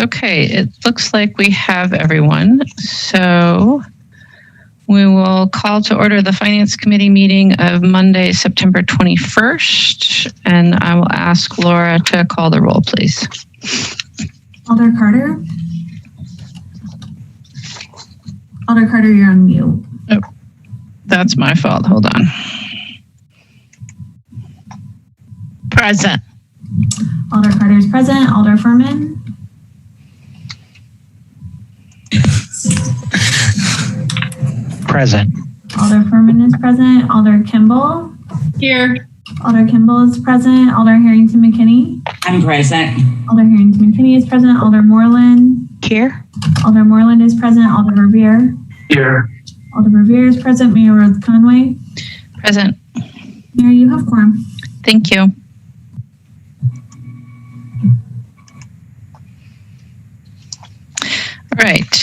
Okay, it looks like we have everyone. So we will call to order the Finance Committee meeting of Monday, September 21st. And I will ask Laura to call the roll, please. Alder Carter? Alder Carter, you're on mute. Oh, that's my fault. Hold on. Present. Alder Carter is present. Alder Furman? Present. Alder Furman is present. Alder Kimball? Here. Alder Kimball is present. Alder Harrington McKinney? I'm present. Alder Harrington McKinney is present. Alder Moreland? Here. Alder Moreland is present. Alder Revere? Here. Alder Revere is present. Mayor Rhodes Conway? Present. Mayor, you have quorum. Thank you. All right.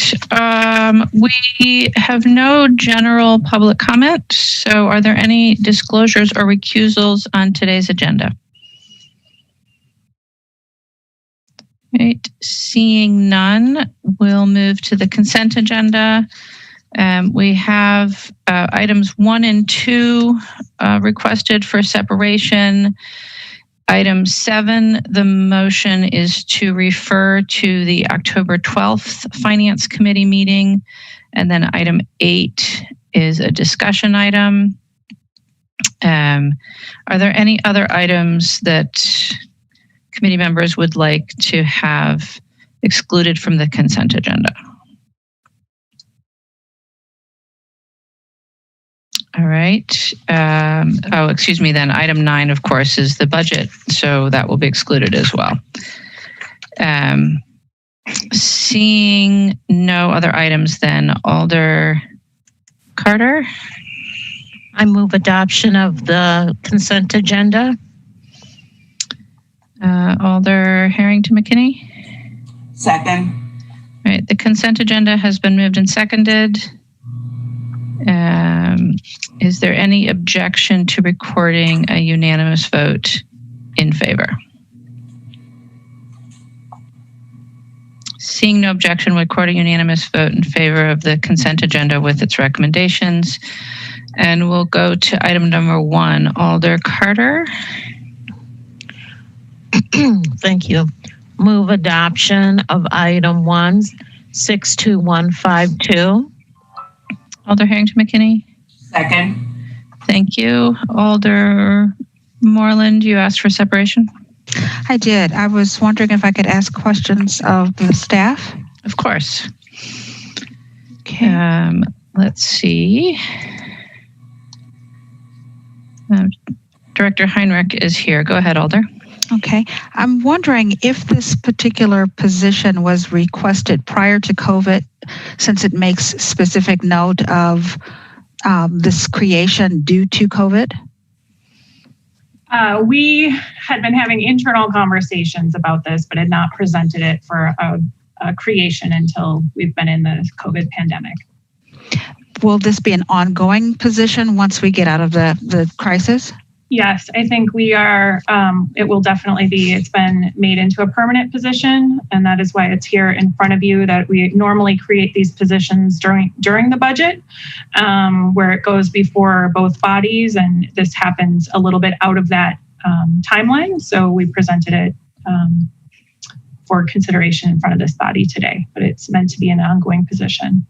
We have no general public comment. So are there any disclosures or recusals on today's agenda? Right. Seeing none, we'll move to the consent agenda. We have items 1 and 2 requested for separation. Item 7, the motion is to refer to the October 12th Finance Committee meeting. And then item 8 is a discussion item. Are there any other items that committee members would like to have excluded from the consent agenda? All right. Excuse me then. Item 9, of course, is the budget. So that will be excluded as well. Seeing no other items then, Alder Carter? I move adoption of the consent agenda. Alder Harrington McKinney? Second. All right. The consent agenda has been moved and seconded. Is there any objection to recording a unanimous vote in favor? Seeing no objection, we'll record a unanimous vote in favor of the consent agenda with its recommendations. And we'll go to item number 1, Alder Carter. Thank you. Move adoption of item 1, 62152. Alder Harrington McKinney. Second. Thank you. Alder Moreland, you asked for separation? I did. I was wondering if I could ask questions of the staff. Of course. Okay. Let's see. Director Heinrich is here. Go ahead, Alder. Okay. I'm wondering if this particular position was requested prior to COVID, since it makes specific note of this creation due to COVID? We had been having internal conversations about this, but had not presented it for a creation until we've been in the COVID pandemic. Will this be an ongoing position once we get out of the crisis? Yes, I think we are. It will definitely be. It's been made into a permanent position, and that is why it's here in front of you. That we normally create these positions during the budget, where it goes before both bodies, and this happens a little bit out of that timeline. So we presented it for consideration in front of this body today, but it's meant to be an ongoing position.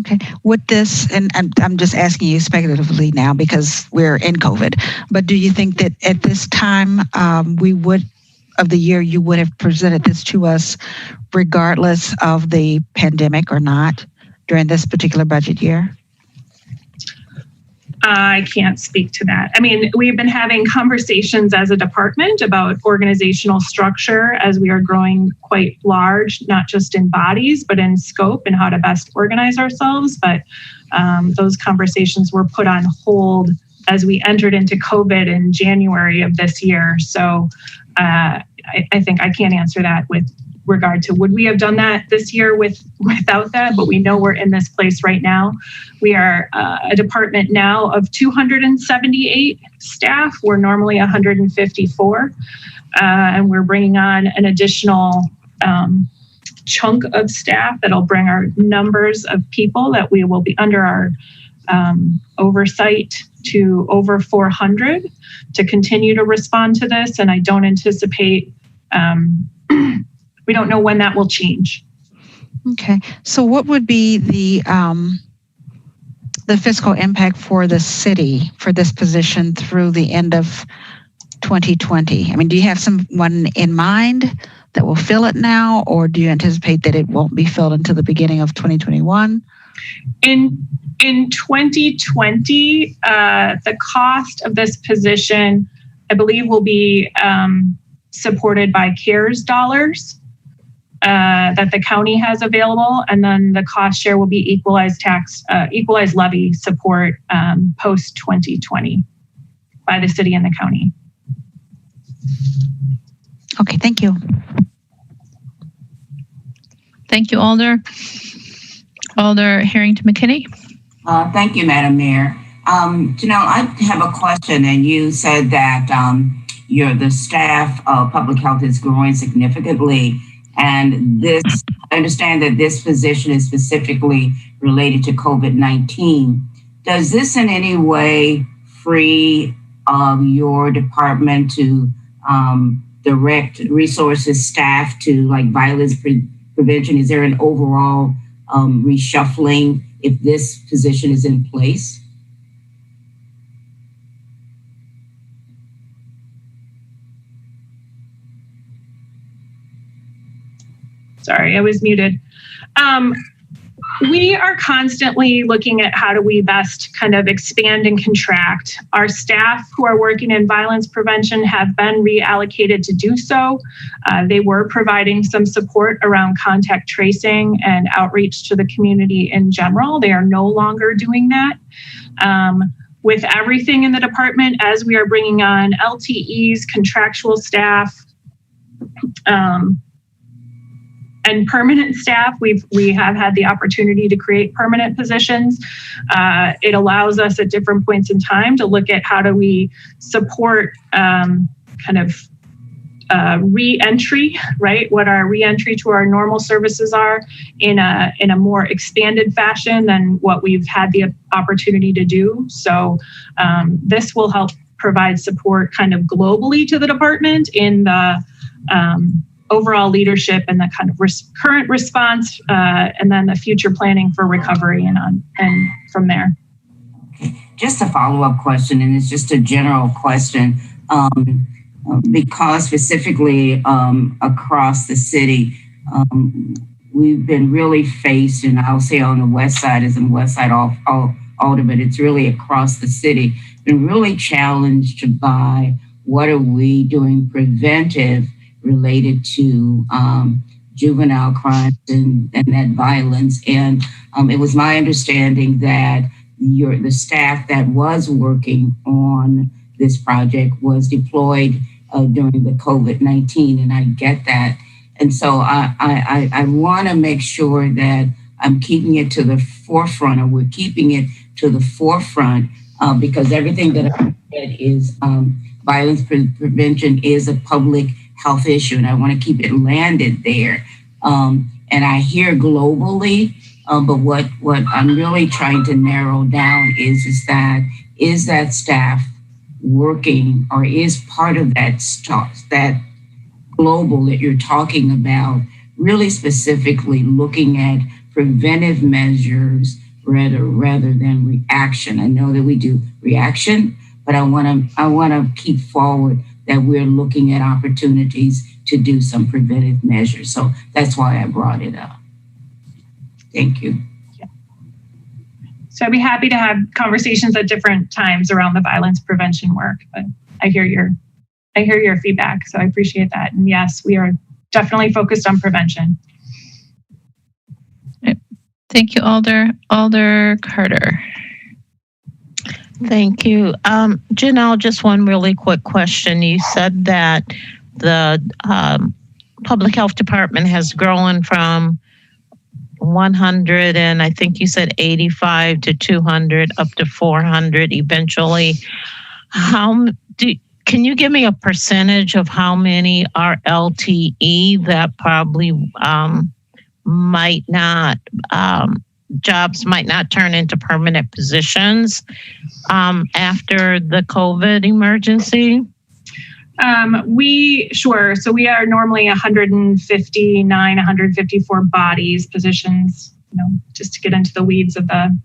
Okay. Would this, and I'm just asking you speculatively now because we're in COVID, but do you think that at this time of the year, you would have presented this to us regardless of the pandemic or not during this particular budget year? I can't speak to that. I mean, we've been having conversations as a department about organizational structure as we are growing quite large, not just in bodies, but in scope and how to best organize ourselves. But those conversations were put on hold as we entered into COVID in January of this year. So I think I can't answer that with regard to would we have done that this year without that, but we know we're in this place right now. We are a department now of 278 staff. We're normally 154, and we're bringing on an additional chunk of staff that'll bring our numbers of people that we will be under our oversight to over 400 to continue to respond to this. And I don't anticipate, we don't know when that will change. Okay. So what would be the fiscal impact for the city for this position through the end of 2020? I mean, do you have someone in mind that will fill it now, or do you anticipate that it won't be filled until the beginning of 2021? In 2020, the cost of this position, I believe, will be supported by CARES dollars that the county has available, and then the cost share will be equalized levy support post 2020 by the city and the county. Okay, thank you. Thank you, Alder. Alder Harrington McKinney. Thank you, Madam Mayor. Janelle, I have a question, and you said that the staff of public health is growing significantly, and I understand that this position is specifically related to COVID-19. Does this in any way free your department to direct resources, staff to like violence prevention? Is there an overall reshuffling if this position is in place? Sorry, I was muted. We are constantly looking at how do we best kind of expand and contract. Our staff who are working in violence prevention have been reallocated to do so. They were providing some support around contact tracing and outreach to the community in general. They are no longer doing that. With everything in the department, as we are bringing on LTEs, contractual staff, and permanent staff, we have had the opportunity to create permanent positions. It allows us at different points in time to look at how do we support re-entry, right? What our re-entry to our normal services are in a more expanded fashion than what we've had the opportunity to do. So this will help provide support kind of globally to the department in the overall leadership and the kind of current response, and then the future planning for recovery and from there. Just a follow-up question, and it's just a general question, because specifically across the city, we've been really faced, and I'll say on the west side, as in west side Alderman, it's really across the city, been really challenged by what are we doing preventive related to juvenile crimes and that violence. And it was my understanding that the staff that was working on this project was deployed during the COVID-19, and I get that. And so I want to make sure that I'm keeping it to the forefront, or we're keeping it to the forefront, because everything that I said is violence prevention is a public health issue, and I want to keep it landed there. And I hear globally, but what I'm really trying to narrow down is that staff working, or is part of that global that you're talking about, really specifically looking at preventive measures rather than reaction. I know that we do reaction, but I want to keep forward that we're looking at opportunities to do some preventive measures. So that's why I brought it up. Thank you. Yeah. So I'd be happy to have conversations at different times around the violence prevention work, but I hear your feedback, so I appreciate that. And yes, we are definitely focused on prevention. Thank you, Alder. Alder Carter. Thank you. Janelle, just one really quick question. You said that the public health department has grown from 100 and I think you said 85 to 200 up to 400 eventually. Can you give me a percentage of how many are LTE that probably might not, jobs might not turn into permanent positions after the COVID emergency? Sure. So we are normally 159, 154 bodies, positions, just to get into the weeds of the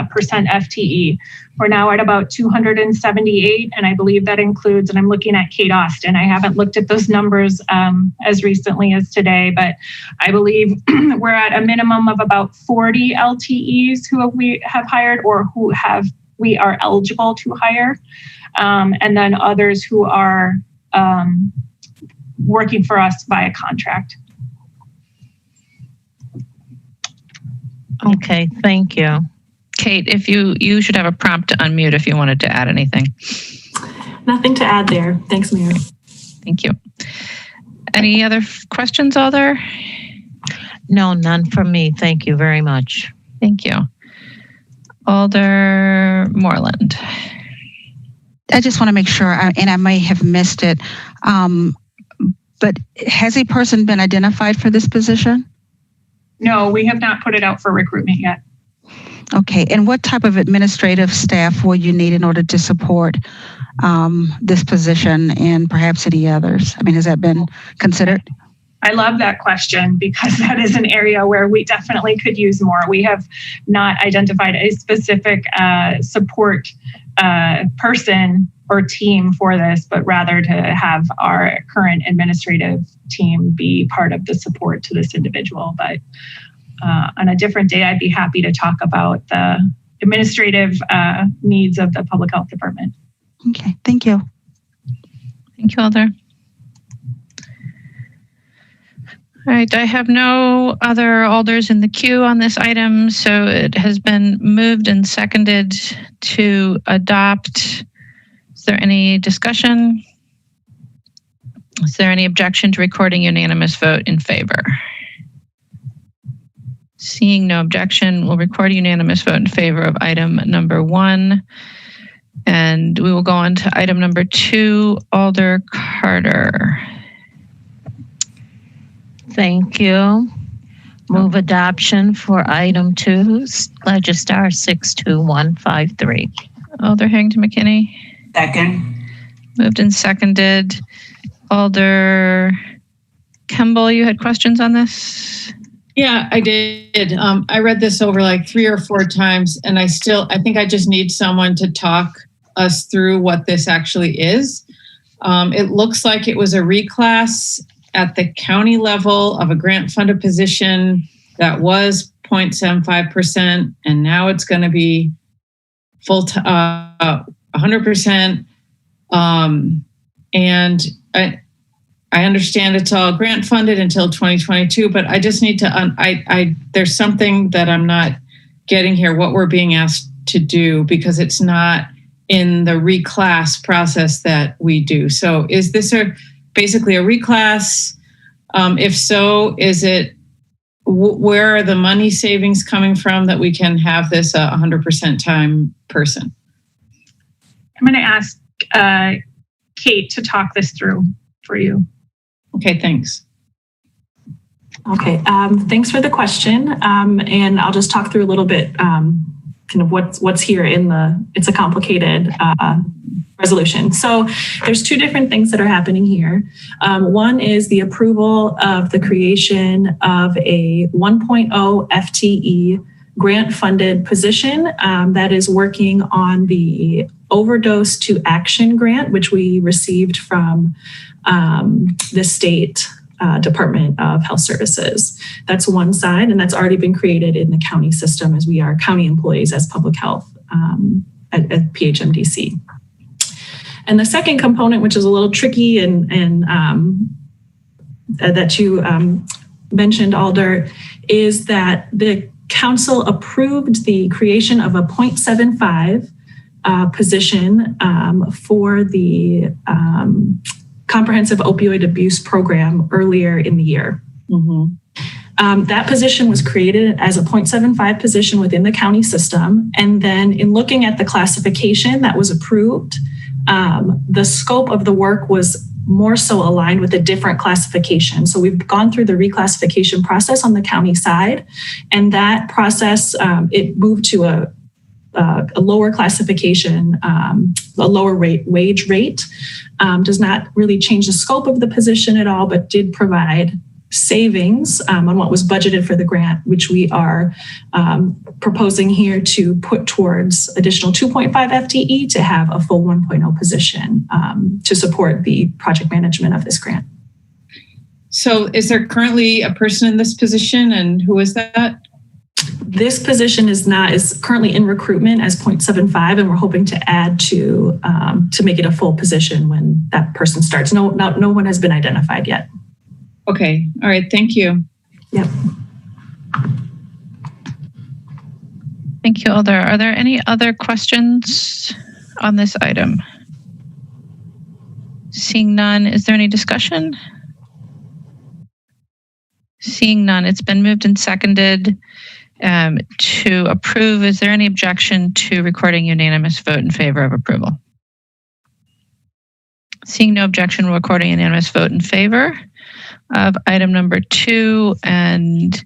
percent FTE. We're now at about 278, and I believe that includes, and I'm looking at Kate Austin. I haven't looked at those numbers as recently as today, but I believe we're at a minimum of about 40 LTEs who we have hired or we are eligible to hire, and then others who are working for us via contract. Okay, thank you. Kate, if you should have a prompt to unmute if you wanted to add anything. Nothing to add there. Thanks, Mayor. Thank you. Any other questions, Alder? No, none from me. Thank you very much. Thank you. Alder Moreland. I just want to make sure, and I may have missed it, but has a person been identified for this position? No, we have not put it out for recruitment yet. Okay, and what type of administrative staff will you need in order to support this position and perhaps any others? I mean, has that been considered? I love that question because that is an area where we definitely could use more. We have not identified a specific support person or team for this, but rather to have our current administrative team be part of the support to this individual. But on a different day, I'd be happy to talk about the administrative needs of the Public Health Department. Okay, thank you. Thank you, Alder. All right, I have no other alders in the queue on this item, so it has been moved and seconded to adopt. Is there any discussion? Is there any objection to recording unanimous vote in favor? Seeing no objection, we'll record a unanimous vote in favor of item number 1. And we will go on to item number 2, Alder Carter. Thank you. Move adoption for item 2, Legistar 62153. Alder Harrington McKinney. Second. Moved and seconded. Alder Kemble, you had questions on this? Yeah, I did. I read this over like 3 or 4 times, and I think I just need someone to talk us through what this actually is. It looks like it was a reclass at the county level of a grant-funded position that was 0.75%, and now it's going to be full 100%. And I understand it's all grant funded until 2022, but I just need to, there's something that I'm not getting here, what we're being asked to do, because it's not in the reclass process that we do. So is this basically a reclass? If so, is it, where are the money savings coming from that we can have this 100% time person? I'm going to ask Kate to talk this through for you. Okay, thanks. Okay, thanks for the question. And I'll just talk through a little bit kind of what's here it's a complicated resolution. So there's 2 different things that are happening here. One is the approval of the creation of a 1.0 FTE grant-funded position that is working on the Overdose to Action grant, which we received from the state Department of Health Services. That's one side, and that's already been created in the county system as we are county employees as public health at PHMDC. And the second component, which is a little tricky and that you mentioned, Alder, is that the council approved the creation of a 0.75 position for the Comprehensive Opioid Abuse Program earlier in the year. Mm-hmm. That position was created as a 0.75 position within the county system. And then in looking at the classification that was approved, the scope of the work was more so aligned with a different classification. So we've gone through the reclassification process on the county side, and that process, it moved to a lower classification, a lower wage rate. Does not really change the scope of the position at all, but did provide savings on what was budgeted for the grant, which we are proposing here to put towards additional 2.5 FTE to have a full 1.0 position to support the project management of this grant. So is there currently a person in this position, and who is that? This position is currently in recruitment as 0.75, and we're hoping to add to make it a full position when that person starts. No one has been identified yet. Okay. All right. Thank you. Yep. Thank you, Alder. Are there any other questions on this item? Seeing none, is there any discussion? Seeing none, it's been moved and seconded to approve. Is there any objection to recording unanimous vote in favor of approval? Seeing no objection, we're recording unanimous vote in favor of item number 2, and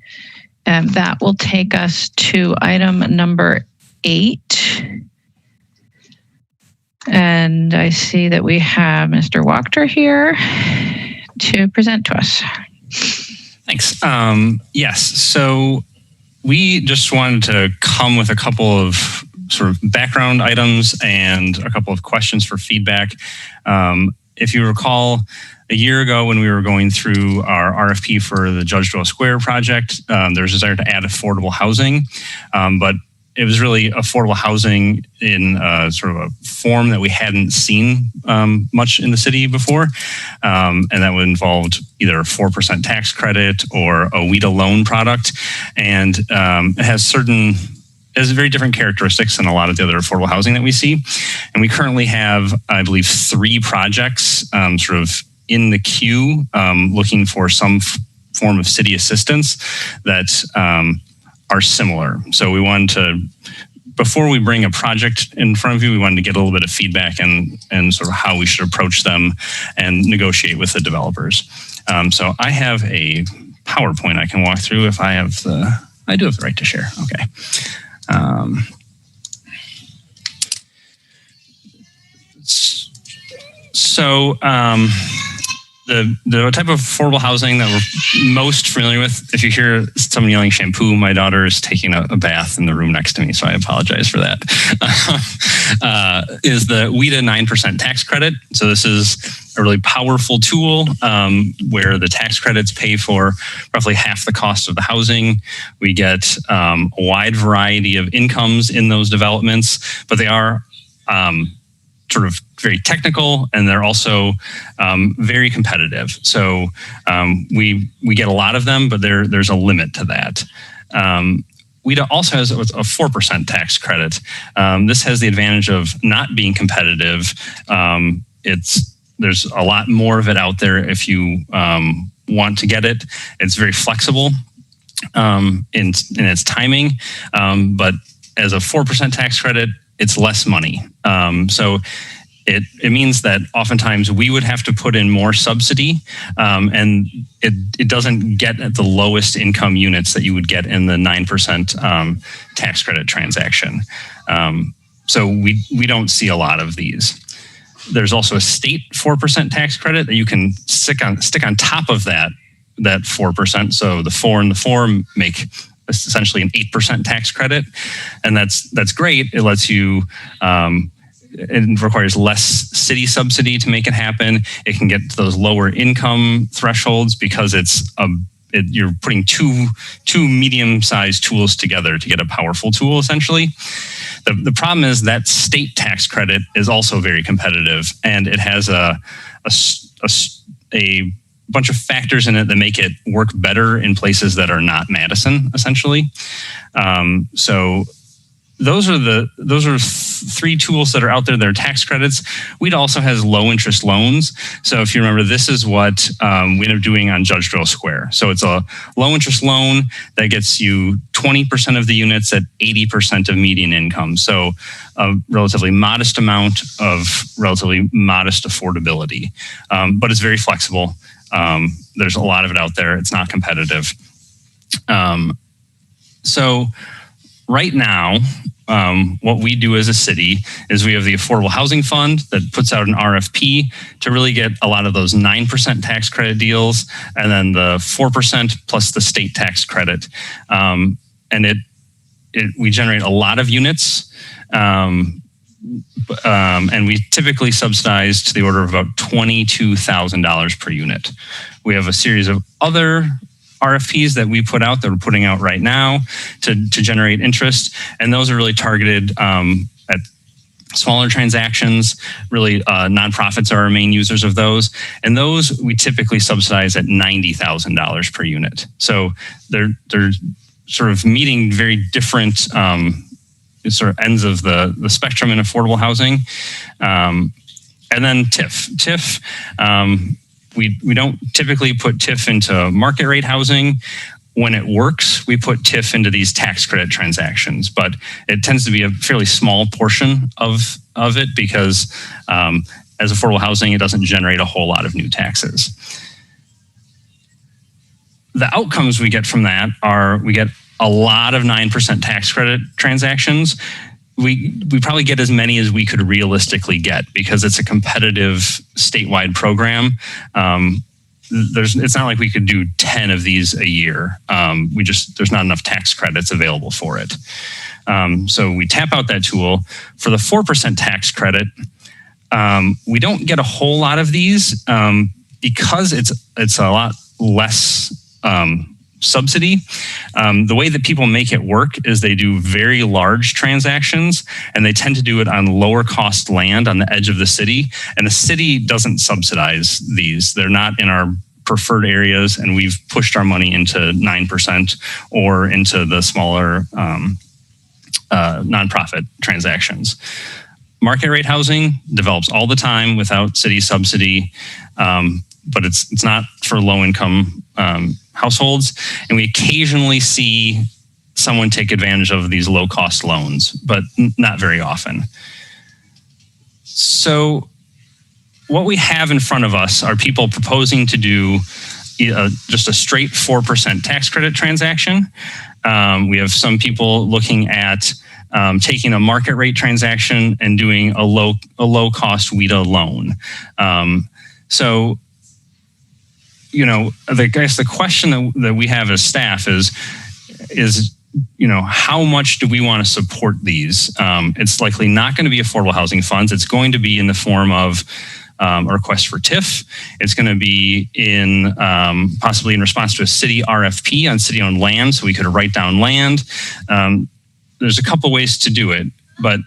that will take us to item number 8. And I see that we have Mr. Wachter here to present to us. Thanks. Yes, so we just wanted to come with a couple of sort of background items and a couple of questions for feedback. If you recall, a year ago when we were going through our RFP for the Judge Doyle Square project, there was a desire to add affordable housing, but it was really affordable housing in sort of a form that we hadn't seen much in the city before. And that would involve either a 4% tax credit or a WIDA loan product. And it has very different characteristics than a lot of the other affordable housing that we see. And we currently have, I believe, 3 projects sort of in the queue looking for some form of city assistance that are similar. So we wanted to, before we bring a project in front of you, we wanted to get a little bit of feedback and sort of how we should approach them and negotiate with the developers. So I have a PowerPoint I can walk through if I do have the right to share. Okay. The type of affordable housing that we're most familiar with, if you hear someone yelling shampoo, my daughter is taking a bath in the room next to me, so I apologize for that, is the WIDA 9% tax credit. So this is a really powerful tool where the tax credits pay for roughly half the cost of the housing. We get a wide variety of incomes in those developments, but they are sort of very technical, and they're also very competitive. So we get a lot of them, but there's a limit to that. WIDA also has a 4% tax credit. This has the advantage of not being competitive. There's a lot more of it out there if you want to get it. It's very flexible in its timing, but as a 4% tax credit, it's less money. So it means that oftentimes we would have to put in more subsidy, and it doesn't get at the lowest income units that you would get in the 9% tax credit transaction. So we don't see a lot of these. There's also a state 4% tax credit that you can stick on top of that 4%. So the 4 and the 4 make essentially an 8% tax credit, and that's great. It lets you. It requires less city subsidy to make it happen. It can get to those lower income thresholds because you're putting two medium-sized tools together to get a powerful tool, essentially. The problem is that state tax credit is also very competitive, and it has a bunch of factors in it that make it work better in places that are not Madison, essentially. So those are three tools that are out there that are tax credits. Weed also has low interest loans. So if you remember, this is what we ended up doing on Judge Drill Square. So it's a low interest loan that gets you 20% of the units at 80% of median income. So a relatively modest amount of relatively modest affordability, but it's very flexible. There's a lot of it out there. It's not competitive. So right now, what we do as a city is we have the Affordable Housing Fund that puts out an RFP to really get a lot of those 9% tax credit deals, and then the 4% plus the state tax credit. And we generate a lot of units, and we typically subsidize to the order of about $22,000 per unit. We have a series of other RFPs that we put out that we're putting out right now to generate interest. And those are really targeted at smaller transactions. Really, nonprofits are our main users of those. And those we typically subsidize at $90,000 per unit. So they're sort of meeting very different sort of ends of the spectrum in affordable housing. And then TIF. We don't typically put TIF into market rate housing. When it works, we put TIF into these tax credit transactions, but it tends to be a fairly small portion of it because as affordable housing, it doesn't generate a whole lot of new taxes. The outcomes we get from that are we get a lot of 9% tax credit transactions. We probably get as many as we could realistically get because it's a competitive statewide program. It's not like we could do 10 of these a year. There's not enough tax credits available for it. So we tap out that tool. For the 4% tax credit, we don't get a whole lot of these because it's a lot less subsidy. The way that people make it work is they do very large transactions, and they tend to do it on lower cost land on the edge of the city. And the city doesn't subsidize these. They're not in our preferred areas, and we've pushed our money into 9% or into the smaller nonprofit transactions. Market rate housing develops all the time without city subsidy, but it's not for low income households. And we occasionally see someone take advantage of these low cost loans, but not very often. So what we have in front of us are people proposing to do just a straight 4% tax credit transaction. We have some people looking at taking a market rate transaction and doing a low cost WIDA loan. So, I guess the question that we have as staff is, how much do we want to support these? It's likely not going to be affordable housing funds. It's going to be in the form of a request for TIF. It's going to be in possibly in response to a city RFP on city-owned land, so we could write down land. There's a couple ways to do it, but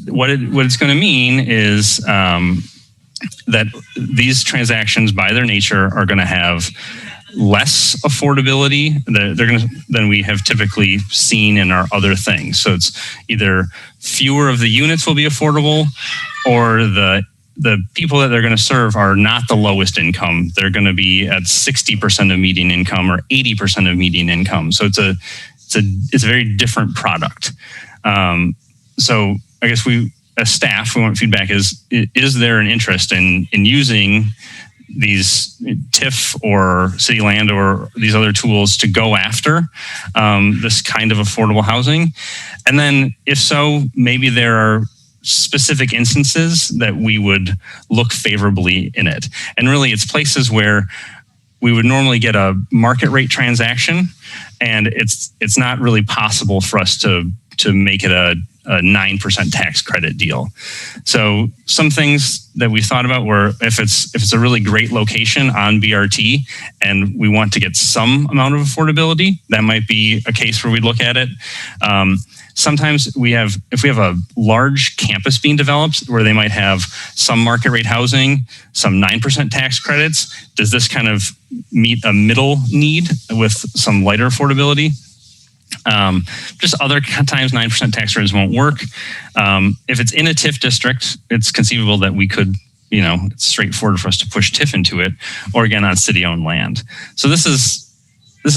what it's going to mean is that these transactions, by their nature, are going to have less affordability than we have typically seen in our other things. So it's either fewer of the units will be affordable, or the people that they're going to serve are not the lowest income. They're going to be at 60% of median income or 80% of median income. So it's a very different product. So I guess as staff, we want feedback is there an interest in using these TIF or city land or these other tools to go after this kind of affordable housing? And then if so, maybe there are specific instances that we would look favorably in it. And really it's places where we would normally get a market rate transaction, and it's not really possible for us to make it a 9% tax credit deal. So some things that we thought about were if it's a really great location on BRT and we want to get some amount of affordability, that might be a case where we'd look at it. Sometimes if we have a large campus being developed where they might have some market rate housing, some 9% tax credits, does this kind of meet a middle need with some lighter affordability? Just other times, 9% tax credits won't work. If it's in a TIF district, it's conceivable that we could, it's straightforward for us to push TIF into it, or again on city-owned land. So this is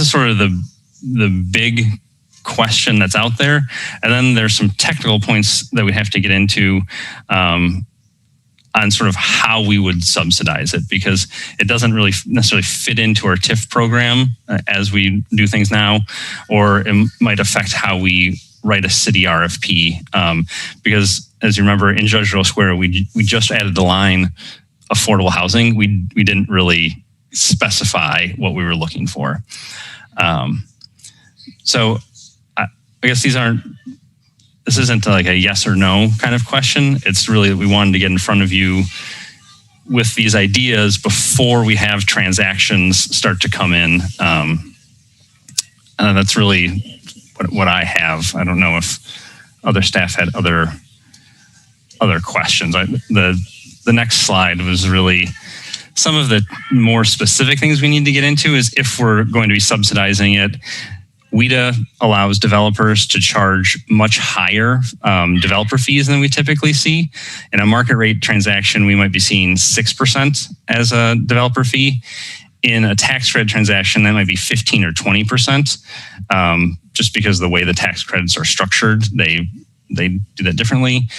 sort of the big question that's out there, and then there's some technical points that we have to get into on sort of how we would subsidize it, because it doesn't really necessarily fit into our TIF program as we do things now, or it might affect how we write a city RFP. Because as you remember, in Judge Rowe Square, we just added the line affordable housing. We didn't really specify what we were looking for. So I guess this isn't like a yes or no kind of question. It's really that we wanted to get in front of you with these ideas before we have transactions start to come in. That's really what I have. I don't know if other staff had other questions. The next slide was really some of the more specific things we need to get into is if we're going to be subsidizing it. WIDA allows developers to charge much higher developer fees than we typically see. In a market rate transaction, we might be seeing 6% as a developer fee. In a tax credit transaction, that might be 15 or 20%, just because of the way the tax credits are structured. They do that differently.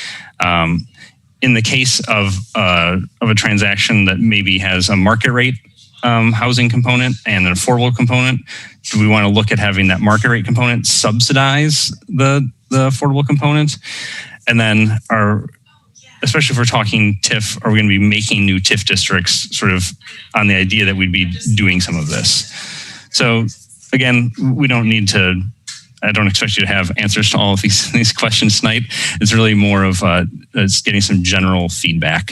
In the case of a transaction that maybe has a market rate housing component and an affordable component, do we want to look at having that market rate component subsidize the affordable component? And then especially if we're talking TIF, are we going to be making new TIF districts sort of on the idea that we'd be doing some of this? So again, I don't expect you to have answers to all of these questions tonight. It's really more of it's getting some general feedback.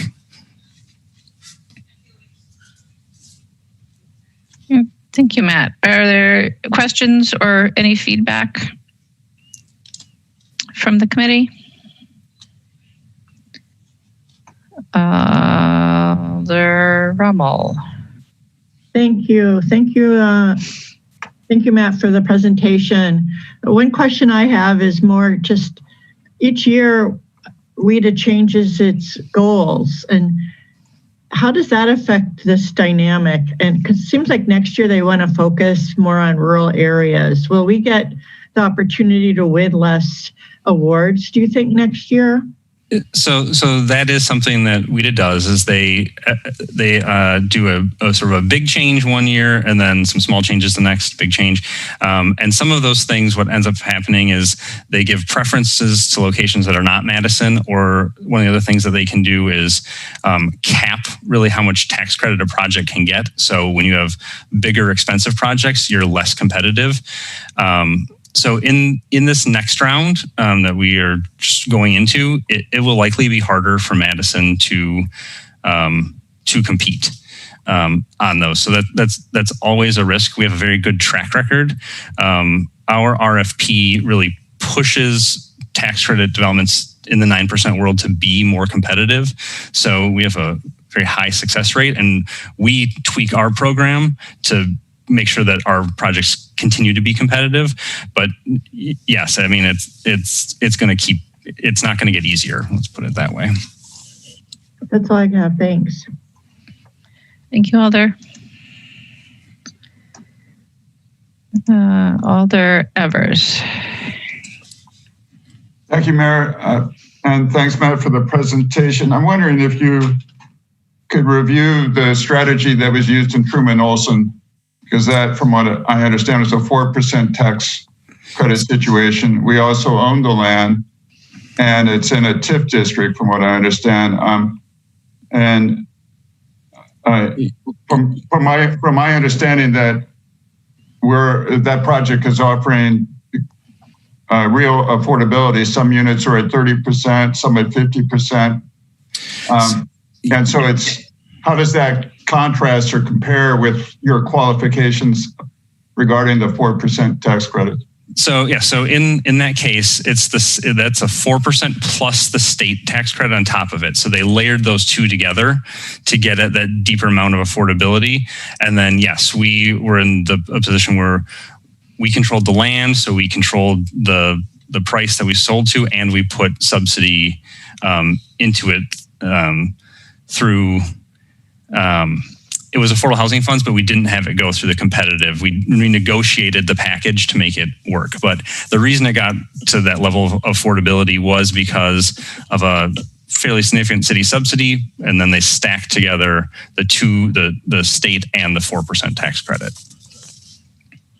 Thank you, Matt. Are there questions or any feedback from the committee? Alder Rummel. Thank you. Thank you, Matt, for the presentation. One question I have is more just each year WIDA changes its goals, and how does that affect this dynamic? And because it seems like next year they want to focus more on rural areas. Will we get the opportunity to win less awards, do you think, next year? So that is something that WIDA does, is they do a sort of a big change one year and then some small changes the next big change. And some of those things, what ends up happening is they give preferences to locations that are not Madison, or one of the other things that they can do is cap really how much tax credit a project can get. So when you have bigger, expensive projects, you're less competitive. So in this next round that we are just going into, it will likely be harder for Madison to compete on those. So that's always a risk. We have a very good track record. Our RFP really pushes tax credit developments in the 9% world to be more competitive. So we have a very high success rate, and we tweak our program to make sure that our projects continue to be competitive. But yes, I mean, it's not going to get easier. Let's put it that way. That's all I got. Thanks. Thank you, Alder. Alder Evers. Thank you, Mayor. And thanks, Matt, for the presentation. I'm wondering if you could review the strategy that was used in Truman Olson, because that, from what I understand, is a 4% tax credit situation. We also own the land, and it's in a TIF district, from what I understand. From my understanding, that that project is offering real affordability. Some units are at 30%, some at 50%, and so how does that contrast or compare with your qualifications regarding the 4% tax credit? So in that case, that's a 4% plus the state tax credit on top of it. So they layered those two together to get at that deeper amount of affordability. And then yes, we were in a position where we controlled the land, so we controlled the price that we sold to, and we put subsidy into it through. It was affordable housing funds, but we didn't have it go through the competitive. We renegotiated the package to make it work. But the reason it got to that level of affordability was because of a fairly significant city subsidy, and then they stacked together the state and the 4% tax credit.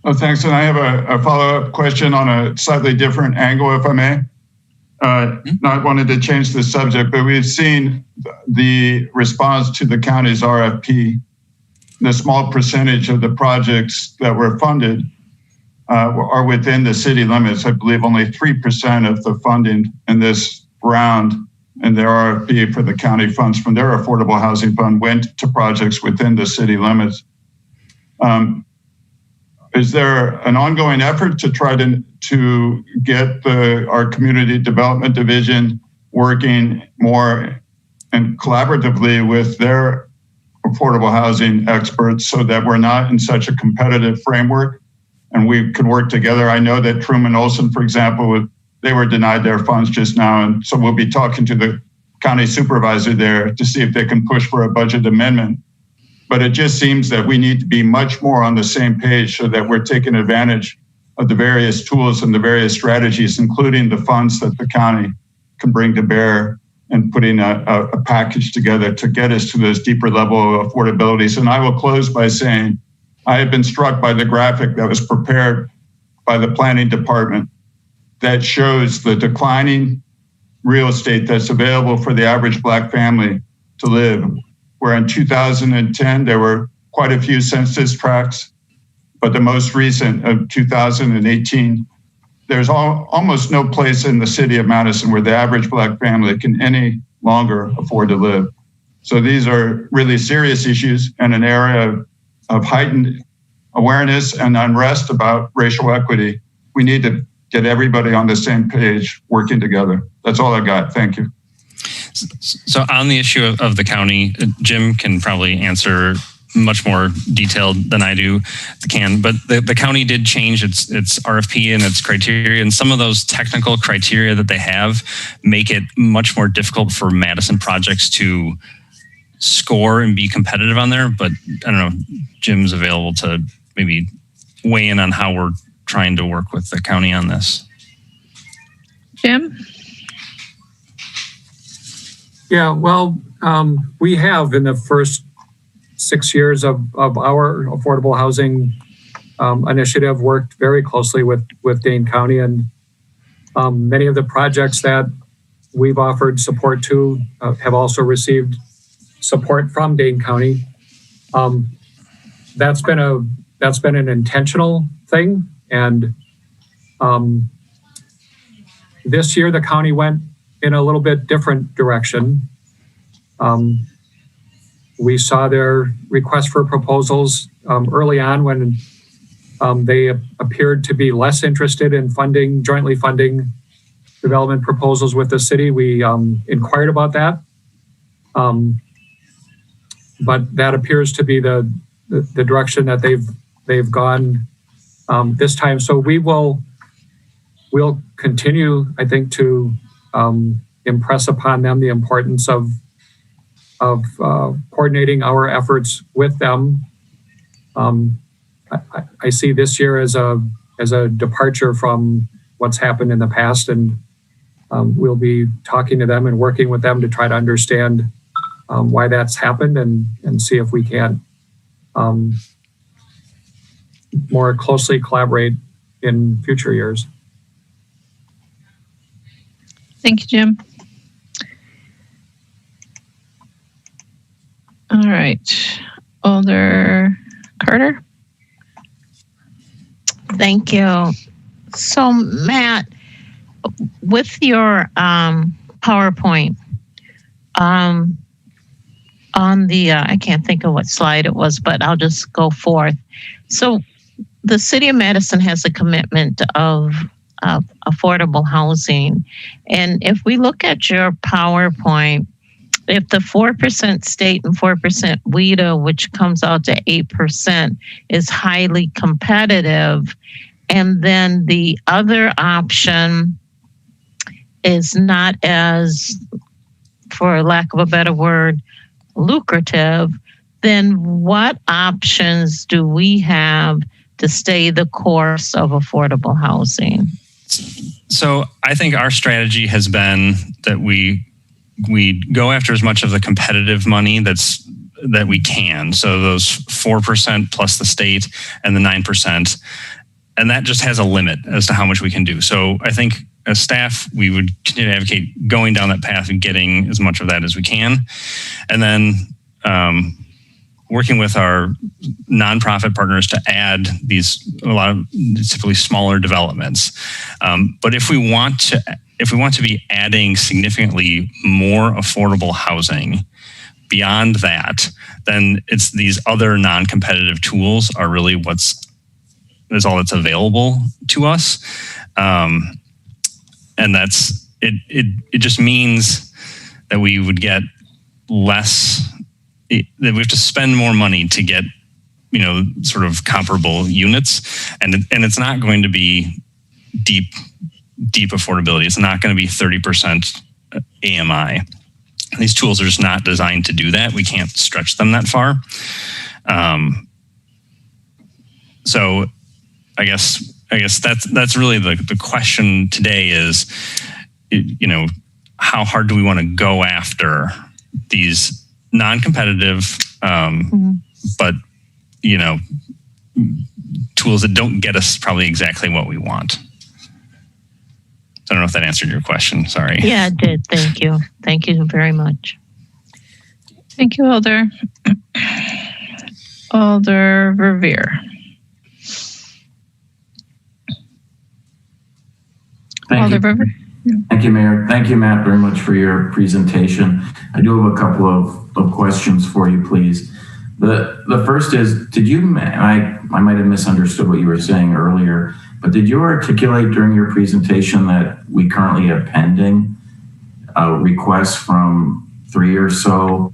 Oh, thanks. And I have a follow-up question on a slightly different angle, if I may. Not wanted to change the subject, but we've seen the response to the county's RFP. The small percentage of the projects that were funded are within the city limits. I believe only 3% of the funding in this round and their RFP for the county funds from their affordable housing fund went to projects within the city limits. Is there an ongoing effort to try to get our community development division working more and collaboratively with their affordable housing experts so that we're not in such a competitive framework and we could work together? I know that Truman Olson, for example, they were denied their funds just now. And so we'll be talking to the county supervisor there to see if they can push for a budget amendment. But it just seems that we need to be much more on the same page so that we're taking advantage of the various tools and the various strategies, including the funds that the county can bring to bear and putting a package together to get us to those deeper level of affordabilities. And I will close by saying I have been struck by the graphic that was prepared by the planning department that shows the declining real estate that's available for the average Black family to live, where in 2010, there were quite a few census tracts, but the most recent of 2018, there's almost no place in the city of Madison where the average Black family can any longer afford to live. So these are really serious issues and an area of heightened awareness and unrest about racial equity. We need to get everybody on the same page working together. That's all I got. Thank you. So on the issue of the county, Jim can probably answer much more detailed than I can, but the county did change its RFP and its criteria, and some of those technical criteria that they have make it much more difficult for Madison projects to score and be competitive on there. But I don't know, Jim's available to maybe weigh in on how we're trying to work with the county on this. Jim? Yeah, well, we have in the first 6 years of our affordable housing initiative worked very closely with Dane County, and many of the projects that we've offered support to have also received support from Dane County. That's been an intentional thing, and this year the county went in a little bit different direction. We saw their request for proposals early on when they appeared to be less interested in jointly funding development proposals with the city. We inquired about that, but that appears to be the direction that they've gone this time. So we'll continue, I think, to impress upon them the importance of coordinating our efforts with them. I see this year as a departure from what's happened in the past, and we'll be talking to them and working with them to try to understand why that's happened and see if we can more closely collaborate in future years. Thank you, Jim. All right, Alder Carter. Thank you. So, Matt, with your PowerPoint, on the, I can't think of what slide it was, but I'll just go forth. So, the City of Madison has a commitment of affordable housing. And if we look at your PowerPoint, if the 4% state and 4% WHEDA, which comes out to 8%, is highly competitive, And then the other option is not as, for lack of a better word, lucrative. Then what options do we have to stay the course of affordable housing? So I think our strategy has been that we go after as much of the competitive money that we can. So those 4% plus the state and the 9%. And that just has a limit as to how much we can do. So I think as staff, we would continue to advocate going down that path and getting as much of that as we can. And then working with our nonprofit partners to add a lot of typically smaller developments. But if we want to be adding significantly more affordable housing beyond that, then it's these other non-competitive tools are really is all that's available to us. And that's it just means that we would get less, that we have to spend more money to get, sort of comparable units. And it's not going to be deep affordability. It's not going to be 30% AMI. These tools are just not designed to do that. We can't stretch them that far. So I guess that's really the question today is, how hard do we want to go after these non-competitive, but tools that don't get us probably exactly what we want. I don't know if that answered your question. Sorry. Yeah, it did. Thank you. Thank you very much. Thank you, Alder. Alder Verveer. Thank you, Mayor. Thank you, Matt, very much for your presentation. I do have a couple of questions for you, please. The first is, I might have misunderstood what you were saying earlier, but did you articulate during your presentation that we currently have pending requests from 3 or so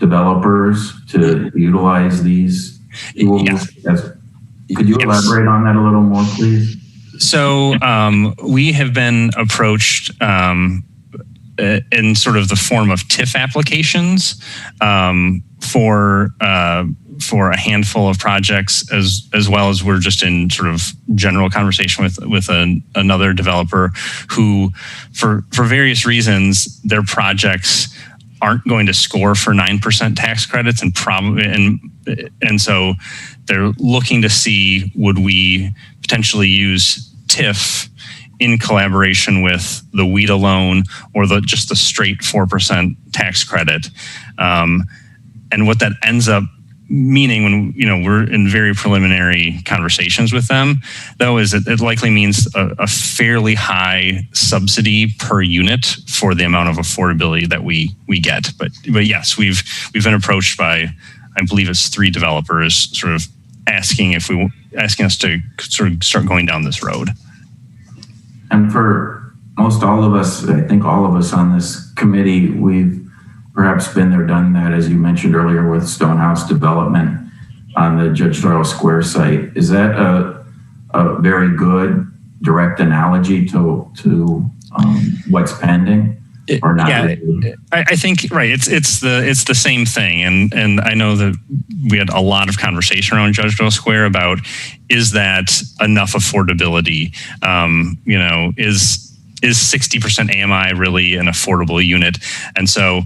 developers to utilize these tools? Yeah. Could you elaborate on that a little more, please? So we have been approached in sort of the form of TIF applications for a handful of projects, as well as we're just in sort of general conversation with another developer who, for various reasons, their projects aren't going to score for 9% tax credits, and so they're looking to see, would we potentially use TIF in collaboration with the WHEDA loan or just the straight 4% tax credit. And what that ends up meaning when we're in very preliminary conversations with them, though, is it likely means a fairly high subsidy per unit for the amount of affordability that we get. But yes, we've been approached by, I believe it's 3 developers, sort of asking us to sort of start going down this road. And for most all of us, I think all of us on this committee, we've perhaps been there, done that, as you mentioned earlier, with Stonehouse development on the Judge Doyle Square site. Is that a very good direct analogy to what's pending? Or not? Yeah, really? I think right. It's the same thing, and I know that we had a lot of conversation around Judge Doyle Square about, is that enough affordability? Is 60% AMI really an affordable unit? And so,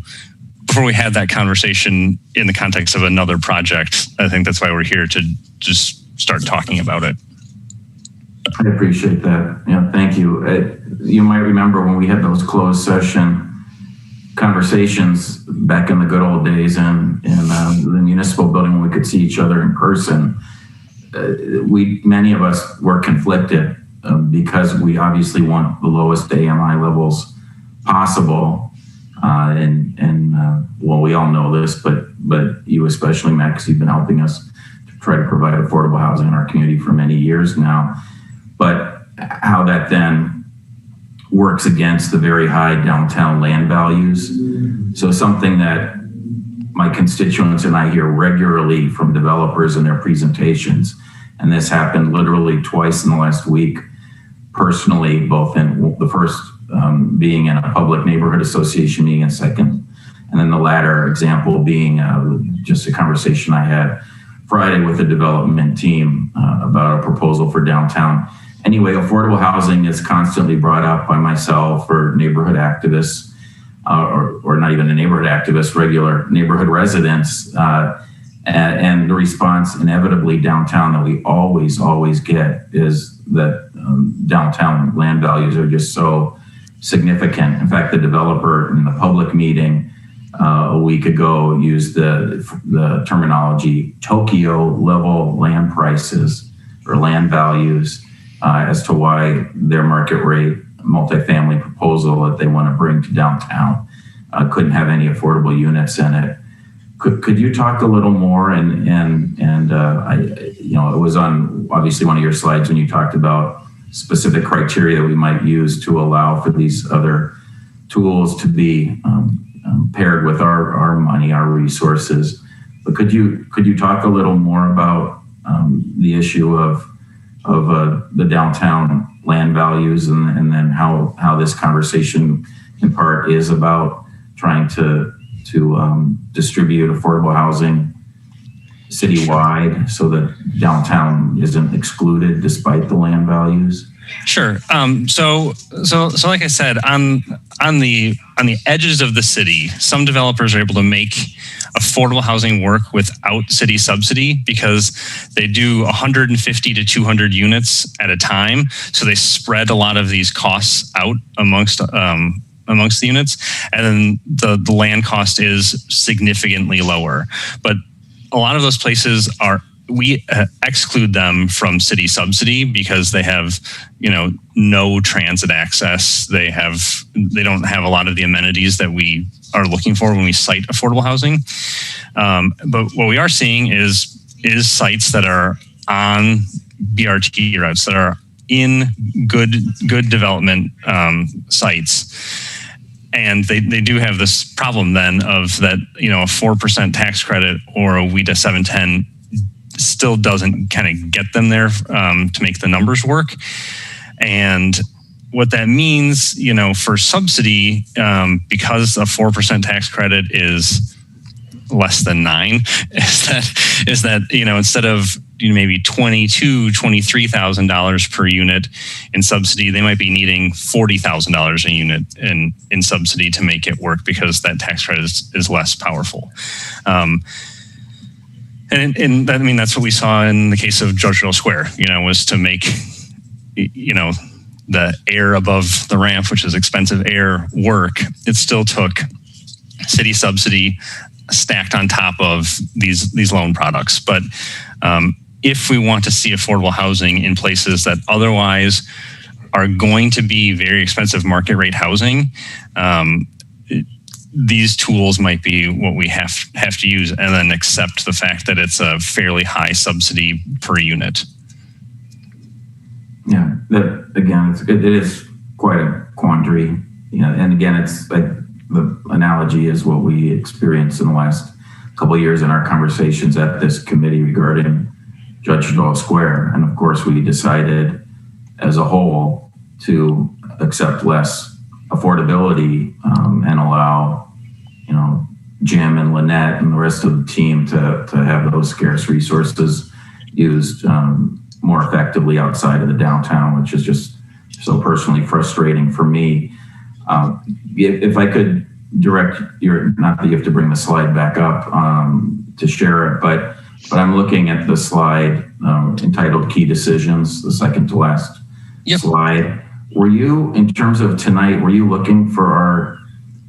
before we had that conversation in the context of another project, I think that's why we're here, to just start talking about it. I appreciate that. Yeah, thank you. You might remember when we had those closed session conversations back in the good old days in the municipal building when we could see each other in person. Many of us were conflicted because we obviously want the lowest AMI levels possible. Well, we all know this, but you especially, Matt, because you've been helping us to try to provide affordable housing in our community for many years now. But how that then works against the very high downtown land values. So something that my constituents and I hear regularly from developers in their presentations And this happened literally twice in the last week, personally, both in the first being in a public neighborhood association meeting and second. And then the latter example being just a conversation I had Friday with the development team about a proposal for downtown. Anyway, affordable housing is constantly brought up by myself or neighborhood activists, or not even a neighborhood activist, regular neighborhood residents. And the response inevitably downtown that we always get is that downtown land values are just so significant. In fact, the developer in the public meeting a week ago used the terminology Tokyo level land prices or land values as to why their market rate multifamily proposal that they want to bring to downtown couldn't have any affordable units in it. Could you talk a little more? And it was on obviously one of your slides when you talked about specific criteria that we might use to allow for these other tools to be paired with our money, our resources. But could you talk a little more about the issue of the downtown land values and then how this conversation in part is about trying to distribute affordable housing citywide so that downtown isn't excluded despite the land values? Sure. So like I said, on the edges of the city, some developers are able to make affordable housing work without city subsidy because they do 150 to 200 units at a time. So they spread a lot of these costs out amongst the units, and then the land cost is significantly lower. But a lot of those places we exclude them from city subsidy because they have, no transit access. They don't have a lot of the amenities that we are looking for when we cite affordable housing. But what we are seeing is sites that are on BRT routes that are in good development sites. And they do have this problem then of that, a 4% tax credit or a WIDA 710 still doesn't kind of get them there to make the numbers work. And what that means, for subsidy, because a 4% tax credit is less than 9, is that instead of maybe $23,000 per unit in subsidy, they might be needing $40,000 a unit in subsidy to make it work because that tax credit is less powerful. And that's what we saw in the case of George Riddle Square, was to make, the air above the ramp, which is expensive air, work. It still took city subsidy stacked on top of these loan products. But if we want to see affordable housing in places that otherwise are going to be very expensive market rate housing, these tools might be what we have to use, and then accept the fact that it's a fairly high subsidy per unit. Yeah, it is quite a quandary. And again, it's like the analogy is what we experienced in the last couple of years in our conversations at this committee regarding Judge Riddle Square. And of course, we decided as a whole to accept less affordability and allow, Jim and Lynette and the rest of the team to have those scarce resources used more effectively outside of the downtown, which is just so personally frustrating for me. If I could direct not that you have to bring the slide back up to share it, but I'm looking at the slide entitled Key Decisions, the second to last slide. Were you, in terms of tonight, were you looking for our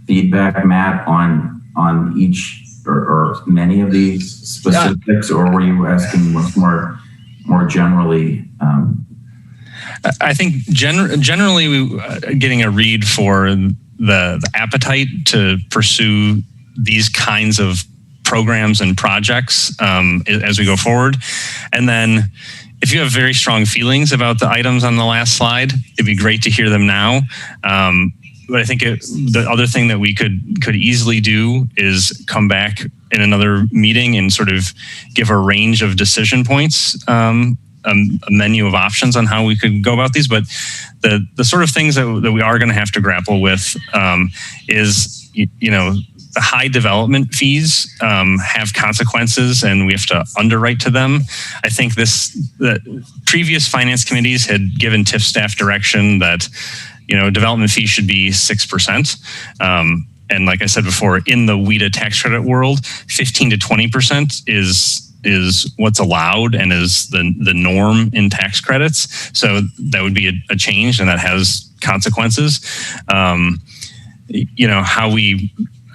feedback, Matt, on each or many of these specifics, or were you asking much more generally? I think generally we getting a read for the appetite to pursue these kinds of programs and projects as we go forward. And then if you have very strong feelings about the items on the last slide, it'd be great to hear them now. But I think the other thing that we could easily do is come back in another meeting and sort of give a range of decision points a menu of options on how we could go about these, but the sort of things that we are going to have to grapple with is, the high development fees have consequences, and we have to underwrite to them. I think the previous finance committees had given TIF staff direction that, development fees should be 6%. And like I said before, in the WIDA tax credit world, 15 to 20% is what's allowed and is the norm in tax credits. So that would be a change, and that has consequences.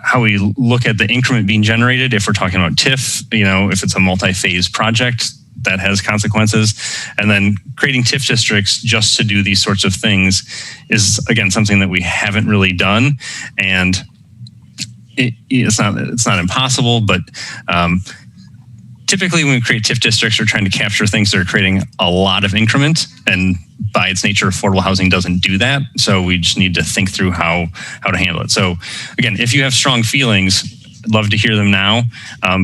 How we look at the increment being generated, if we're talking about TIF, if it's a multi-phase project, that has consequences. And then creating TIF districts just to do these sorts of things is, again, something that we haven't really done. And it's not impossible, but typically when we create TIF districts, we're trying to capture things that are creating a lot of increment, and by its nature, affordable housing doesn't do that. So we just need to think through how to handle it. So again, if you have strong feelings, I'd love to hear them now,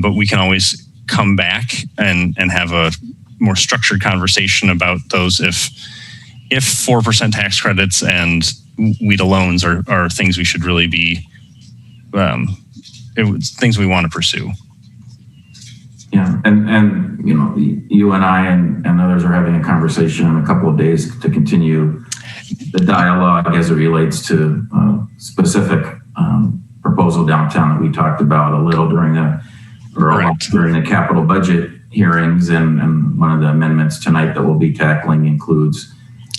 but we can always come back and have a more structured conversation about those if 4% tax credits and WIDA loans are things we should really be things we want to pursue. Yeah, and you and I and others are having a conversation in a couple of days to continue the dialogue as it relates to specific proposal downtown that we talked about a little during the capital budget hearings, and one of the amendments tonight that we'll be tackling includes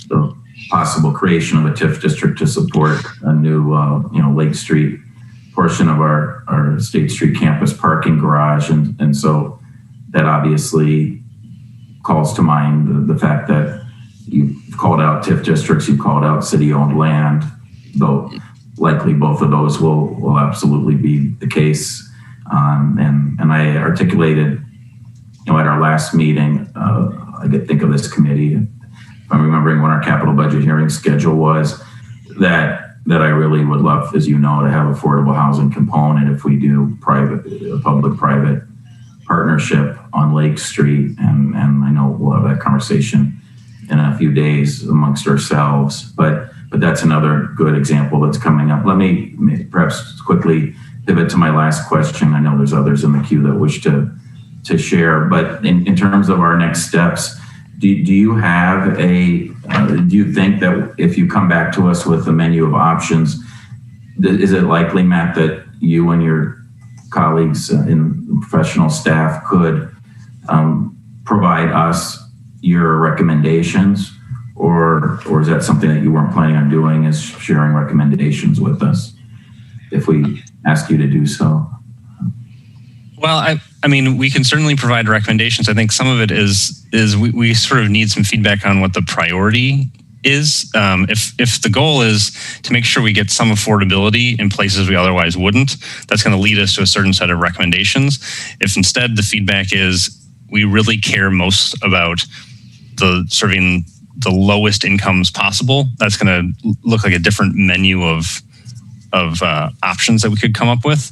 the possible creation of a TIF district to support a new Lake Street portion of our State Street campus parking garage, and so that obviously calls to mind the fact that you've called out TIF districts, you've called out city-owned land, though likely both of those will absolutely be the case. And I articulated, at our last meeting, I could think of this committee, if I'm remembering when our capital budget hearing schedule was, that I really would love, as you know, to have affordable housing component if we do public-private partnership on Lake Street, and I know we'll have that conversation in a few days amongst ourselves, but that's another good example that's coming up. Let me perhaps quickly pivot to my last question. I know there's others in the queue that wish to share, but in terms of our next steps, do you have do you think that if you come back to us with a menu of options, is it likely, Matt, that you and your colleagues in professional staff could provide us your recommendations, or is that something that you weren't planning on doing, is sharing recommendations with us if we ask you to do so? Well, I mean, we can certainly provide recommendations. I think some of it is we sort of need some feedback on what the priority is. If the goal is to make sure we get some affordability in places we otherwise wouldn't, that's going to lead us to a certain set of recommendations. If instead the feedback is we really care most about serving the lowest incomes possible, that's going to look like a different menu of options that we could come up with.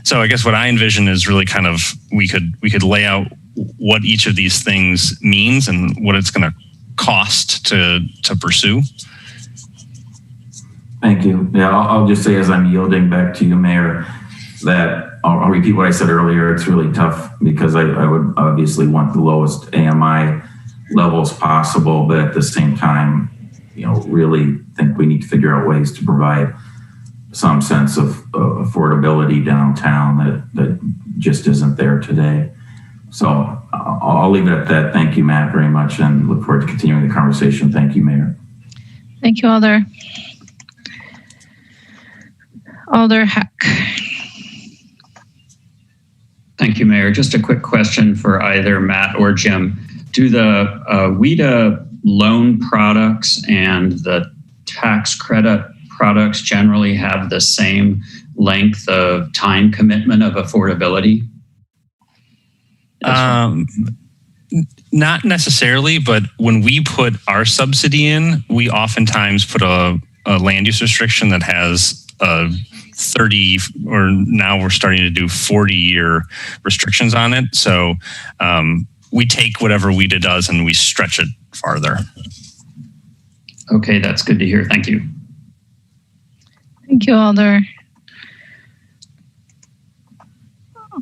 So I guess what I envision is really kind of we could lay out what each of these things means and what it's going to cost to pursue. Thank you. Yeah, I'll just say, as I'm yielding back to you, Mayor, that I'll repeat what I said earlier. It's really tough because I would obviously want the lowest AMI levels possible, but at the same time, really think we need to figure out ways to provide some sense of affordability downtown that just isn't there today. So I'll leave it at that. Thank you, Matt, very much, and look forward to continuing the conversation. Thank you, Mayor. Thank you, Alder. Alder Heck. Thank you, Mayor. Just a quick question for either Matt or Jim. Do the WIDA loan products and the tax credit products generally have the same length of time commitment of affordability? Not necessarily, but when we put our subsidy in, we oftentimes put a land use restriction that has a 30, or now we're starting to do 40-year restrictions on it. So we take whatever WIDA does and we stretch it farther. Okay, that's good to hear. Thank you. Thank you, Alder.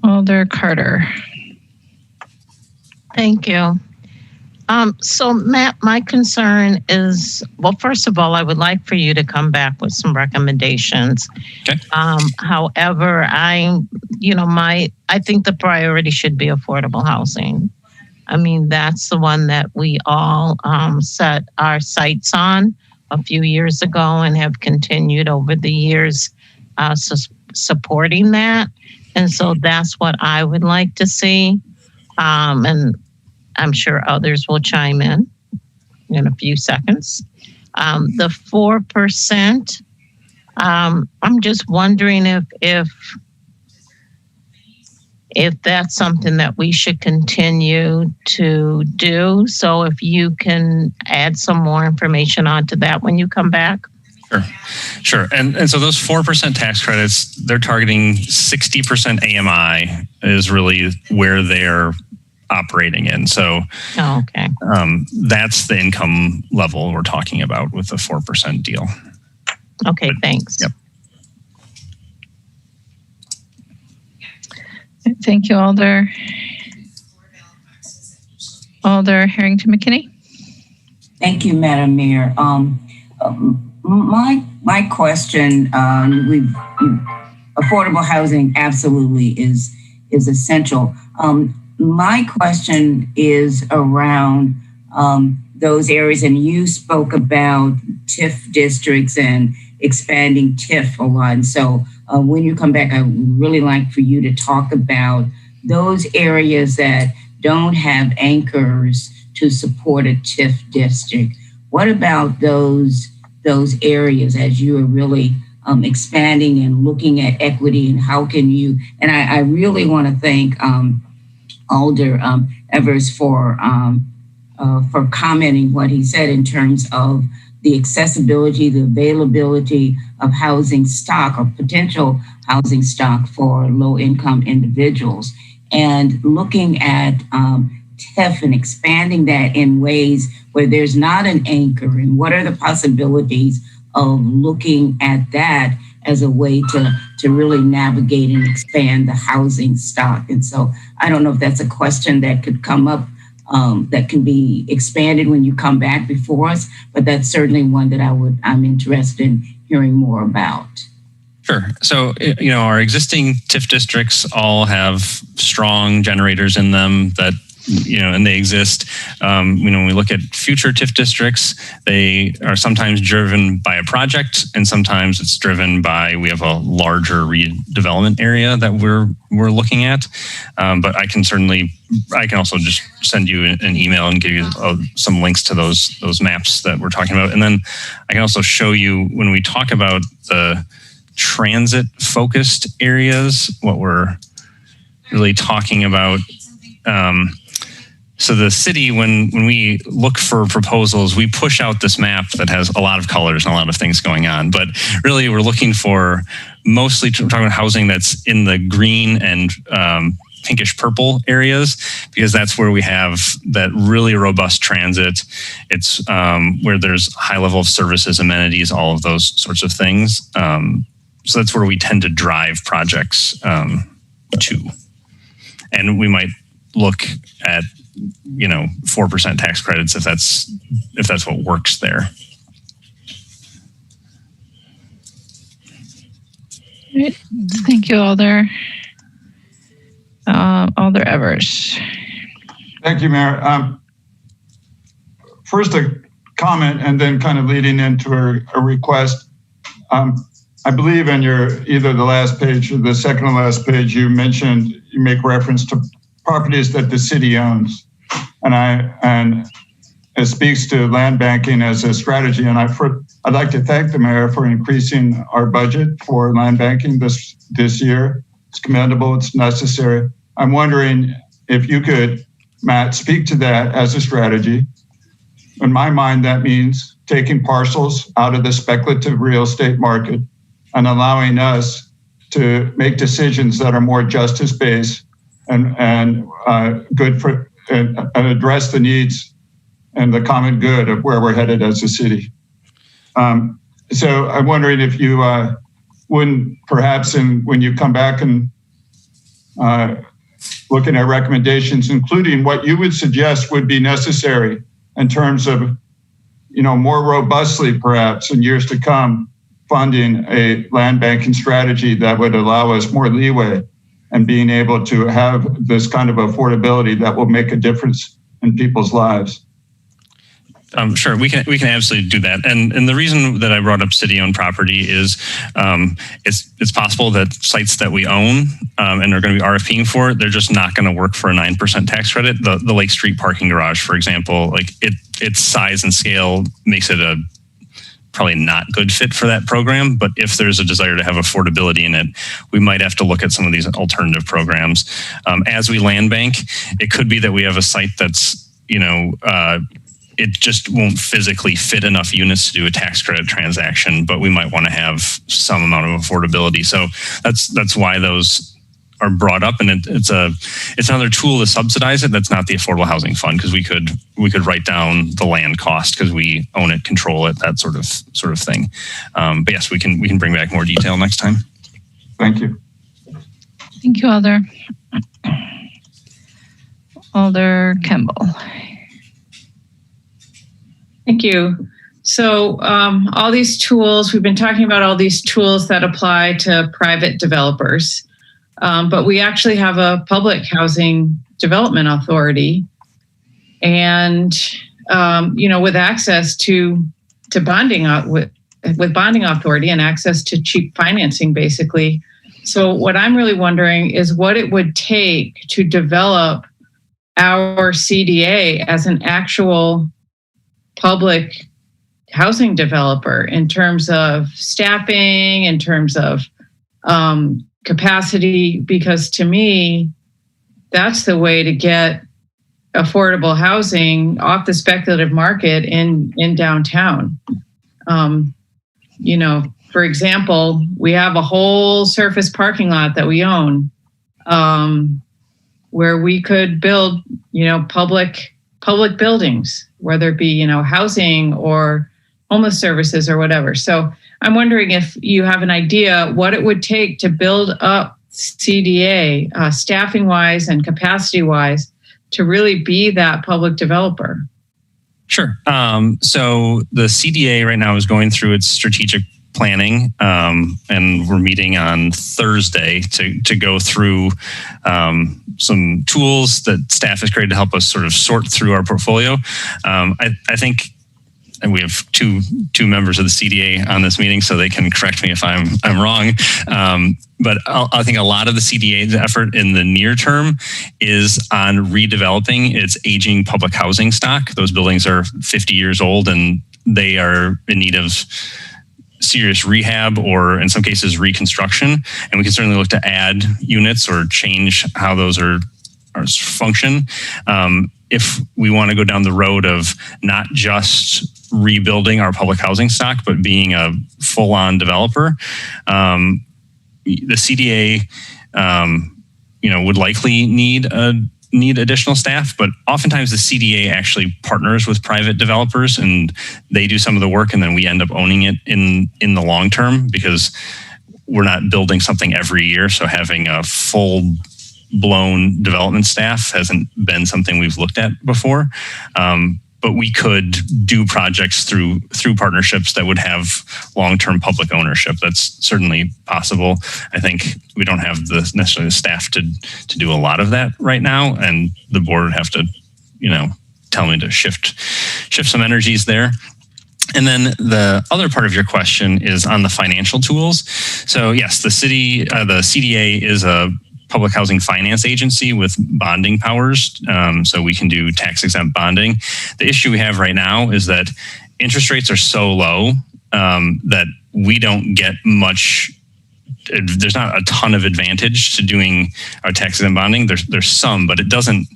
Alder Carter. Thank you. So Matt, my concern is, well, first of all, I would like for you to come back with some recommendations. Okay. However, I think the priority should be affordable housing. I mean, that's the one that we all set our sights on a few years ago and have continued over the years supporting that. And so that's what I would like to see. And I'm sure others will chime in a few seconds. The 4%, I'm just wondering if that's something that we should continue to do. So if you can add some more information onto that when you come back. Sure. And so those 4% tax credits, they're targeting 60% AMI is really where they're operating in. So okay. That's the income level we're talking about with the 4% deal. Okay, thanks. Yep. Thank you, Alder. Alder Harrington McKinney. Thank you, Madam Mayor. My question, affordable housing absolutely is essential. My question is around those areas, and you spoke about TIF districts and expanding TIF a lot. And so when you come back, I would really like for you to talk about those areas that don't have anchors to support a TIF district. What about those areas as you are really expanding and looking at equity, and how can you, and I really want to thank Alder Evers for commenting what he said in terms of the accessibility, the availability of housing stock or potential housing stock for low-income individuals, and looking at TIF and expanding that in ways where there's not an anchor, and what are the possibilities of looking at that as a way to really navigate and expand the housing stock. And so I don't know if that's a question that could come up that can be expanded when you come back before us, but that's certainly one that I'm interested in hearing more about. Sure. So, our existing TIF districts all have strong generators in them that, and they exist. When we look at future TIF districts, they are sometimes driven by a project, and sometimes it's driven by, we have a larger redevelopment area that we're looking at. But I can also just send you an email and give you some links to those maps that we're talking about. And then I can also show you, when we talk about the transit focused areas, what we're really talking about. So the city, when we look for proposals, we push out this map that has a lot of colors and a lot of things going on. But really, we're looking for mostly talking about housing that's in the green and pinkish purple areas, because that's where we have that really robust transit. It's where there's high level of services, amenities, all of those sorts of things. So that's where we tend to drive projects to. And we might look at 4% tax credits if that's what works there. Right. Thank you, Alder. Alder Evers. Thank you, Mayor. First, a comment, and then kind of leading into a request. I believe in either the last page or the second to last page, you make reference to properties that the city owns, and it speaks to land banking as a strategy. And I'd like to thank the mayor for increasing our budget for land banking this year. It's commendable. It's necessary. I'm wondering if you could, Matt, speak to that as a strategy. In my mind, that means taking parcels out of the speculative real estate market and allowing us to make decisions that are more justice-based and good for and address the needs and the common good of where we're headed as a city. So I'm wondering if you wouldn't perhaps, when you come back and looking at recommendations, including what you would suggest would be necessary in terms of, more robustly perhaps in years to come, funding a land banking strategy that would allow us more leeway and being able to have this kind of affordability that will make a difference in people's lives. Sure, we can absolutely do that. And the reason that I brought up city-owned property is it's possible that sites that we own and are going to be RFPing for, they're just not going to work for a 9% tax credit. The Lake Street parking garage, for example, like its size and scale makes it a probably not good fit for that program. But if there's a desire to have affordability in it, we might have to look at some of these alternative programs. As we land bank, it could be that we have a site that's, it just won't physically fit enough units to do a tax credit transaction, but we might want to have some amount of affordability. So that's why those are brought up, and it's another tool to subsidize it. That's not the Affordable Housing Fund, because we could write down the land cost because we own it, control it, that sort of thing. But yes, we can bring back more detail next time. Thank you. Thank you, Alder. Alder Kemble. Thank you. So all these tools, we've been talking about all these tools that apply to private developers, but we actually have a public housing development authority, and with access to bonding with bonding authority and access to cheap financing, basically. So what I'm really wondering is what it would take to develop our CDA as an actual public housing developer in terms of staffing, in terms of capacity, because to me, that's the way to get affordable housing off the speculative market in downtown. For example, we have a whole surface parking lot that we own where we could build, public buildings, whether it be, housing or homeless services or whatever. So I'm wondering if you have an idea what it would take to build up CDA, staffing wise and capacity wise, to really be that public developer. Sure. So the CDA right now is going through its strategic planning, and we're meeting on Thursday to go through some tools that staff has created to help us sort of sort through our portfolio. I think, and we have two members of the CDA on this meeting, so they can correct me if I'm wrong. But I think a lot of the CDA's effort in the near term is on redeveloping its aging public housing stock. Those buildings are 50 years old, and they are in need of serious rehab or in some cases reconstruction. And we can certainly look to add units or change how those are function. If we want to go down the road of not just rebuilding our public housing stock, but being a full-on developer, the CDA, would likely need additional staff, but oftentimes the CDA actually partners with private developers and they do some of the work, and then we end up owning it in the long term because we're not building something every year. So having a full-blown development staff hasn't been something we've looked at before. But we could do projects through partnerships that would have long-term public ownership. That's certainly possible. I think we don't have necessarily the staff to do a lot of that right now, and the board would have to, tell me to shift some energies there. And then the other part of your question is on the financial tools. So yes, the CDA is a public housing finance agency with bonding powers. So we can do tax exempt bonding. The issue we have right now is that interest rates are so low that we don't get much. There's not a ton of advantage to doing our tax exempt bonding. There's some, but it doesn't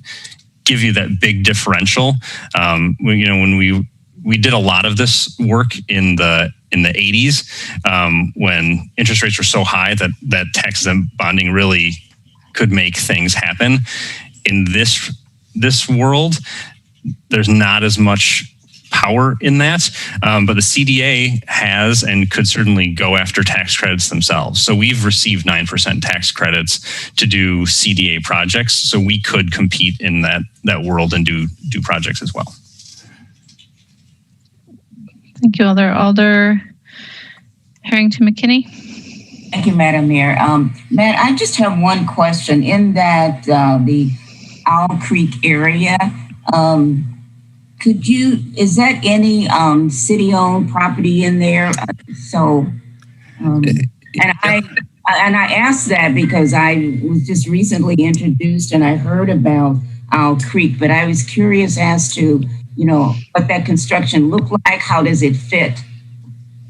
give you that big differential. When we did a lot of this work in the 80s when interest rates were so high that tax exempt bonding really could make things happen. In this this world, there's not as much power in that, but the CDA has and could certainly go after tax credits themselves. So we've received 9% tax credits to do CDA projects, so we could compete in that world and do projects as well. Thank you, Alder. Alder Harrington McKinney. Thank you, Madam Mayor. Matt, I just have one question. In that the Owl Creek area, is that any city-owned property in there? And I asked that because I was just recently introduced and I heard about Owl Creek, but I was curious as to, what that construction looked like. How does it fit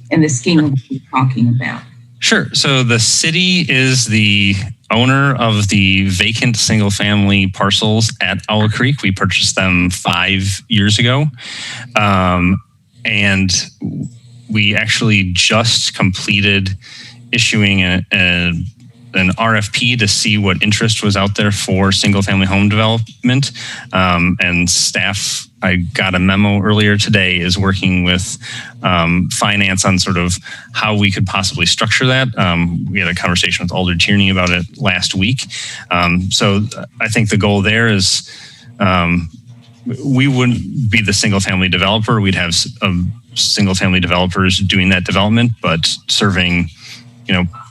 in the scheme of what you're talking about? Sure. So the city is the owner of the vacant single-family parcels at Owl Creek. We purchased them 5 years ago. And we actually just completed issuing an RFP to see what interest was out there for single-family home development. And staff, I got a memo earlier today, is working with finance on sort of how we could possibly structure that. We had a conversation with Alder Tierney about it last week. So I think the goal there is we wouldn't be the single-family developer. We'd have single-family developers doing that development, but serving,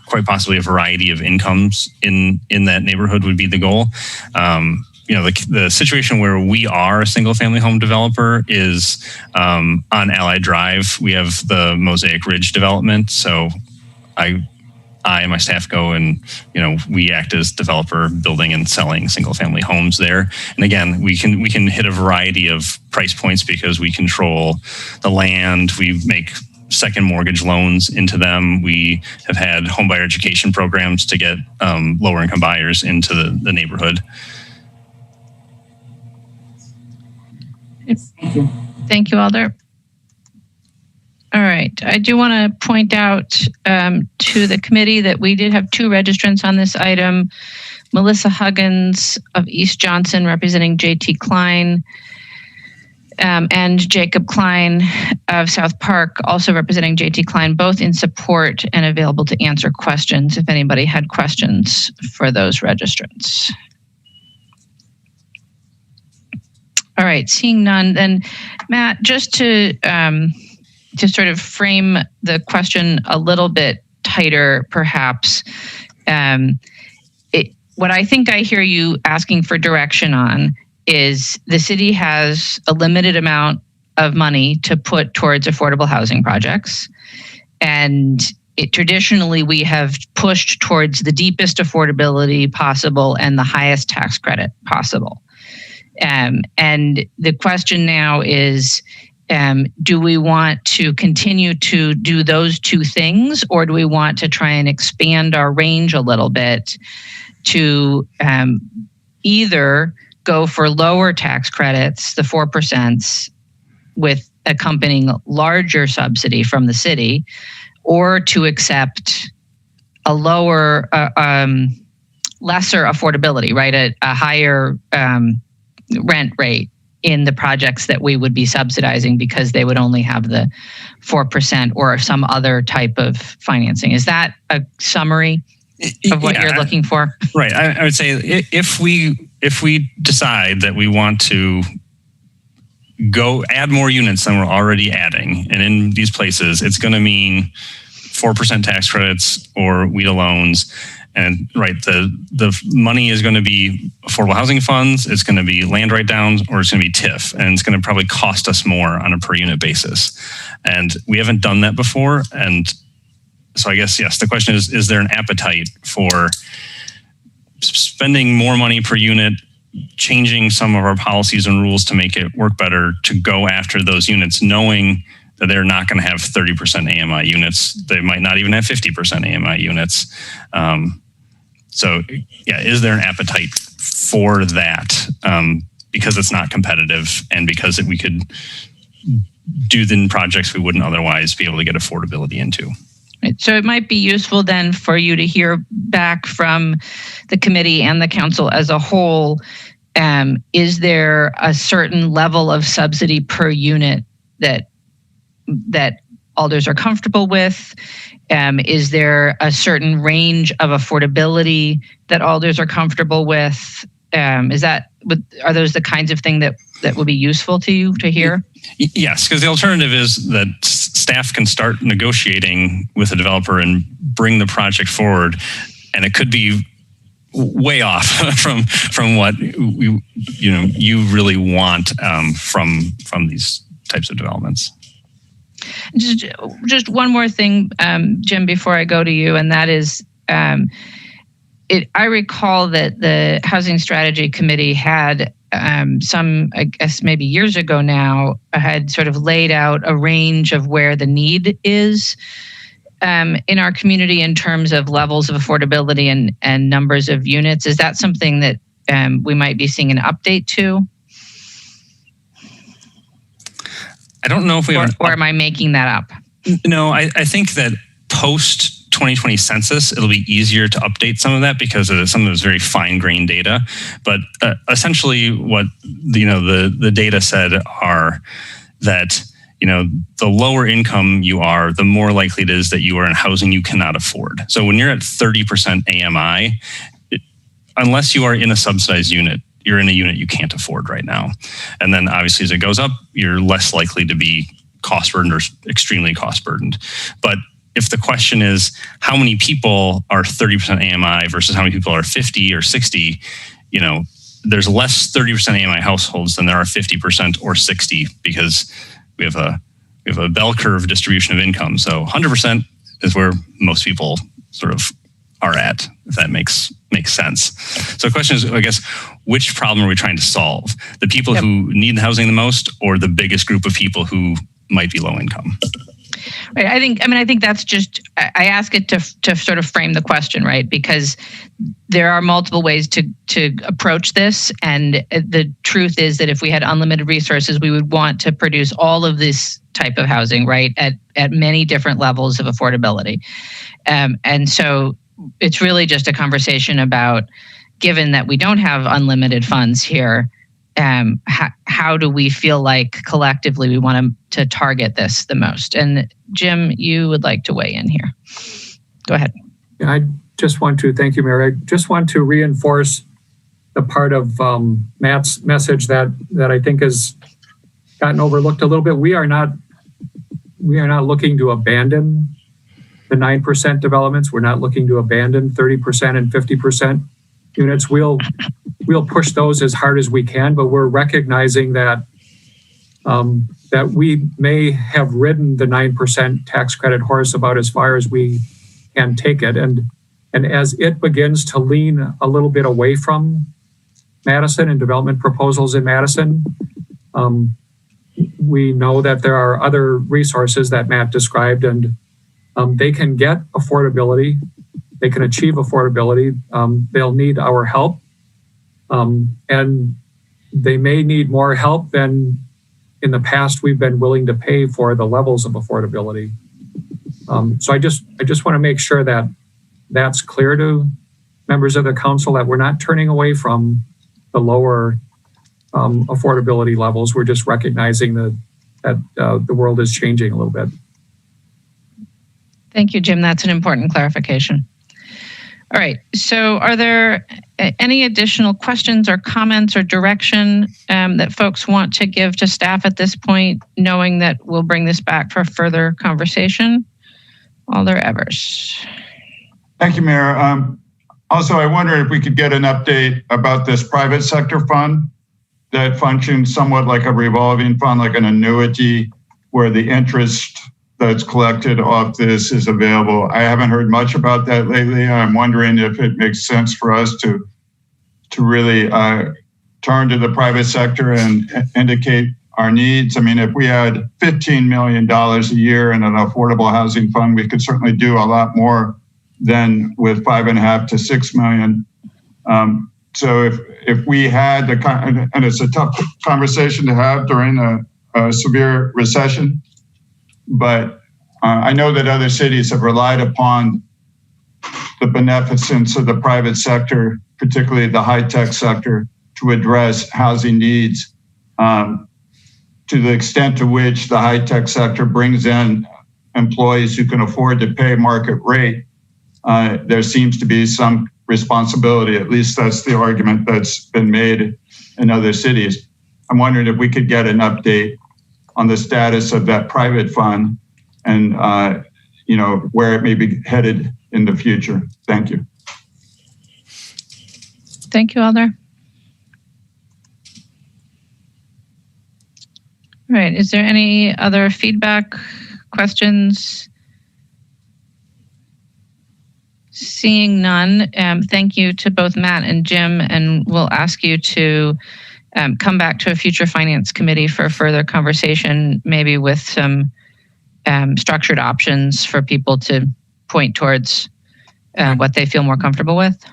quite possibly a variety of incomes in that neighborhood would be the goal. The situation where we are a single family home developer is on Allied Drive. We have the Mosaic Ridge development. So I and my staff go and, we act as developer, building and selling single family homes there. And again, we can hit a variety of price points because we control the land. We make second mortgage loans into them. We have had homebuyer education programs to get lower income buyers into the neighborhood. Thank you, Alder. All right. I do want to point out to the committee that we did have 2 registrants on this item. Melissa Huggins of East Johnson representing JT Klein, and Jacob Klein of South Park also representing JT Klein, both in support and available to answer questions if anybody had questions for those registrants. All right, seeing none, then Matt, just to sort of frame the question a little bit tighter, perhaps, what I think I hear you asking for direction on is the city has a limited amount of money to put towards affordable housing projects. And traditionally, we have pushed towards the deepest affordability possible and the highest tax credit possible. And the question now is, do we want to continue to do those 2 things, or do we want to try and expand our range a little bit to either go for lower tax credits, the 4%, with accompanying larger subsidy from the city, or to accept a lower, lesser affordability, right? A higher rent rate in the projects that we would be subsidizing because they would only have the 4% or some other type of financing. Is that a summary of what you're looking for? Right. I would say if we decide that we want to go add more units than we're already adding, and in these places, it's going to mean 4% tax credits or WIDA loans. And the money is going to be affordable housing funds, it's going to be land write-downs, or it's going to be TIF, and it's going to probably cost us more on a per unit basis. And we haven't done that before. And so I guess, yes, the question is there an appetite for spending more money per unit, changing some of our policies and rules to make it work better, to go after those units, knowing that they're not going to have 30% AMI units. They might not even have 50% AMI units. So yeah, is there an appetite for that? Because it's not competitive and because we could do the projects we wouldn't otherwise be able to get affordability into. Right. So it might be useful then for you to hear back from the committee and the council as a whole, is there a certain level of subsidy per unit that alders are comfortable with? Is there a certain range of affordability that alders are comfortable with? Are those the kinds of thing that would be useful to you to hear? Yes, because the alternative is that staff can start negotiating with a developer and bring the project forward, and it could be way off from what you really want from these types of developments. Just one more thing, Jim, before I go to you, and that is, I recall that the Housing Strategy Committee had I guess maybe years ago now, had sort of laid out a range of where the need is in our community in terms of levels of affordability and numbers of units. Is that something that we might be seeing an update to? I don't know if we or am I making that up? No, I think that post 2020 census, it'll be easier to update some of that because of some of those very fine-grained data. But essentially, what the data said are that the lower income you are, the more likely it is that you are in housing you cannot afford. So when you're at 30% AMI, unless you are in a subsidized unit, you're in a unit you can't afford right now. And then obviously as it goes up, you're less likely to be cost burdened or extremely cost burdened. But if the question is how many people are 30% AMI versus how many people are 50 or 60, there's less 30% AMI households than there are 50% or 60 because we have a bell curve distribution of income. So 100% is where most people sort of are at, if that makes sense. So the question is, I guess, which problem are we trying to solve? The people who need housing the most, or the biggest group of people who might be low income? Right. I think that's just, I ask it to sort of frame the question, right? Because there are multiple ways to approach this. And the truth is that if we had unlimited resources, we would want to produce all of this type of housing, right? At many different levels of affordability. And so it's really just a conversation about, given that we don't have unlimited funds here, how do we feel like collectively we want to target this the most? And Jim, you would like to weigh in here. Go ahead. Yeah, I just want to, thank you, Mary. I just want to reinforce the part of Matt's message that I think has gotten overlooked a little bit. We are not looking to abandon the 9% developments. We're not looking to abandon 30% and 50% units. We'll push those as hard as we can, but we're recognizing that that we may have ridden the 9% tax credit horse about as far as we can take it. And as it begins to lean a little bit away from Madison and development proposals in Madison, we know that there are other resources that Matt described, and they can get affordability. They can achieve affordability. They'll need our help. And they may need more help than in the past we've been willing to pay for the levels of affordability. So I just want to make sure that that's clear to members of the council, that we're not turning away from the lower affordability levels. We're just recognizing that the world is changing a little bit. Thank you, Jim. That's an important clarification. All right. So are there any additional questions or comments or direction that folks want to give to staff at this point, knowing that we'll bring this back for further conversation? Alder Evers. Thank you, Mayor. Also, I wonder if we could get an update about this private sector fund that functions somewhat like a revolving fund, like an annuity, where the interest that's collected off this is available. I haven't heard much about that lately. I'm wondering if it makes sense for us to really turn to the private sector and indicate our needs. I mean, if we had $15 million a year in an affordable housing fund, we could certainly do a lot more than with $5.5 to $6 million. So if we had and it's a tough conversation to have during a severe recession, but I know that other cities have relied upon the beneficence of the private sector, particularly the high-tech sector, to address housing needs. To the extent to which the high-tech sector brings in employees who can afford to pay market rate, there seems to be some responsibility. At least that's the argument that's been made in other cities. I'm wondering if we could get an update on the status of that private fund and where it may be headed in the future. Thank you. Thank you, Alder. All right, is there any other feedback, questions? Seeing none, thank you to both Matt and Jim, and we'll ask you to come back to a future finance committee for further conversation, maybe with some structured options for people to point towards what they feel more comfortable with.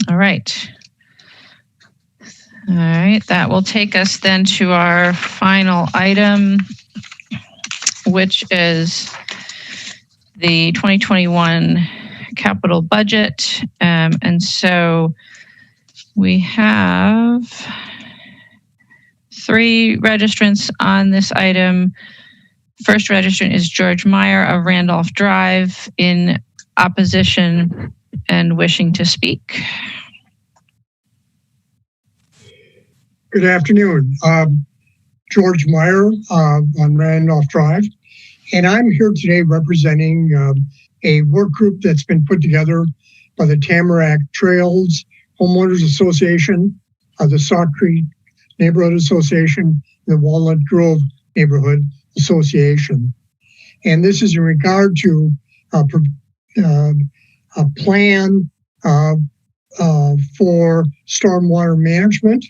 All right. All right, that will take us then to our final item, which is the 2021 capital budget. And so we have 3 registrants on this item. First registrant is George Meyer of Randolph Drive, in opposition and wishing to speak. Good afternoon. George Meyer on Randolph Drive, and I'm here today representing a work group that's been put together by the Tamarack Trails Homeowners Association, the Sauk Creek Neighborhood Association, and the Walnut Grove Neighborhood Association. And this is in regard to a plan for stormwater management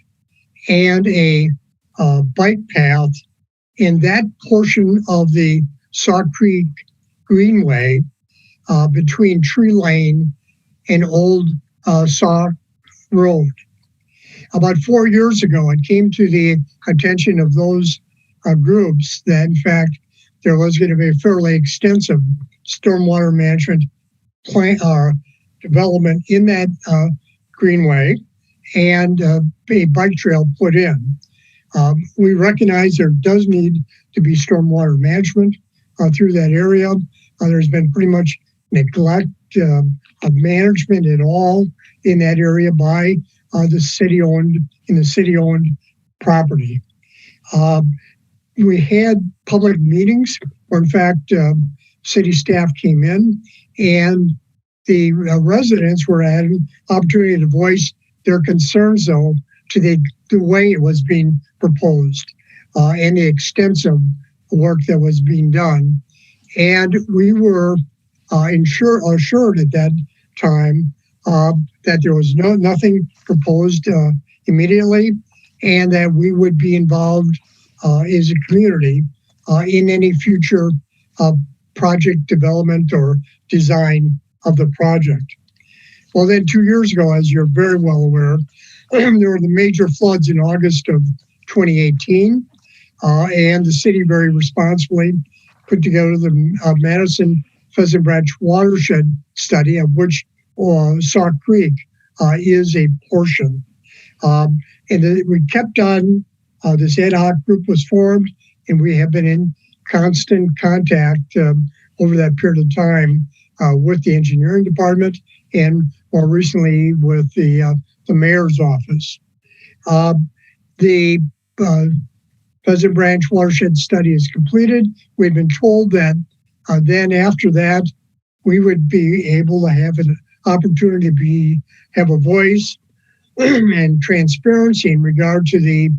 and a bike path in that portion of the Sauk Creek Greenway between Tree Lane and Old Sauk Road. About 4 years ago, it came to the attention of those groups that, in fact, there was going to be a fairly extensive stormwater management plan development in that greenway, and a bike trail put in. We recognize there does need to be stormwater management through that area. There's been pretty much neglect of management at all in that area by the city-owned property. We had public meetings where, in fact, city staff came in, and the residents were had an opportunity to voice their concerns, though, to the way it was being proposed and the extensive work that was being done. And we were assured at that time that there was nothing proposed immediately, and that we would be involved as a community in any future project development or design of the project. Well, then 2 years ago, as you're very well aware, there were the major floods in August of 2018, and the city very responsibly put together the Madison Pheasant Branch watershed study, of which Sauk Creek is a portion. And we kept on, this ad hoc group was formed, and we have been in constant contact over that period of time with the engineering department, and more recently with the mayor's office. The Pheasant Branch watershed study is completed. We've been told that then after that, we would be able to have an opportunity to have a voice and transparency in regard to the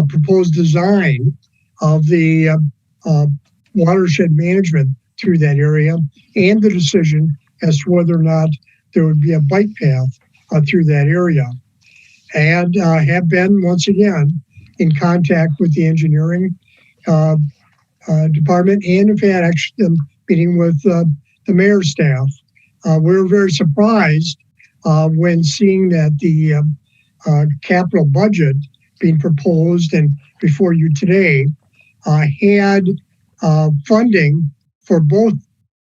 proposed design of the watershed management through that area, and the decision as to whether or not there would be a bike path through that area. And have been, once again, in contact with the engineering department, and have had actually a meeting with the mayor's staff. We were very surprised when seeing that the capital budget being proposed and before you today had funding for both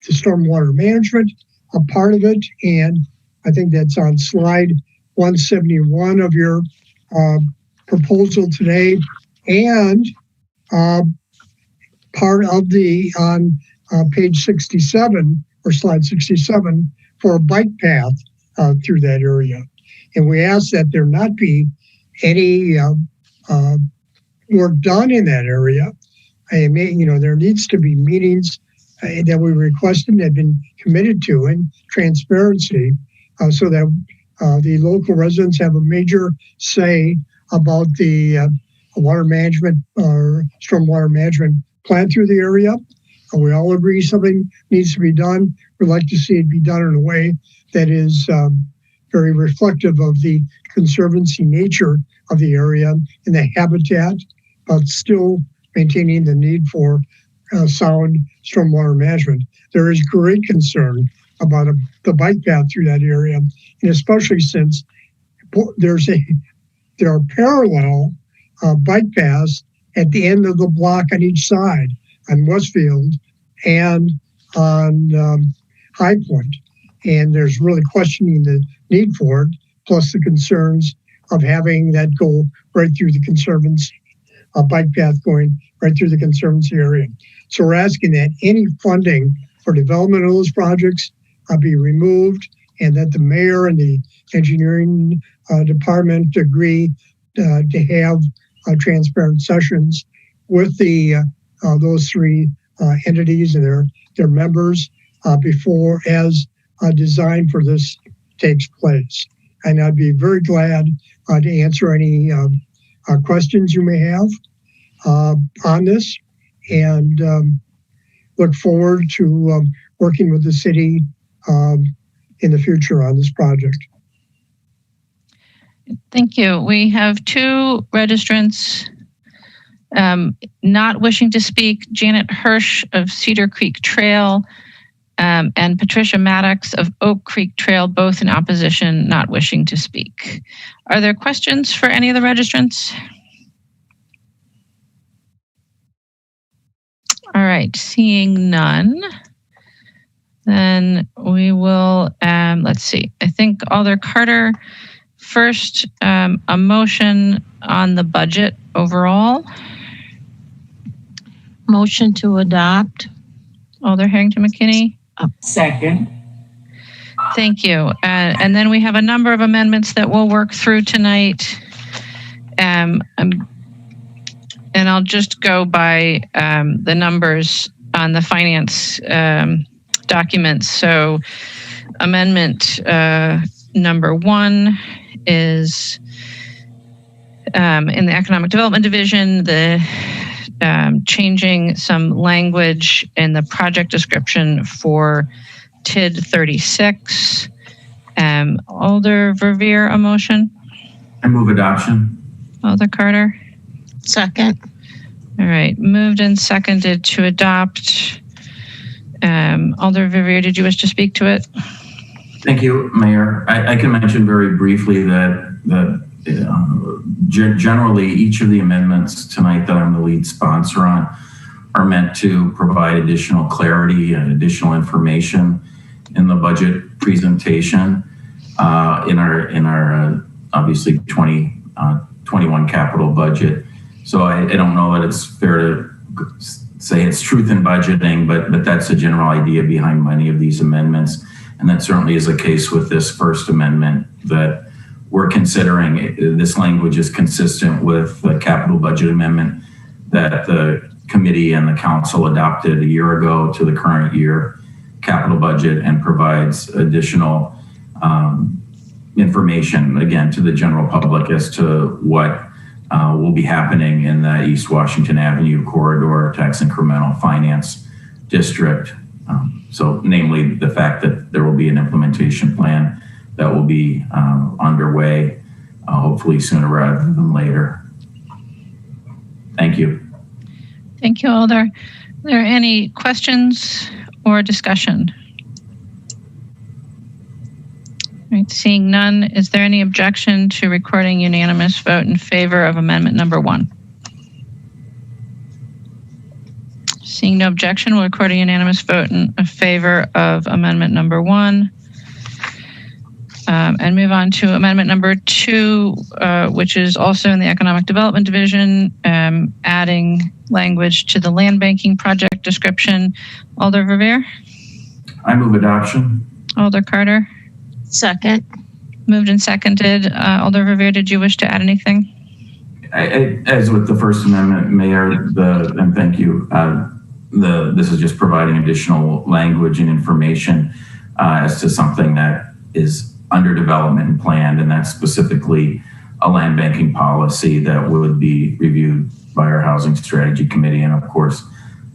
the stormwater management, a part of it, and I think that's on slide 171 of your proposal today, and part of the on page 67 or slide 67 for a bike path through that area. And we ask that there not be any work done in that area. There needs to be meetings that we requested and have been committed to, and transparency, so that the local residents have a major say about the water management or stormwater management plan through the area. We all agree something needs to be done. We'd like to see it be done in a way that is very reflective of the conservancy nature of the area and the habitat, but still maintaining the need for sound stormwater management. There is great concern about the bike path through that area, and especially since there are parallel bike paths at the end of the block on each side, on Westfield and on High Point. And there's really questioning the need for it, plus the concerns of having that go right through the Conservancy, bike path going right through the Conservancy area. So we're asking that any funding for development of those projects be removed, and that the mayor and the engineering department agree to have transparent sessions with those three entities and their members before as design for this takes place. And I'd be very glad to answer any questions you may have on this, and look forward to working with the city in the future on this project. Thank you. We have two registrants not wishing to speak: Janet Hirsch of Cedar Creek Trail and Patricia Maddox of Oak Creek Trail, both in opposition, not wishing to speak. Are there questions for any of the registrants? All right, seeing none, then we will, let's see, I think Alder Carter, first, a motion on the budget overall. Motion to adopt. Alder Harrington McKinney. Second. Thank you. And then we have a number of amendments that we'll work through tonight. And I'll just go by the numbers on the finance documents. So amendment number 1 is in the Economic Development Division, the changing some language in the project description for TID 36. Alder Verveer, a motion? I move adoption. Alder Carter? Second. All right, moved and seconded to adopt. Alder Verveer, did you wish to speak to it? Thank you, Mayor. I can mention very briefly that generally each of the amendments tonight that I'm the lead sponsor on are meant to provide additional clarity and additional information in the budget presentation in our obviously 2021 capital budget. So I don't know that it's fair to say it's truth in budgeting, but that's the general idea behind many of these amendments. And that certainly is the case with this first amendment that we're considering. This language is consistent with the capital budget amendment that the committee and the council adopted a year ago to the current year capital budget, and provides additional information, again, to the general public as to what will be happening in the East Washington Avenue corridor tax incremental finance district. So namely the fact that there will be an implementation plan that will be underway, hopefully sooner rather than later. Thank you. Thank you, Alder. Are there any questions or discussion? All right, seeing none, is there any objection to recording unanimous vote in favor of amendment number 1? Seeing no objection, we'll record a unanimous vote in favor of amendment number 1. And move on to amendment number 2, which is also in the Economic Development Division, adding language to the land banking project description. Alder Verveer? I move adoption. Alder Carter? Second. Moved and seconded. Alder Verveer, did you wish to add anything? As with the First Amendment, Mayor, and thank you, this is just providing additional language and information as to something that is under development and planned, and that's specifically a land banking policy that would be reviewed by our Housing Strategy Committee and, of course,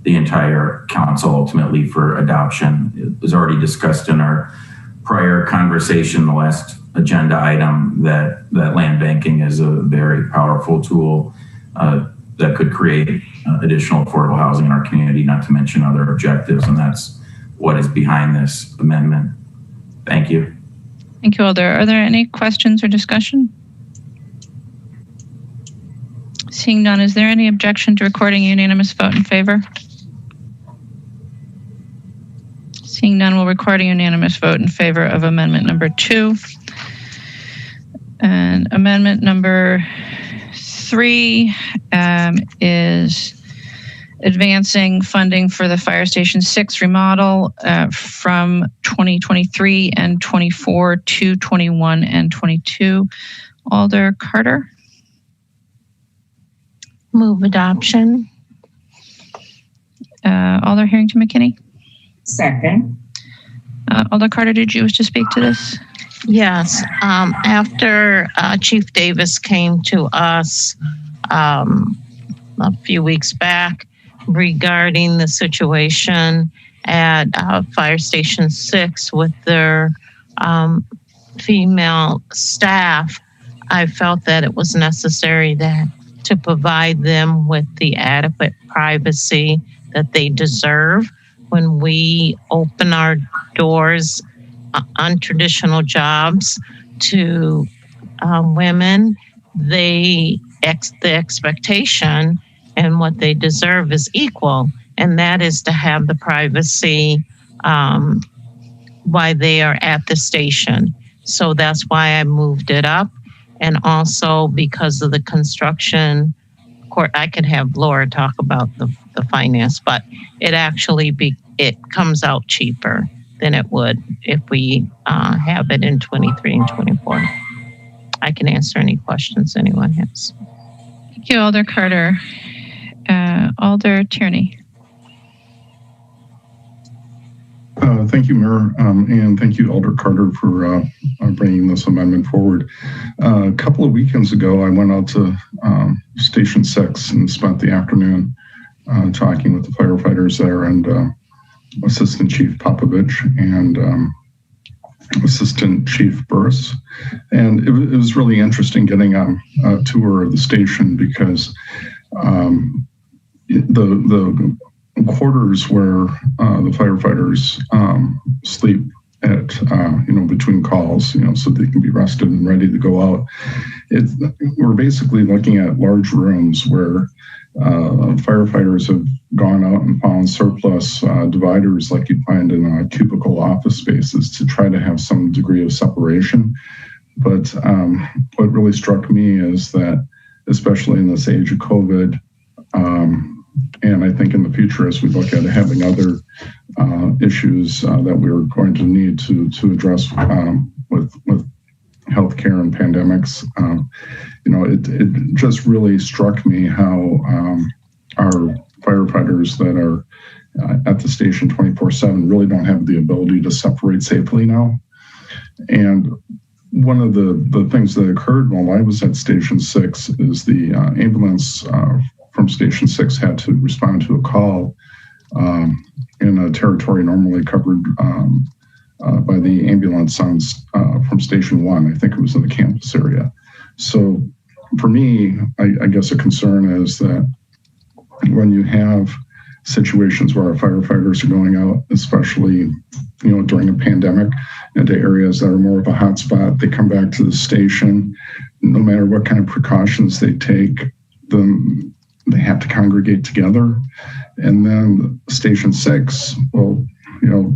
the entire council ultimately for adoption. It was already discussed in our prior conversation, the last agenda item, that land banking is a very powerful tool that could create additional affordable housing in our community, not to mention other objectives, and that's what is behind this amendment. Thank you. Thank you, Alder. Are there any questions or discussion? Seeing none, is there any objection to recording a unanimous vote in favor? Seeing none, we'll record a unanimous vote in favor of amendment number 2. And amendment number 3 is advancing funding for the Fire Station 6 remodel from 2023 and 24 to 21 and 22. Alder Carter? Move adoption. Alder Harrington McKinney? Second. Alder Carter, did you wish to speak to this? Yes. After Chief Davis came to us a few weeks back regarding the situation at Fire Station 6 with their female staff, I felt that it was necessary to provide them with the adequate privacy that they deserve. When we open our doors, untraditional jobs to women, the expectation and what they deserve is equal, and that is to have the privacy while they are at the station. So that's why I moved it up, and also because of the construction court. I could have Laura talk about the finance, but it actually it comes out cheaper than it would if we have it in 23 and 24. I can answer any questions anyone has. Thank you, Alder Carter. Alder Tierney. Thank you, Mayor, and thank you, Alder Carter, for bringing this amendment forward. A couple of weekends ago, I went out to Station 6 and spent the afternoon talking with the firefighters there, and Assistant Chief Popovich and Assistant Chief Burris. And it was really interesting getting a tour of the station, because the quarters where the firefighters sleep at, between calls, so they can be rested and ready to go out. We're basically looking at large rooms where firefighters have gone out and found surplus dividers like you'd find in cubicle office spaces to try to have some degree of separation. But what really struck me is that, especially in this age of COVID, and I think in the future, as we look at having other issues that we're going to need to address with healthcare and pandemics, it just really struck me how our firefighters that are at the station 24/7 really don't have the ability to separate safely now. And one of the things that occurred while I was at Station 6 is the ambulance from Station 6 had to respond to a call in a territory normally covered by the ambulance from Station 1. I think it was in the campus area. So for me, I guess a concern is that when you have situations where our firefighters are going out, especially during a pandemic, into areas that are more of a hotspot, they come back to the station. No matter what kind of precautions they take, they have to congregate together. And then Station 6, well,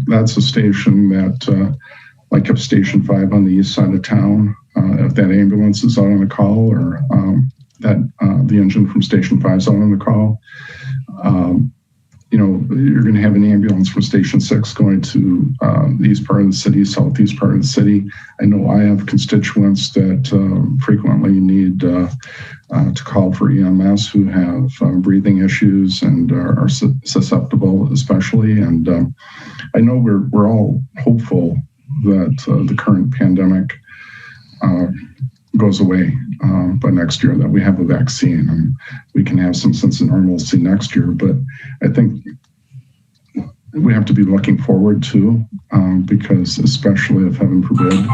that's a station that like if Station 5 on the east side of town, if that ambulance is out on a call, or the engine from Station 5 is out on the call, you're going to have an ambulance from Station 6 going to the east part of the city, southeast part of the city. I know I have constituents that frequently need to call for EMS who have breathing issues and are susceptible, especially. And I know we're all hopeful that the current pandemic goes away by next year, that we have a vaccine and we can have some sense of normalcy next year. But I think we have to be looking forward to, because especially if, heaven forbid,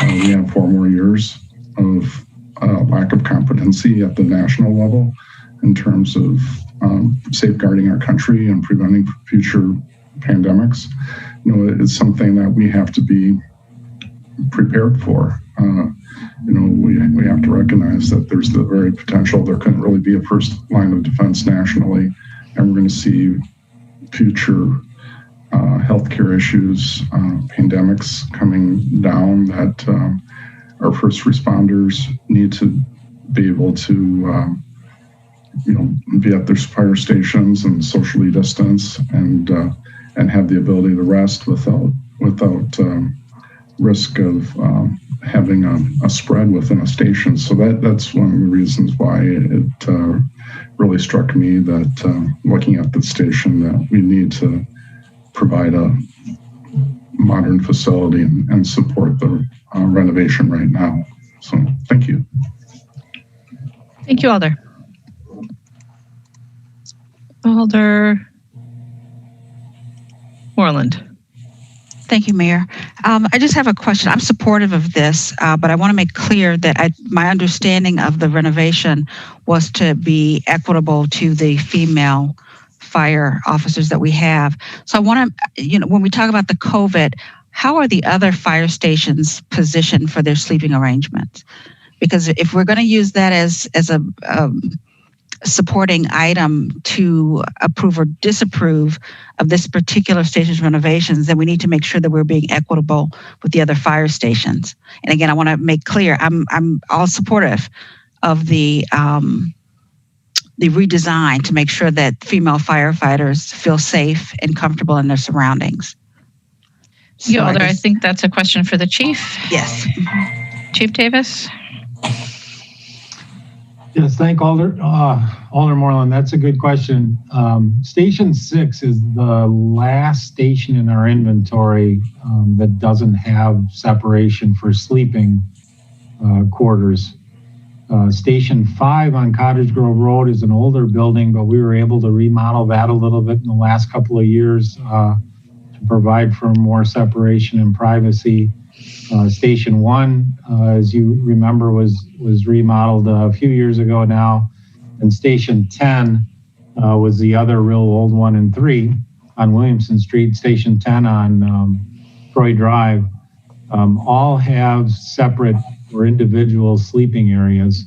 we have 4 more years of lack of competency at the national level in terms of safeguarding our country and preventing future pandemics. It's something that we have to be prepared for. We have to recognize that there's the very potential there couldn't really be a first line of defense nationally, and we're going to see future healthcare issues, pandemics coming down that our first responders need to be able to, be at their fire stations and socially distance and have the ability to rest without risk of having a spread within a station. So that's one of the reasons why it really struck me that looking at the station, that we need to provide a modern facility and support the renovation right now. So thank you. Thank you, Alder. Alder Moreland. Thank you, Mayor. I just have a question. I'm supportive of this, but I want to make clear that my understanding of the renovation was to be equitable to the female fire officers that we have. So I want to, when we talk about the COVID, how are the other fire stations positioned for their sleeping arrangements? Because if we're going to use that as a supporting item to approve or disapprove of this particular station's renovations, then we need to make sure that we're being equitable with the other fire stations. And again, I want to make clear, I'm all supportive of the redesign to make sure that female firefighters feel safe and comfortable in their surroundings. So Alder, I think that's a question for the chief. Yes. Chief Davis. Yes, thank Alder Moreland. That's a good question. Station 6 is the last station in our inventory that doesn't have separation for sleeping quarters. Station 5 on Cottage Grove Road is an older building, but we were able to remodel that a little bit in the last couple of years to provide for more separation and privacy. Station 1, as you remember, was remodeled a few years ago now, and Station 10 was the other real old one, and 3 on Williamson Street, Station 10 on Troy Drive, all have separate or individual sleeping areas.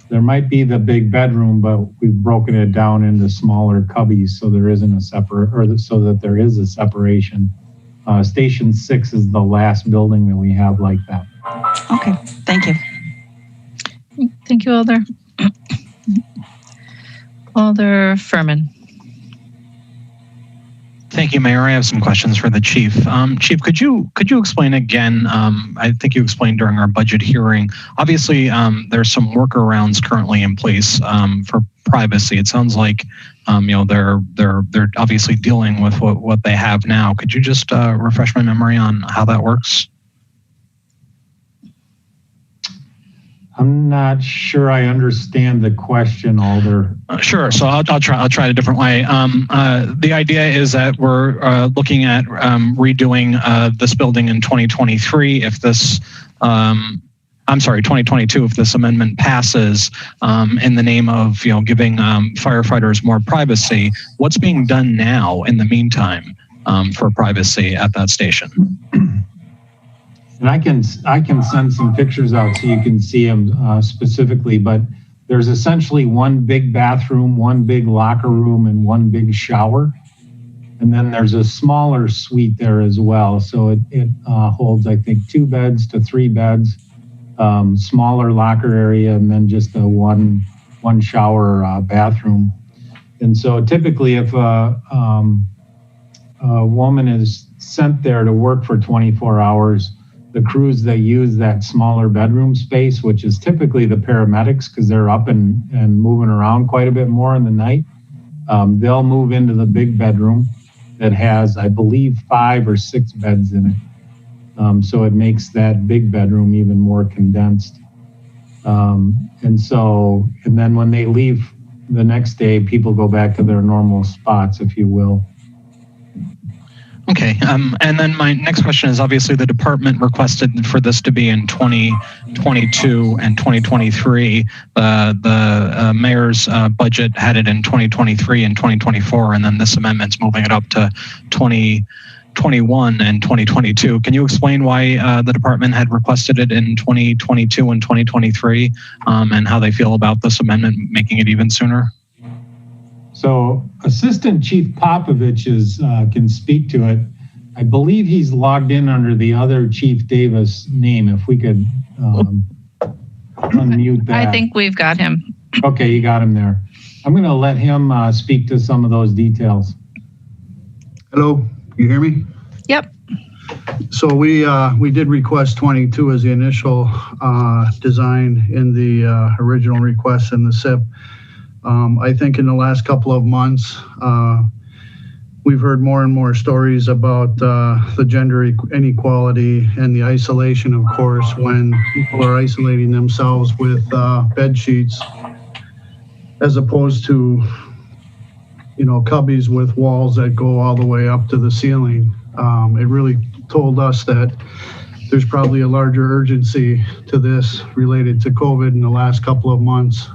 There might be the big bedroom, but we've broken it down into smaller cubbies so there isn't a so that there is a separation. Station 6 is the last building that we have like that. Okay, thank you. Thank you, Alder. Alder Furman. Thank you, Mayor. I have some questions for the chief. Chief, could you explain again? I think you explained during our budget hearing. Obviously, there's some workarounds currently in place for privacy. It sounds like they're obviously dealing with what they have now. Could you just refresh my memory on how that works? I'm not sure I understand the question, Alder. Sure. So I'll try it a different way. The idea is that we're looking at redoing this building in 2023. If this, 2022, if this amendment passes in the name of giving firefighters more privacy, what's being done now in the meantime for privacy at that station? And I can send some pictures out so you can see them specifically, but there's essentially one big bathroom, one big locker room, and one big shower. And then there's a smaller suite there as well. So it holds, I think, 2 beds to 3 beds, smaller locker area, and then just a one shower bathroom. And so typically if a woman is sent there to work for 24 hours, the crews that use that smaller bedroom space, which is typically the paramedics because they're up and moving around quite a bit more in the night, they'll move into the big bedroom that has, I believe, 5 or 6 beds in it. So it makes that big bedroom even more condensed. And then when they leave the next day, people go back to their normal spots, if you will. Okay, and then my next question is obviously the department requested for this to be in 2022 and 2023. The mayor's budget had it in 2023 and 2024, and then this amendment's moving it up to 2021 and 2022. Can you explain why the department had requested it in 2022 and 2023, and how they feel about this amendment making it even sooner? So Assistant Chief Popovich can speak to it. I believe he's logged in under the other Chief Davis name. If we could unmute that. I think we've got him. Okay, you got him there. I'm going to let him speak to some of those details. Hello, you hear me? Yep. So we did request 22 as the initial design in the original request in the SIP. I think in the last couple of months, we've heard more and more stories about the gender inequality and the isolation, of course, when people are isolating themselves with bed sheets as opposed to, cubbies with walls that go all the way up to the ceiling. It really told us that there's probably a larger urgency to this related to COVID in the last couple of months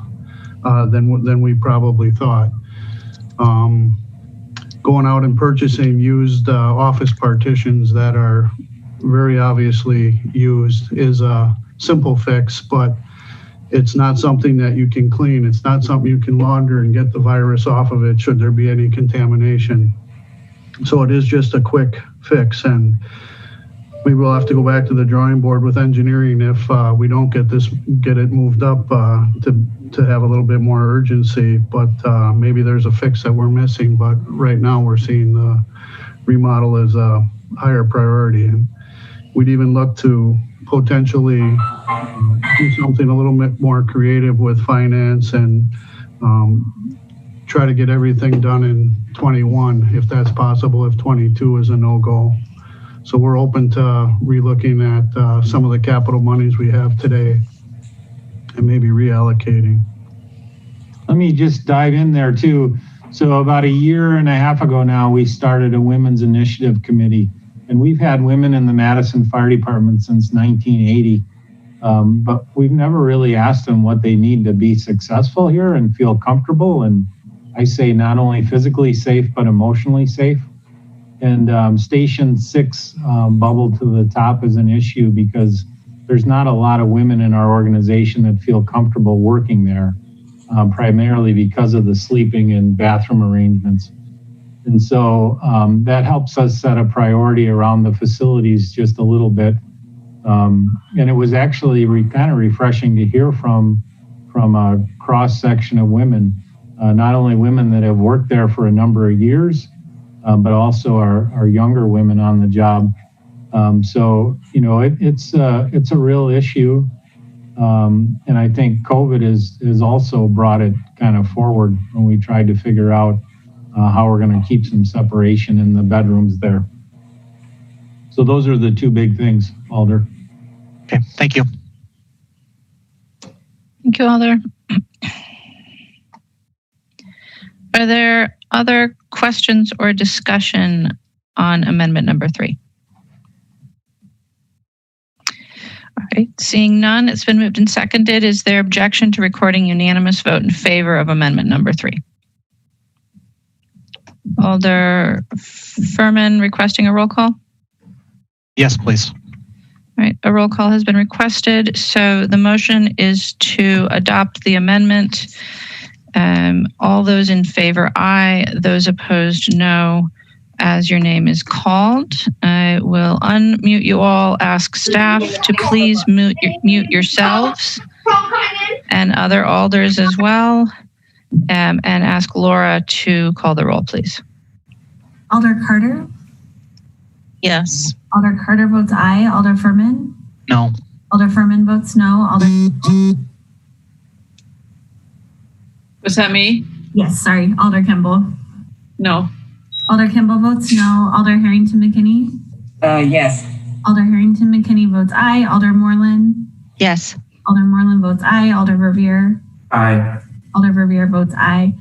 than we probably thought. Going out and purchasing used office partitions that are very obviously used is a simple fix, but it's not something that you can clean. It's not something you can launder and get the virus off of it should there be any contamination. So it is just a quick fix, and we will have to go back to the drawing board with engineering if we don't get it moved up to have a little bit more urgency. But maybe there's a fix that we're missing. But right now we're seeing the remodel as a higher priority, and we'd even look to potentially do something a little bit more creative with finance and try to get everything done in 21 if that's possible, if 22 is a no-go. So we're open to relooking at some of the capital monies we have today and maybe reallocating. Let me just dive in there too. So about a year and a half ago now, we started a Women's Initiative Committee, and we've had women in the Madison Fire Department since 1980. But we've never really asked them what they need to be successful here and feel comfortable. And I say not only physically safe, but emotionally safe. And Station 6 bubbled to the top as an issue because there's not a lot of women in our organization that feel comfortable working there, primarily because of the sleeping and bathroom arrangements. And so that helps us set a priority around the facilities just a little bit. And it was actually kind of refreshing to hear from a cross section of women, not only women that have worked there for a number of years, but also our younger women on the job. So, it's a real issue. And I think COVID has also brought it kind of forward when we tried to figure out how we're going to keep some separation in the bedrooms there. So those are the two big things, Alder. Okay, thank you. Thank you, Alder. Are there other questions or discussion on amendment number 3? All right, seeing none, it's been moved and seconded. Is there objection to recording unanimous vote in favor of amendment number 3? Alder Furman requesting a roll call? Yes, please. All right, a roll call has been requested. So the motion is to adopt the amendment. All those in favor, aye. Those opposed, no. as your name is called. I will unmute you all, ask staff to please mute yourselves and other alders as well, and ask Laura to call the roll, please. Alder Carter? Yes. Alder Carter votes aye. Alder Furman? No. Alder Furman votes no. Alder... Was that me? Yes, sorry. Alder Kimball? No. Alder Kimball votes no. Alder Harrington McKinney? Yes. Alder Harrington McKinney votes aye. Alder Moreland? Yes. Alder Moreland votes aye. Alder Verveer? Aye. Alder Verveer votes aye.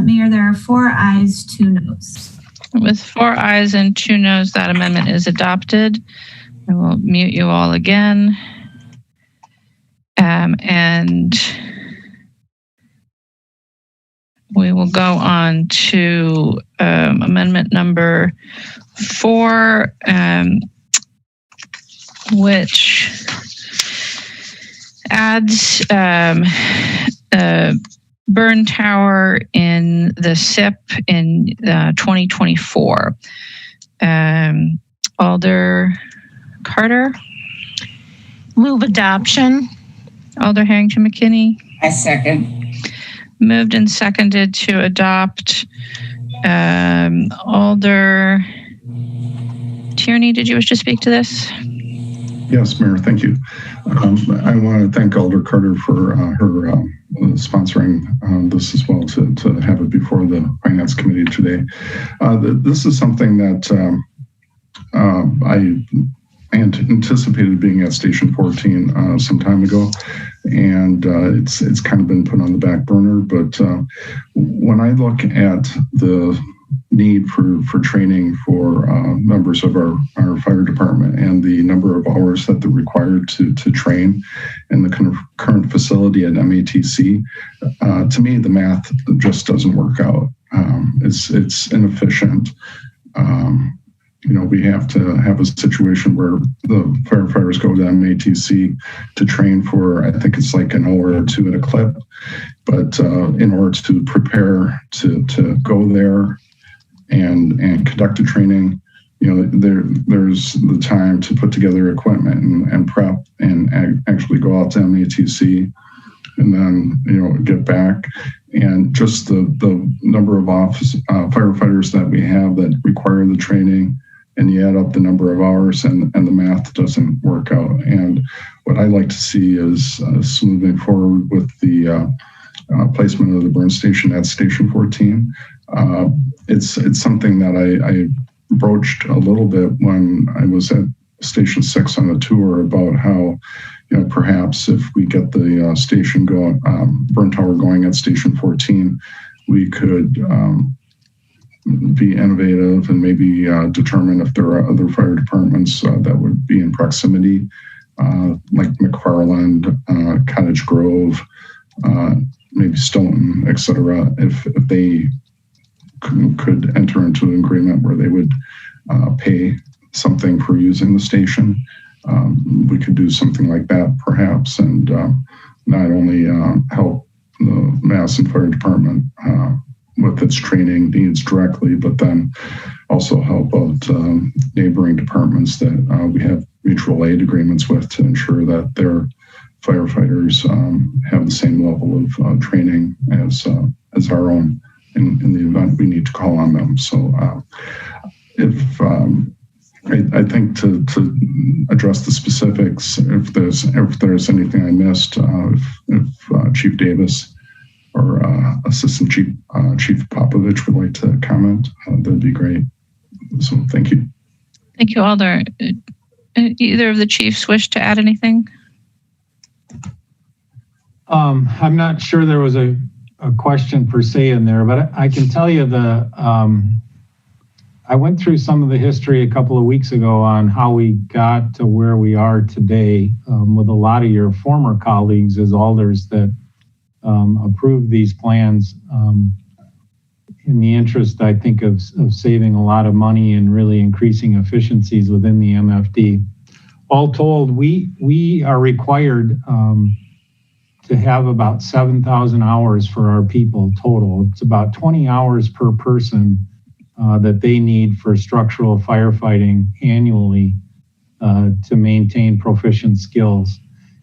Mayor, there are 4 ayes, 2 noes. With 4 ayes and 2 noes, that amendment is adopted. I will mute you all again. And we will go on to amendment number 4, which adds a burn tower in the SIP in 2024. Alder Carter? Move adoption. Alder Harrington McKinney? I second. Moved and seconded to adopt. Alder Tierney, did you wish to speak to this? Yes, Mayor, thank you. I want to thank Alder Carter for her sponsoring this as well, to have it before the Finance Committee today. This is something that I anticipated being at Station 14 some time ago, and it's kind of been put on the back burner. But when I look at the need for training for members of our fire department and the number of hours that they're required to train in the current facility at MATC, to me, the math just doesn't work out. It's inefficient. We have to have a situation where the firefighters go to MATC to train for, I think it's like an hour or 2 at a clip. But in order to prepare to go there and conduct a training, there's the time to put together equipment and prep and actually go out to MATC and then, get back. And just the number of firefighters that we have that require the training, and you add up the number of hours and the math doesn't work out. And what I like to see is moving forward with the placement of the burn station at Station 14. It's something that I broached a little bit when I was at Station 6 on a tour about how, perhaps if we get the station going, burn tower going at Station 14, we could be innovative and maybe determine if there are other fire departments that would be in proximity, like McFarland, Cottage Grove, maybe Stoughton, etc. If they could enter into an agreement where they would pay something for using the station, we could do something like that perhaps, and not only help the Madison Fire Department with its training needs directly, but then also help out neighboring departments that we have mutual aid agreements with to ensure that their firefighters have the same level of training as our own in the event we need to call on them. So I think to address the specifics, if there's anything I missed, if Chief Davis or Assistant Chief Popovich would like to comment, that'd be great. So thank you. Thank you, Alder. Either of the chiefs wish to add anything? I'm not sure there was a question per se in there, but I can tell you I went through some of the history a couple of weeks ago on how we got to where we are today with a lot of your former colleagues as alders that approved these plans in the interest, I think, of saving a lot of money and really increasing efficiencies within the MFD. All told, we are required to have about 7,000 hours for our people total. It's about 20 hours per person that they need for structural firefighting annually to maintain proficient skills.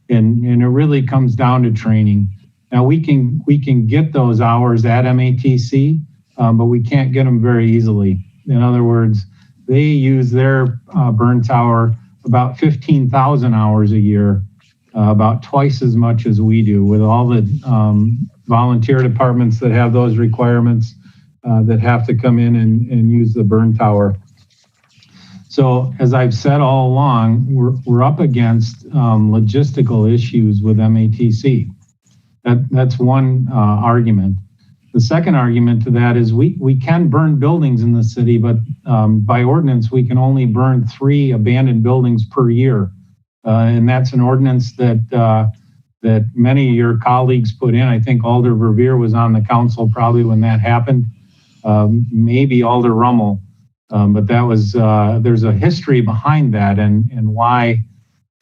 And it really comes down to training. Now we can get those hours at MATC, but we can't get them very easily. In other words, they use their burn tower about 15,000 hours a year, about twice as much as we do, with all the volunteer departments that have those requirements that have to come in and use the burn tower. So as I've said all along, we're up against logistical issues with MATC. That's one argument. The second argument to that is we can burn buildings in the city, but by ordinance, we can only burn 3 abandoned buildings per year. And that's an ordinance that many of your colleagues put in. I think Alder Verveer was on the council probably when that happened, maybe Alder Rummel. But that was, there's a history behind that and why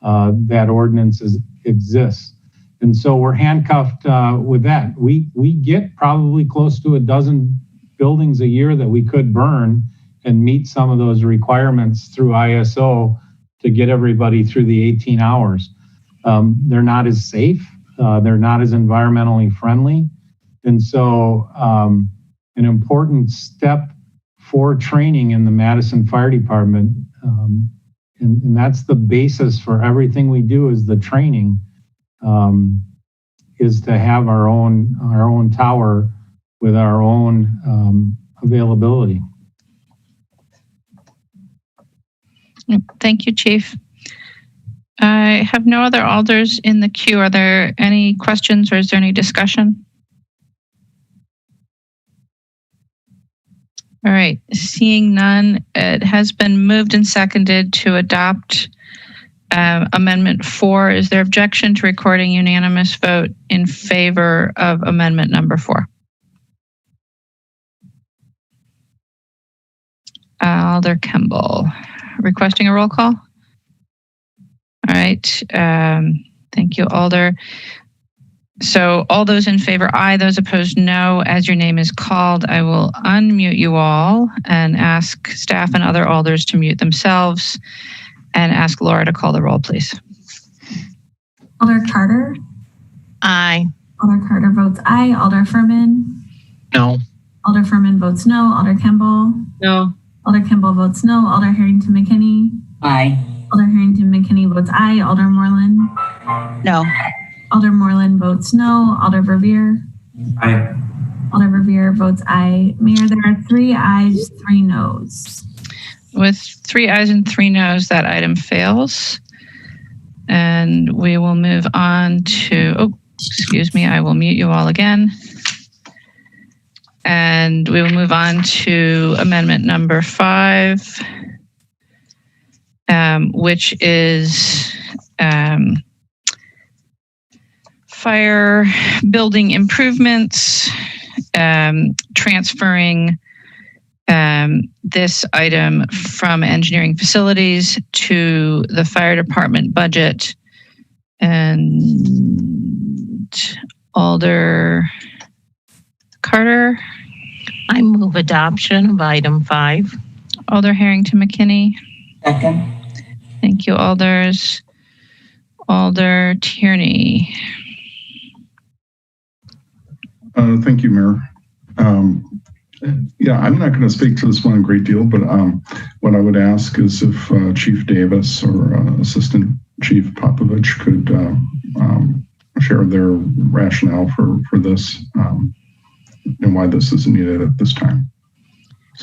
that ordinance exists. And so we're handcuffed with that. We get probably close to a dozen buildings a year that we could burn and meet some of those requirements through ISO to get everybody through the 18 hours. They're not as safe. They're not as environmentally friendly. And so an important step for training in the Madison Fire Department, and that's the basis for everything we do is the training, is to have our own tower with our own availability. Thank you, Chief. I have no other alders in the queue. Are there any questions or is there any discussion? All right, seeing none, it has been moved and seconded to adopt Amendment 4. Is there objection to recording unanimous vote in favor of Amendment number 4? Alder Kemble, requesting a roll call? All right, thank you, Alder. So all those in favor, aye. Those opposed, no. As your name is called, I will unmute you all and ask staff and other alders to mute themselves and ask Laura to call the roll, please. Alder Carter? Aye. Alder Carter votes aye. Alder Furman? No. Alder Furman votes no. Alder Kemble? No. Alder Kemble votes no. Alder Harrington McKinney? Aye. Alder Harrington McKinney votes aye. Alder Moreland? No. Alder Moreland votes no. Alder Verveer? Aye. Alder Verveer votes aye. Mayor, there are 3 ayes, 3 noes. With 3 ayes and 3 noes, that item fails. And we will move on to, oh, excuse me, I will mute you all again. And we will move on to amendment number 5, which is fire building improvements, transferring this item from engineering facilities to the fire department budget. And Alder Carter. I move adoption of item 5. Alder Harrington McKinney. Second. Thank you, Alders. Alder Tierney. Thank you, Mayor. Yeah, I'm not going to speak to this one a great deal, but what I would ask is if Chief Davis or Assistant Chief Popovich could share their rationale for this and why this is needed at this time.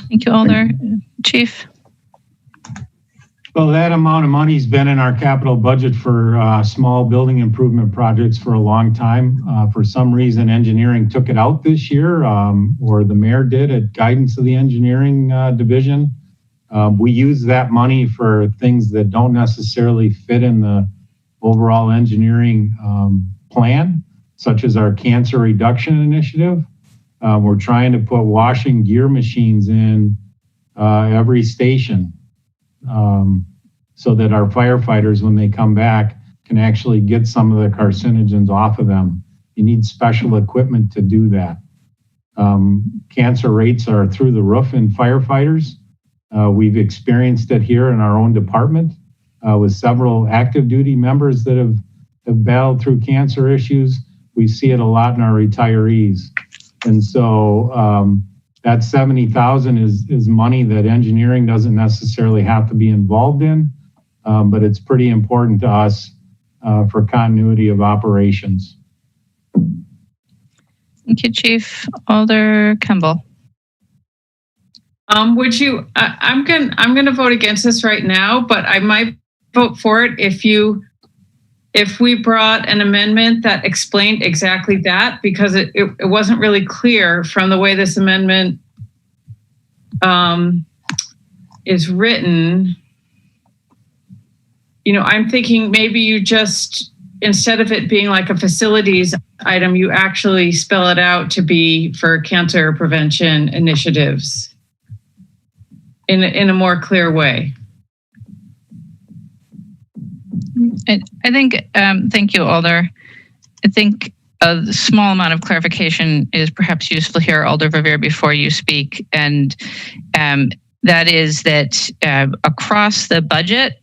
Thank you, Alder. Chief. Well, that amount of money's been in our capital budget for small building improvement projects for a long time. For some reason, engineering took it out this year, or the mayor did at guidance of the engineering division. We use that money for things that don't necessarily fit in the overall engineering plan, such as our cancer reduction initiative. We're trying to put washing gear machines in every station. So that our firefighters, when they come back, can actually get some of the carcinogens off of them. You need special equipment to do that. Cancer rates are through the roof in firefighters. We've experienced it here in our own department with several active duty members that have battled through cancer issues. We see it a lot in our retirees. And so that 70,000 is money that engineering doesn't necessarily have to be involved in, but it's pretty important to us for continuity of operations. Thank you, Chief. Alder Kemble. Would you? I'm going to vote against this right now, but I might vote for it if we brought an amendment that explained exactly that, because it wasn't really clear from the way this amendment is written. You know, I'm thinking maybe you just, instead of it being like a facilities item, you actually spell it out to be for cancer prevention initiatives in a more clear way. I think, thank you, Alder. I think a small amount of clarification is perhaps useful here, Alder Verveer, before you speak. And that is that across the budget,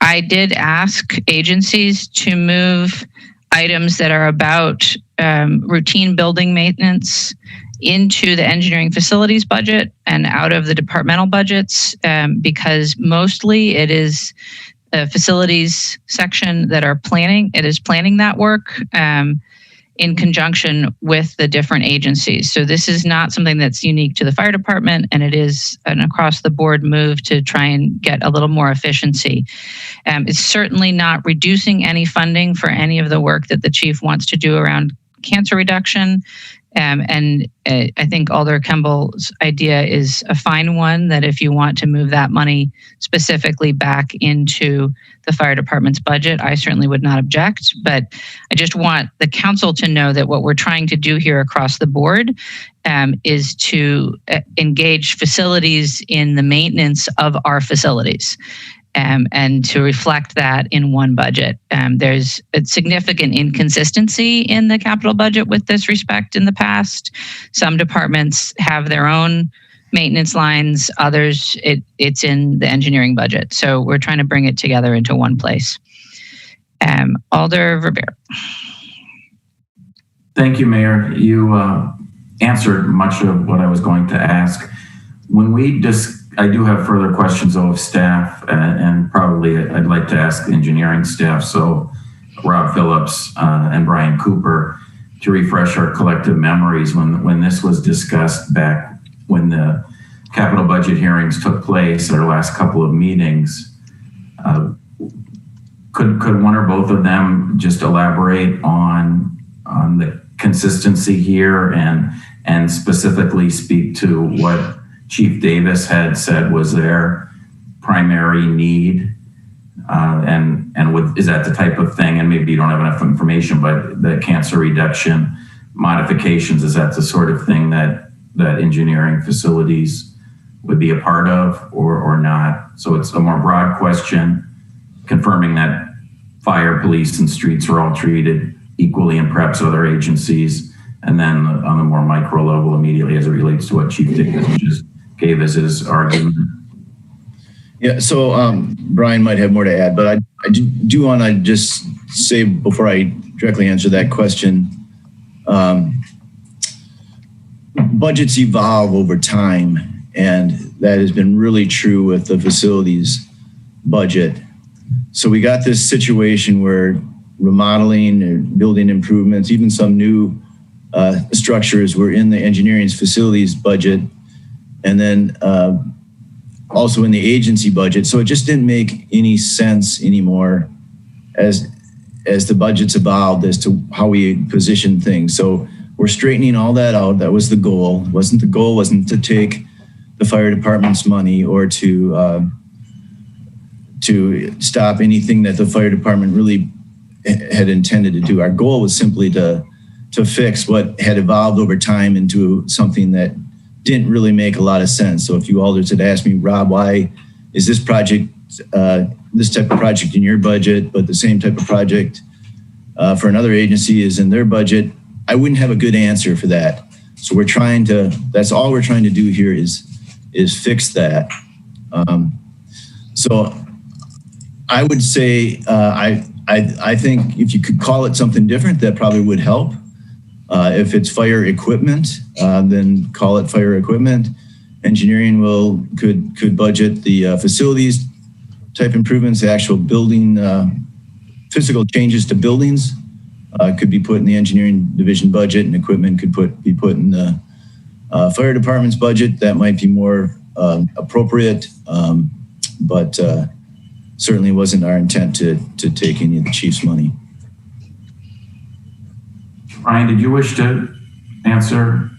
I did ask agencies to move items that are about routine building maintenance into the engineering facilities budget and out of the departmental budgets, because mostly it is the facilities section that are planning. It is planning that work in conjunction with the different agencies. So this is not something that's unique to the fire department, and it is an across the board move to try and get a little more efficiency. It's certainly not reducing any funding for any of the work that the chief wants to do around cancer reduction. And I think Alder Kemble's idea is a fine one, that if you want to move that money specifically back into the fire department's budget, I certainly would not object. But I just want the council to know that what we're trying to do here across the board is to engage facilities in the maintenance of our facilities. And to reflect that in one budget. There's a significant inconsistency in the capital budget with this respect in the past. Some departments have their own maintenance lines, others it's in the engineering budget. So we're trying to bring it together into one place. Alder Verveer. Thank you, Mayor. You answered much of what I was going to ask. When we I do have further questions of staff, and probably I'd like to ask the engineering staff, so Rob Phillips and Brian Cooper, to refresh our collective memories when this was discussed back when the capital budget hearings took place at our last couple of meetings. Could one or both of them just elaborate on the consistency here and specifically speak to what Chief Davis had said was their primary need, is that the type of thing, and maybe you don't have enough information, but the cancer reduction modifications, is that the sort of thing that engineering facilities would be a part of or not? So it's a more broad question, confirming that fire, police, and streets are all treated equally, and perhaps other agencies, and then on a more micro level immediately as it relates to what Chief Davis just gave as his argument. Yeah, so Brian might have more to add, but I do want to just say before I directly answer that question, budgets evolve over time, and that has been really true with the facilities budget. So we got this situation where remodeling and building improvements, even some new structures were in the engineering's facilities budget, and then also in the agency budget. So it just didn't make any sense anymore as the budgets evolved as to how we position things. So we're straightening all that out. That was the goal. The goal wasn't to take the fire department's money or to stop anything that the fire department really had intended to do. Our goal was simply to fix what had evolved over time into something that didn't really make a lot of sense. So if you alders had asked me, Rob, why is this project, this type of project in your budget, but the same type of project for another agency is in their budget, I wouldn't have a good answer for that. So that's all we're trying to do here is fix that. So I would say, I think if you could call it something different, that probably would help. If it's fire equipment, then call it fire equipment. Engineering could budget the facilities type improvements, the actual building, physical changes to buildings could be put in the engineering division budget, and equipment could be put in the fire department's budget. That might be more appropriate, but certainly wasn't our intent to take any of the chief's money. Ryan, did you wish to answer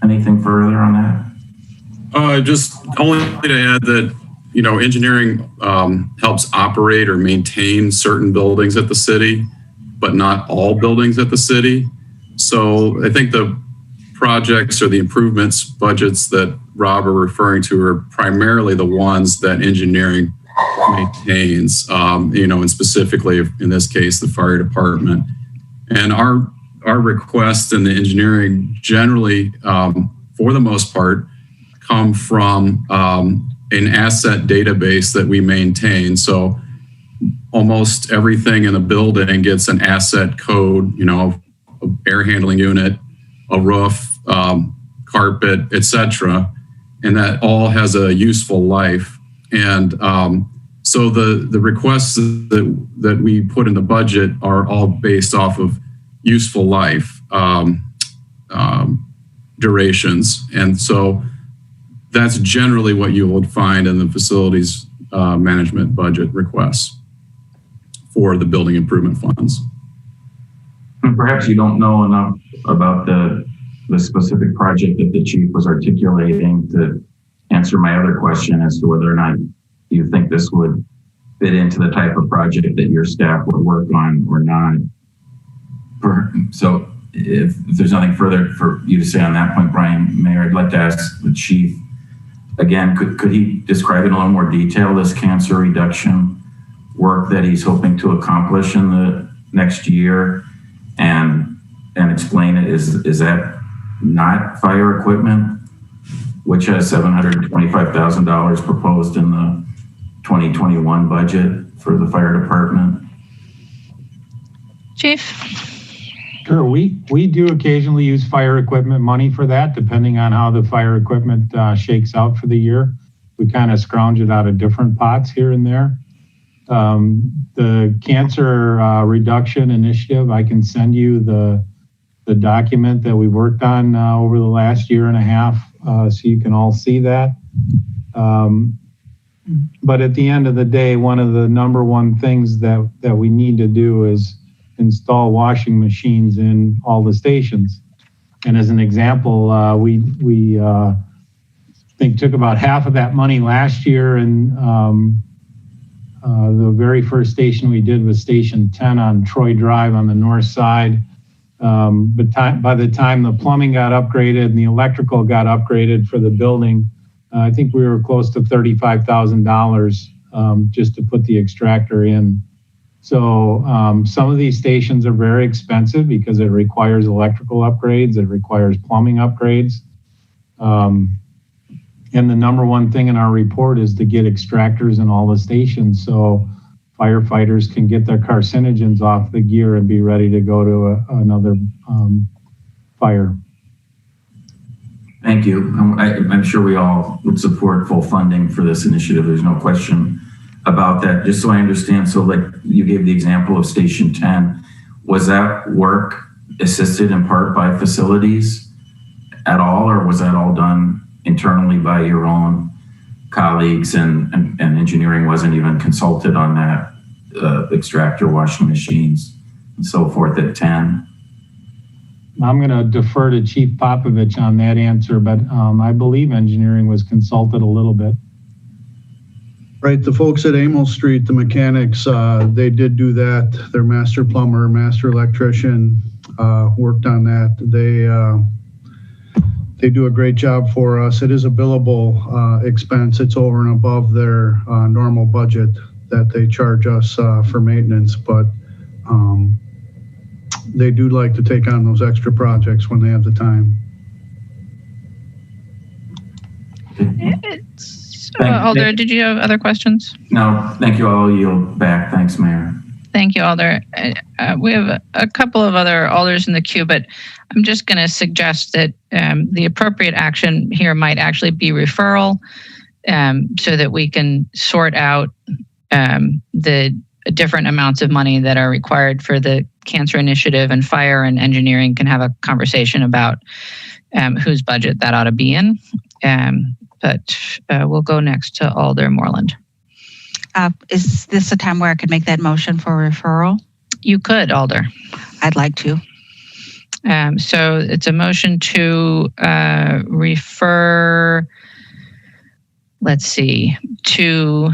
anything further on that? Just only to add that, engineering helps operate or maintain certain buildings at the city, but not all buildings at the city. So I think the projects or the improvements budgets that Rob are referring to are primarily the ones that engineering maintains, and specifically in this case, the fire department. And our requests in the engineering generally, for the most part, come from an asset database that we maintain. So almost everything in the building gets an asset code, air handling unit, a roof, carpet, etc., and that all has a useful life. And so the requests that we put in the budget are all based off of useful life durations. And so that's generally what you would find in the facilities management budget requests for the building improvement funds. And perhaps you don't know enough about the specific project that the chief was articulating to answer my other question as to whether or not you think this would fit into the type of project that your staff would work on or not. So if there's nothing further for you to say on that point, Brian, Mayor, I'd like to ask the chief again, could he describe in a little more detail this cancer reduction work that he's hoping to accomplish in the next year and explain it? Is that not fire equipment, which has $725,000 proposed in the 2021 budget for the fire department? Chief? Sure, we do occasionally use fire equipment money for that, depending on how the fire equipment shakes out for the year. We kind of scrounge it out of different pots here and there. The cancer reduction initiative, I can send you the document that we worked on over the last year and a half, so you can all see that. But at the end of the day, one of the number one things that we need to do is install washing machines in all the stations. And as an example, we think took about half of that money last year, and the very first station we did was Station 10 on Troy Drive on the north side. But by the time the plumbing got upgraded and the electrical got upgraded for the building, I think we were close to $35,000 just to put the extractor in. So some of these stations are very expensive because it requires electrical upgrades, it requires plumbing upgrades. And the number one thing in our report is to get extractors in all the stations so firefighters can get their carcinogens off the gear and be ready to go to another fire. Thank you. I'm sure we all would support full funding for this initiative. There's no question about that. Just so I understand, so like you gave the example of Station 10, was that work assisted in part by facilities at all, or was that all done internally by your own colleagues and engineering wasn't even consulted on that, extractor, washing machines, and so forth at 10? I'm going to defer to Chief Popovich on that answer, but I believe engineering was consulted a little bit. Right, the folks at Amos Street, the mechanics, they did do that. Their master plumber, master electrician worked on that. They do a great job for us. It is a billable expense. It's over and above their normal budget that they charge us for maintenance, but they do like to take on those extra projects when they have the time. Alder, did you have other questions? No, thank you. I'll yield back. Thanks, Mayor. Thank you, Alder. We have a couple of other alders in the queue, but I'm just going to suggest that the appropriate action here might actually be referral, so that we can sort out the different amounts of money that are required for the cancer initiative, and fire and engineering can have a conversation about whose budget that ought to be in. But we'll go next to Alder Moreland. Is this a time where I could make that motion for referral? You could, Alder. I'd like to. So it's a motion to refer, let's see, to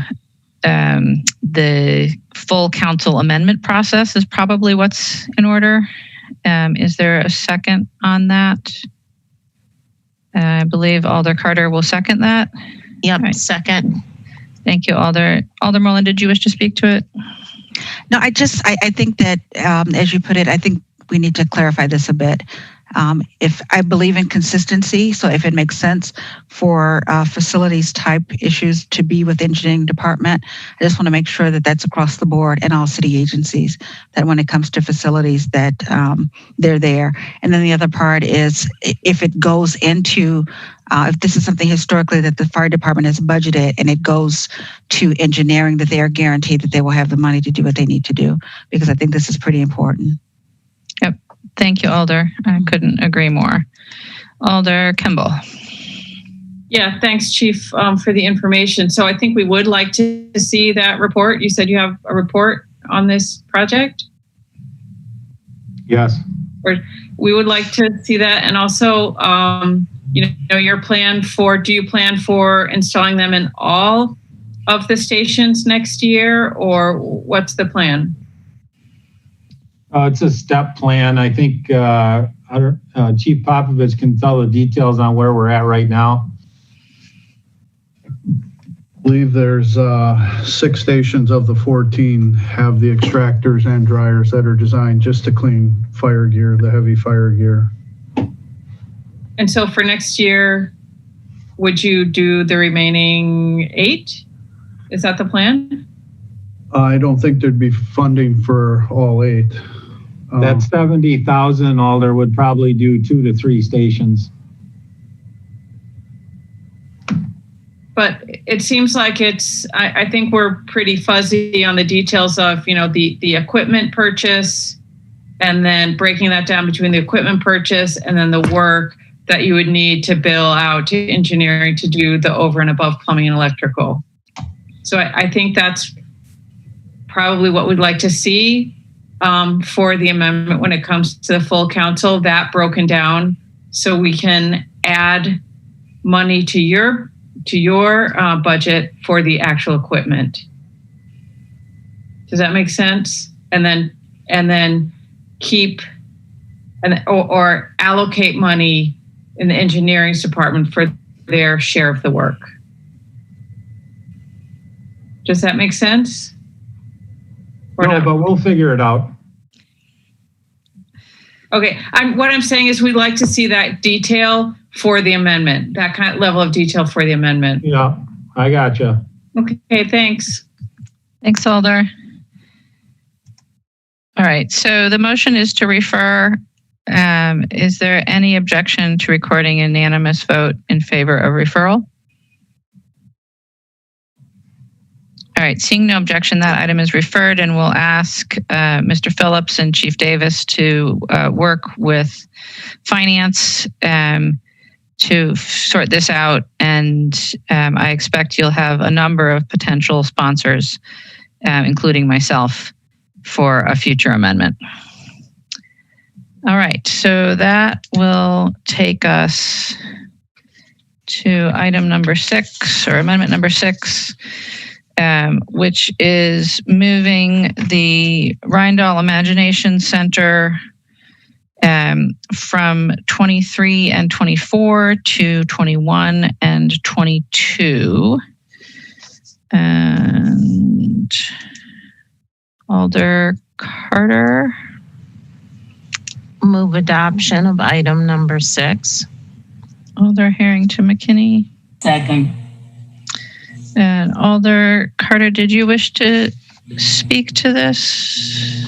the full council amendment process is probably what's in order. Is there a second on that? I believe Alder Carter will second that. Yep, right. Second. Thank you, Alder. Alder Moreland, did you wish to speak to it? No, I think that, as you put it, I think we need to clarify this a bit. If I believe in consistency, so if it makes sense for facilities type issues to be with the engineering department, I just want to make sure that that's across the board and all city agencies, that when it comes to facilities that they're there. And then the other part is if it goes into, if this is something historically that the fire department has budgeted and it goes to engineering, that they are guaranteed that they will have the money to do what they need to do, because I think this is pretty important. Yep. Thank you, Alder. I couldn't agree more. Alder Kimball. Yeah, thanks, Chief, for the information. So I think we would like to see that report. You said you have a report on this project? Yes. Or we would like to see that. And also, your plan for, do you plan for installing them in all of the stations next year, or what's the plan? It's a step plan. I think Chief Popovich can tell the details on where we're at right now. I believe there's 6 stations of the 14 have the extractors and dryers that are designed just to clean fire gear, the heavy fire gear. And so for next year, would you do the remaining 8? Is that the plan? I don't think there'd be funding for all 8. That 70,000, Alder, would probably do 2 to 3 stations. But it seems like I think we're pretty fuzzy on the details of, the equipment purchase, and then breaking that down between the equipment purchase and then the work that you would need to bill out to engineering to do the over and above plumbing and electrical. So I think that's probably what we'd like to see for the amendment when it comes to the full council, that broken down so we can add money to your budget for the actual equipment. Does that make sense? And then keep or allocate money in the engineering department for their share of the work. Does that make sense? No, but we'll figure it out. Okay, what I'm saying is we'd like to see that detail for the amendment, that kind of level of detail for the amendment. Yeah, I gotcha. Okay, thanks. Thanks, Alder. All right, so the motion is to refer. Is there any objection to recording a unanimous vote in favor of referral? All right, seeing no objection, that item is referred, and we'll ask Mr. Phillips and Chief Davis to work with finance to sort this out. And I expect you'll have a number of potential sponsors, including myself, for a future amendment. All right, so that will take us to item number 6, or amendment number 6. Which is moving the Rheindal Imagination Center from 23 and 24 to 21 and 22. And Alder Carter. Move adoption of item number 6. Alder Harrington McKinney. Second. And Alder Carter, did you wish to speak to this?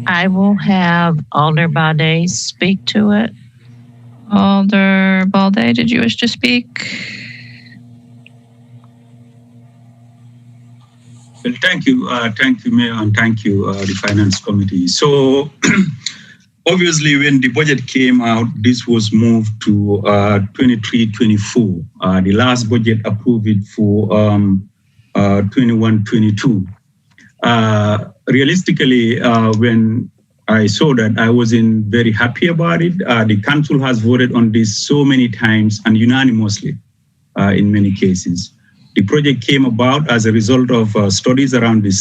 I will have Alder Balde speak to it. Alder Balde, did you wish to speak? Well, thank you, Mayor, and thank you, the Finance Committee. So, obviously, when the budget came out, this was moved to 23-24. The last budget approved it for 21-22. Realistically, when I saw that, I wasn't very happy about it. The council has voted on this so many times and unanimously in many cases. The project came about as a result of studies around the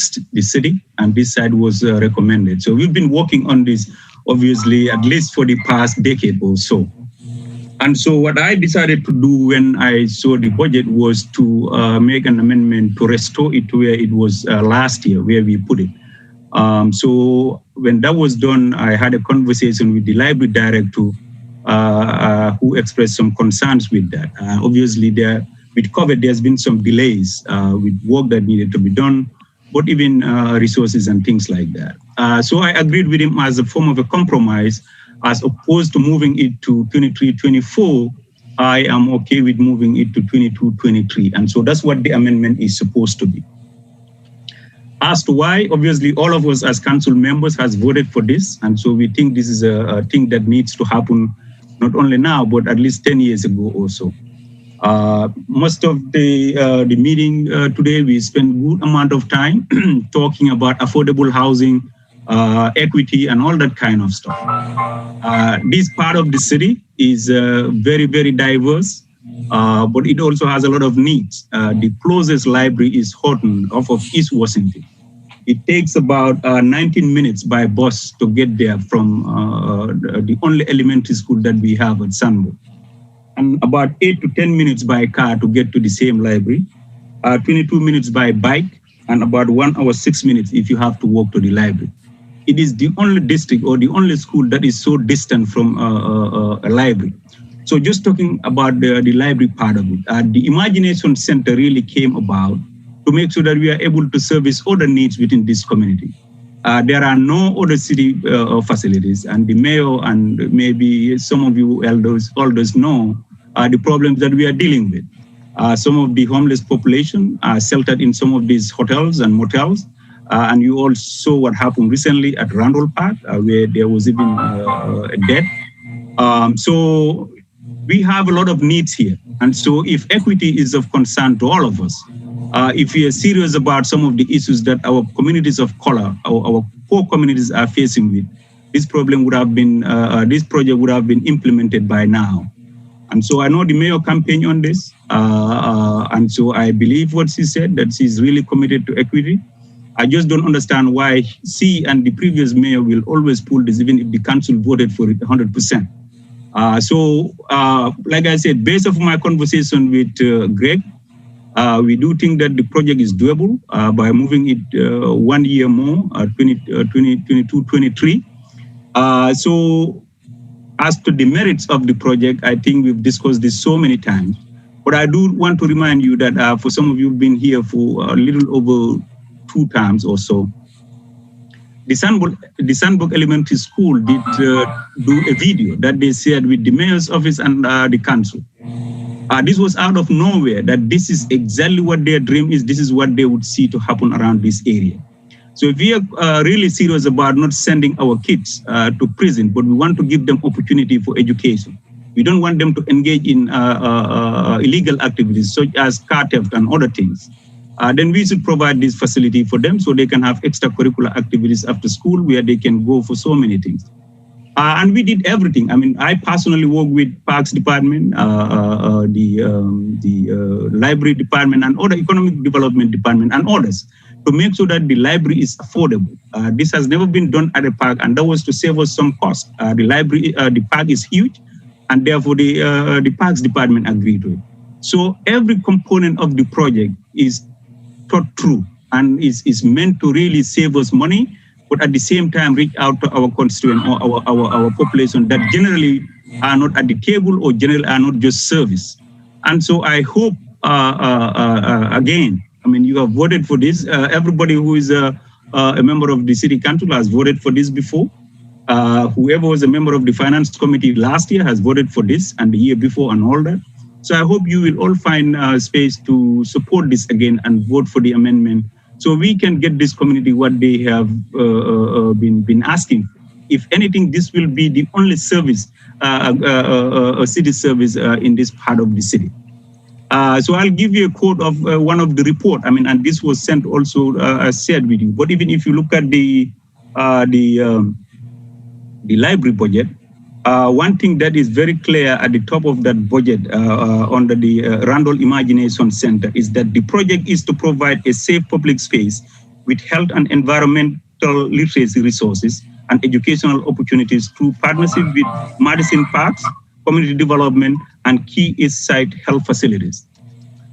city, and this side was recommended. So we've been working on this, obviously, at least for the past decade or so. And so what I decided to do when I saw the budget was to make an amendment to restore it to where it was last year, where we put it. So when that was done, I had a conversation with the library director who expressed some concerns with that. Obviously, with COVID, there's been some delays with work that needed to be done, but even resources and things like that. So I agreed with him as a form of a compromise, as opposed to moving it to 23-24, I am okay with moving it to 22-23. And so that's what the amendment is supposed to be. As to why, obviously, all of us as council members has voted for this. And so we think this is a thing that needs to happen, not only now, but at least 10 years ago or so. Most of the meeting today, we spent a good amount of time talking about affordable housing, equity, and all that kind of stuff. This part of the city is very, very diverse, but it also has a lot of needs. The closest library is Horton off of East Washington. It takes about 19 minutes by bus to get there from the only elementary school that we have at Sandburg. And about 8 to 10 minutes by car to get to the same library, 22 minutes by bike, and about 1 hour, 6 minutes if you have to walk to the library. It is the only district or the only school that is so distant from a library. So just talking about the library part of it, the Imagination Center really came about to make sure that we are able to service other needs within this community. There are no other city facilities, and the mayor and maybe some of you elders know the problems that we are dealing with. Some of the homeless population are sheltered in some of these hotels and motels. And you all saw what happened recently at Randall Park, where there was even a death. So we have a lot of needs here. And so if equity is of concern to all of us, if we are serious about some of the issues that our communities of color, our poor communities are facing with, this problem would have been, this project would have been implemented by now. And so I know the mayor campaigned on this. And so I believe what she said, that she's really committed to equity. I just don't understand why she and the previous mayor will always pull this, even if the council voted for it 100%. Like I said, based off my conversation with Greg, we do think that the project is doable by moving it 1 year more, 22-23. So as to the merits of the project, I think we've discussed this so many times. But I do want to remind you that for some of you who've been here for a little over 2 times or so, the Sandburg Elementary School did do a video that they shared with the mayor's office and the council. This was out of nowhere, that this is exactly what their dream is. This is what they would see to happen around this area. So if we are really serious about not sending our kids to prison, but we want to give them opportunity for education, we don't want them to engage in illegal activities such as car theft and other things, then we should provide this facility for them so they can have extracurricular activities after school where they can go for so many things. And we did everything. I mean, I personally work with Parks Department, the Library Department, and other Economic Development Department, and others, to make sure that the library is affordable. This has never been done at a park, and that was to save us some cost. The park is huge, and therefore the Parks Department agreed to it. So every component of the project is thought through and is meant to really save us money, but at the same time reach out to our constituent or our population that generally are not at the table or generally are not just service. And so I hope again. I mean, you have voted for this. Everybody who is a member of the city council has voted for this before. Whoever was a member of the finance committee last year has voted for this, and the year before, and all that. So I hope you will all find space to support this again and vote for the amendment, so we can get this community what they have been asking. If anything, this will be the only service, a city service in this part of the city. So I'll give you a quote of one of the report. I mean, and this was sent also shared with you. But even if you look at the library budget, one thing that is very clear at the top of that budget under the Randall Imagination Center is that the project is to provide a safe public space with health and environmental literacy resources and educational opportunities through partnership with Madison Parks, community development, and key East Side health facilities.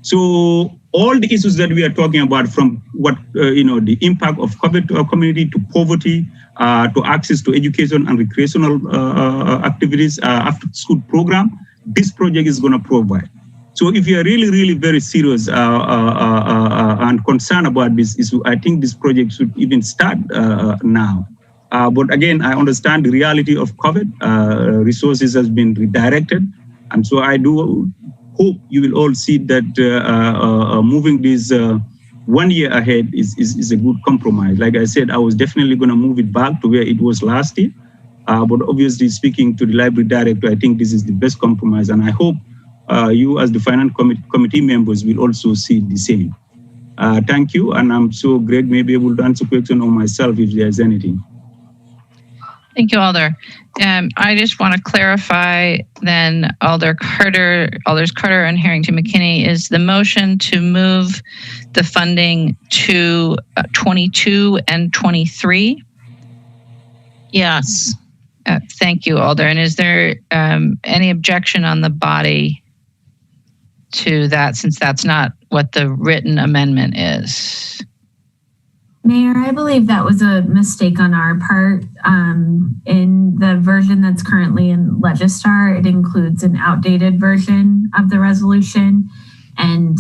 So all the issues that we are talking about, from what, the impact of COVID to our community, to poverty, to access to education and recreational activities, after school program, this project is going to provide. So if you are really, really very serious and concerned about this issue, I think this project should even start now. But again, I understand the reality of COVID. Resources has been redirected. And so I do hope you will all see that moving this 1 year ahead is a good compromise. Like I said, I was definitely going to move it back to where it was last year. But obviously, speaking to the library director, I think this is the best compromise. And I hope you as the finance committee members will also see the same. Thank you. And I'm sure Greg may be able to answer questions on myself if there's anything. Thank you, Alder. I just want to clarify then, Alders Carter and Harrington McKinney, is the motion to move the funding to 22 and 23? Yes. Thank you, Alder. And is there any objection on the body to that, since that's not what the written amendment is? Mayor, I believe that was a mistake on our part. In the version that's currently in Legistar, it includes an outdated version of the resolution, and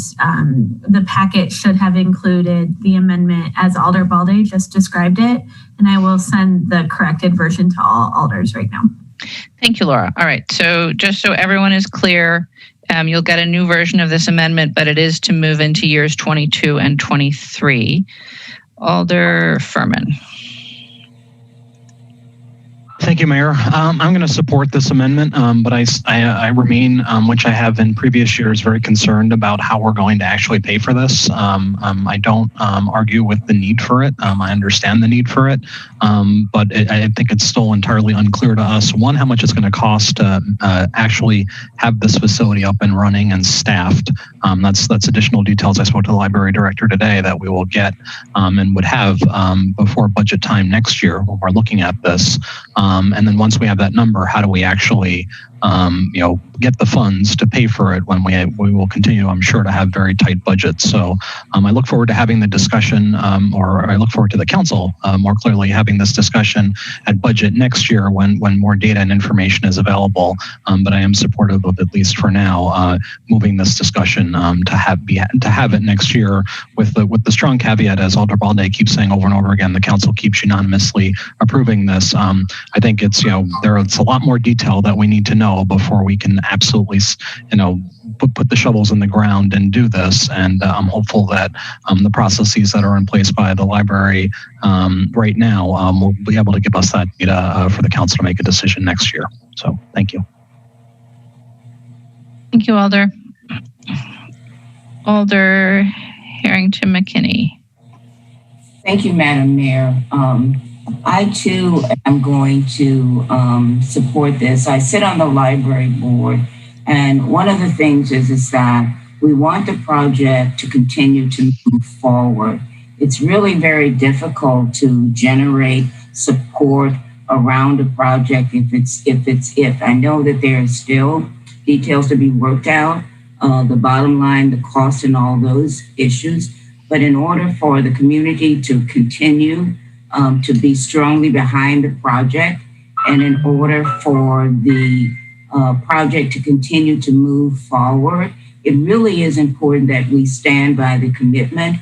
the packet should have included the amendment as Alder Balde just described it, and I will send the corrected version to all alders right now. Thank you, Laura. All right, so just so everyone is clear, you'll get a new version of this amendment, but it is to move into years 22 and 23. Alder Furman. Thank you, Mayor. I'm going to support this amendment, but I remain, which I have in previous years, very concerned about how we're going to actually pay for this. I don't argue with the need for it. I understand the need for it, but I think it's still entirely unclear to us, one, how much it's going to cost to actually have this facility up and running and staffed. That's additional details I spoke to the library director today that we will get and would have before budget time next year when we're looking at this. And then once we have that number, how do we actually, get the funds to pay for it when we will continue, I'm sure, to have very tight budgets. So I look forward to having the discussion, or I look forward to the council more clearly having this discussion at budget next year when more data and information is available. But I am supportive of, at least for now, moving this discussion to have it next year with the strong caveat, as Alder Balde keeps saying over and over again, the council keeps unanimously approving this. I think it's, there's a lot more detail that we need to know before we can absolutely, put the shovels in the ground and do this. And I'm hopeful that the processes that are in place by the library right now will be able to give us that data for the council to make a decision next year. So thank you. Thank you, Alder. Alder Harrington McKinney. Thank you, Madam Mayor. I too am going to support this. I sit on the library board, and one of the things is that we want the project to continue to move forward. It's really very difficult to generate support around a project if I know that there are still details to be worked out, the bottom line, the cost, and all those issues. But in order for the community to continue to be strongly behind the project, and in order for the project to continue to move forward, it really is important that we stand by the commitment.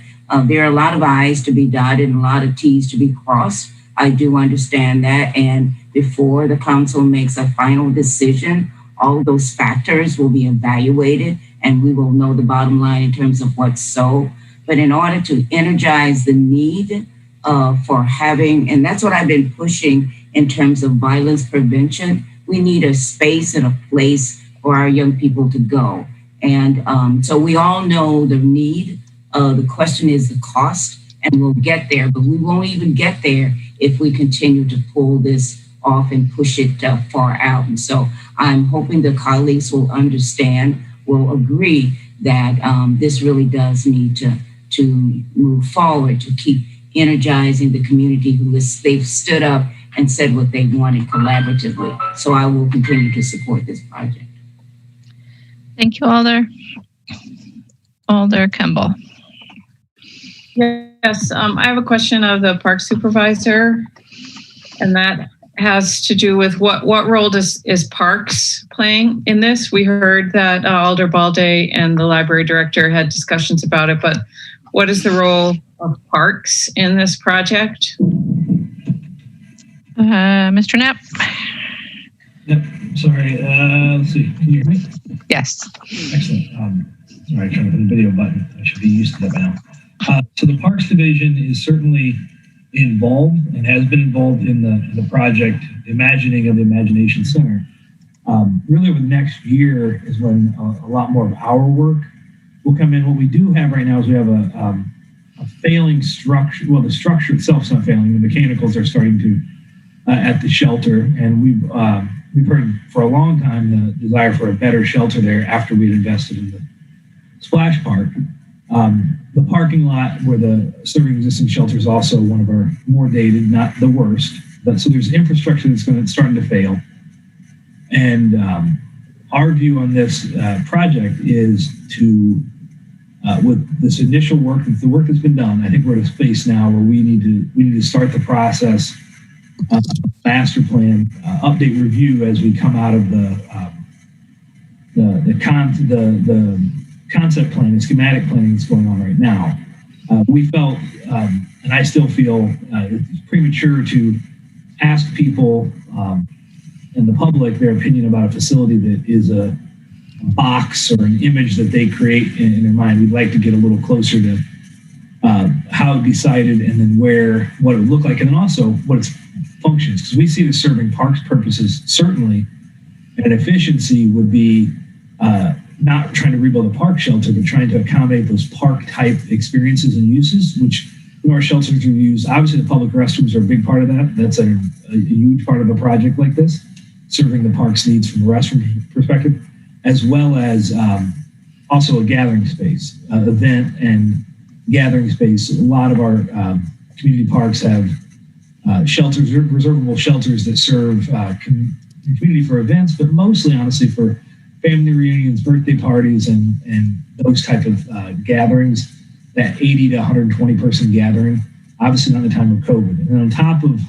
There are a lot of I's to be dotted and a lot of T's to be crossed. I do understand that. And before the council makes a final decision, all of those factors will be evaluated and we will know the bottom line in terms of what's so. But in order to energize the need for having, and that's what I've been pushing in terms of violence prevention, we need a space and a place for our young people to go. And so we all know the need. The question is the cost, and we'll get there, but we won't even get there if we continue to pull this off and push it far out. And so I'm hoping the colleagues will understand, will agree that this really does need to move forward, to keep energizing the community they've stood up and said what they wanted collaboratively. So I will continue to support this project. Thank you, Alder. Alder Kimball. Yes, I have a question of the park supervisor, and that has to do with what role is Parks playing in this? We heard that Alder Balde and the library director had discussions about it, but what is the role of Parks in this project? Mr. Knapp. Yep, sorry, let's see, can you hear me? Yes. Excellent. Sorry, trying to hit the video button. I should be used to that by now. So the Parks Division is certainly involved and has been involved in the project Imagining of the Imagination Center. Really over the next year is when a lot more of our work will come in. What we do have right now is we have a failing structure. Well, the structure itself is not failing. The mechanicals are starting to at the shelter, and we've heard for a long time the desire for a better shelter there after we'd invested in the splash park. The parking lot where the serving existing shelter is also one of our more dated, not the worst, but so there's infrastructure that's starting to fail. And our view on this project is to, with this initial work, the work that's been done, I think we're at a space now where we need to start the process, master plan, update review as we come out of the concept plan, the schematic planning that's going on right now. We felt, and I still feel, it's premature to ask people and the public their opinion about a facility that is a box or an image that they create in their mind. We'd like to get a little closer to how it decided and then what it would look like, and then also what its functions, because we see it as serving parks purposes, certainly, and efficiency would be not trying to rebuild a park shelter, but trying to accommodate those park type experiences and uses, which our shelters we use. Obviously, the public restrooms are a big part of that. That's a huge part of a project like this, serving the park's needs from a restroom perspective, as well as also a gathering space, event and gathering space. A lot of our community parks have shelters, reservable shelters that serve the community for events, but mostly, honestly, for family reunions, birthday parties, and those type of gatherings, that 80 to 120 person gathering, obviously not in the time of COVID. And then on top of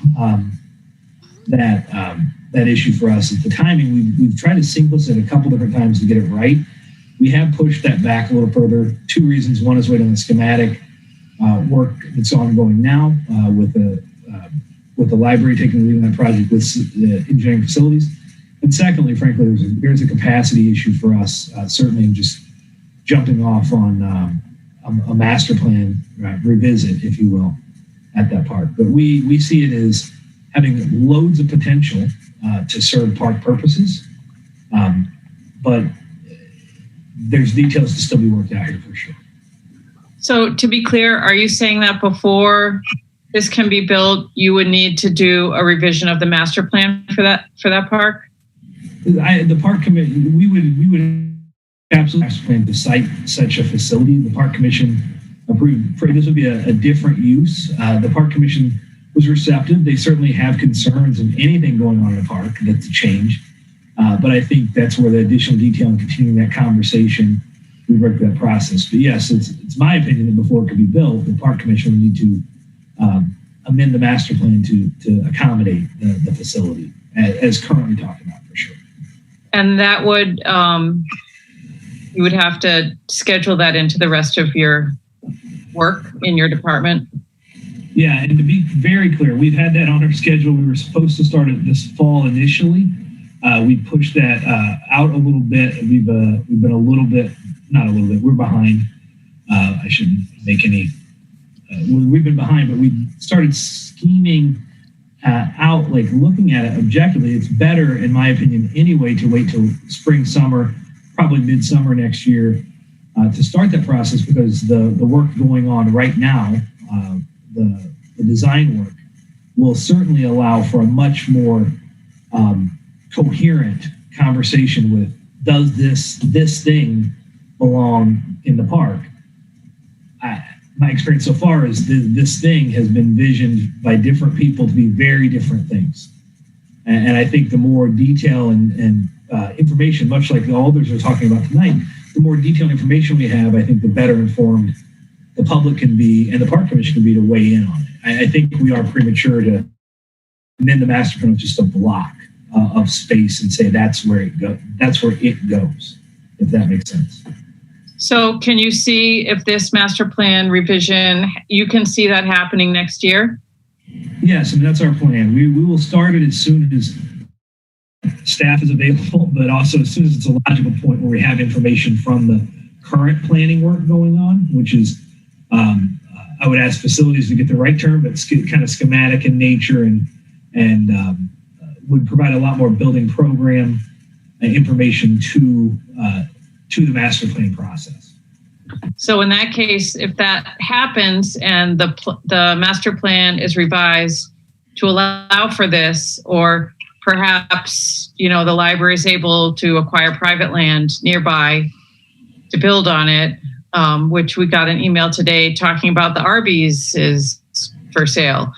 that issue for us is the timing. We've tried to sequence it a couple different times to get it right. We have pushed that back a little further. Two reasons. One is waiting on the schematic work that's ongoing now with the library taking the lead on that project with engineering facilities. And secondly, frankly, there's a capacity issue for us, certainly in just jumping off on a master plan revisit, if you will, at that park. But we see it as having loads of potential to serve park purposes, but there's details to still be worked out here for sure. So to be clear, are you saying that before this can be built, you would need to do a revision of the master plan for that park? The park committee, we would absolutely plan to site such a facility. The park commission approved. This would be a different use. The park commission was receptive. They certainly have concerns of anything going on in the park that's a change. But I think that's where the additional detail and continuing that conversation, we work through that process. But yes, it's my opinion that before it could be built, the park commission would need to amend the master plan to accommodate the facility as currently talked about for sure. And that would you would have to schedule that into the rest of your work in your department. Yeah, and to be very clear, we've had that on our schedule. We were supposed to start it this fall initially. We pushed that out a little bit. We've been a little bit, not a little bit, we're behind. I shouldn't make any, we've been behind, but we started scheming out, like looking at it objectively. It's better, in my opinion, anyway, to wait till spring, summer, probably midsummer next year to start that process, because the work going on right now, the design work, will certainly allow for a much more coherent conversation with, does this thing belong in the park? My experience so far is this thing has been envisioned by different people to be very different things. And I think the more detail and information, much like the alders are talking about tonight, the more detailed information we have, I think the better informed the public can be and the park commission can be to weigh in on it. I think we are premature to amend the master plan with just a block of space and say that's where it goes. That's where it goes, if that makes sense. So can you see if this master plan revision, you can see that happening next year? Yes, and that's our plan. We will start it as soon as staff is available, but also as soon as it's a logical point where we have information from the current planning work going on, which is, I would ask facilities to get the right term, but kind of schematic in nature and would provide a lot more building program information to the master plan process. So in that case, if that happens and the master plan is revised to allow for this, or perhaps, the library is able to acquire private land nearby to build on it, which we got an email today talking about the Arby's is for sale.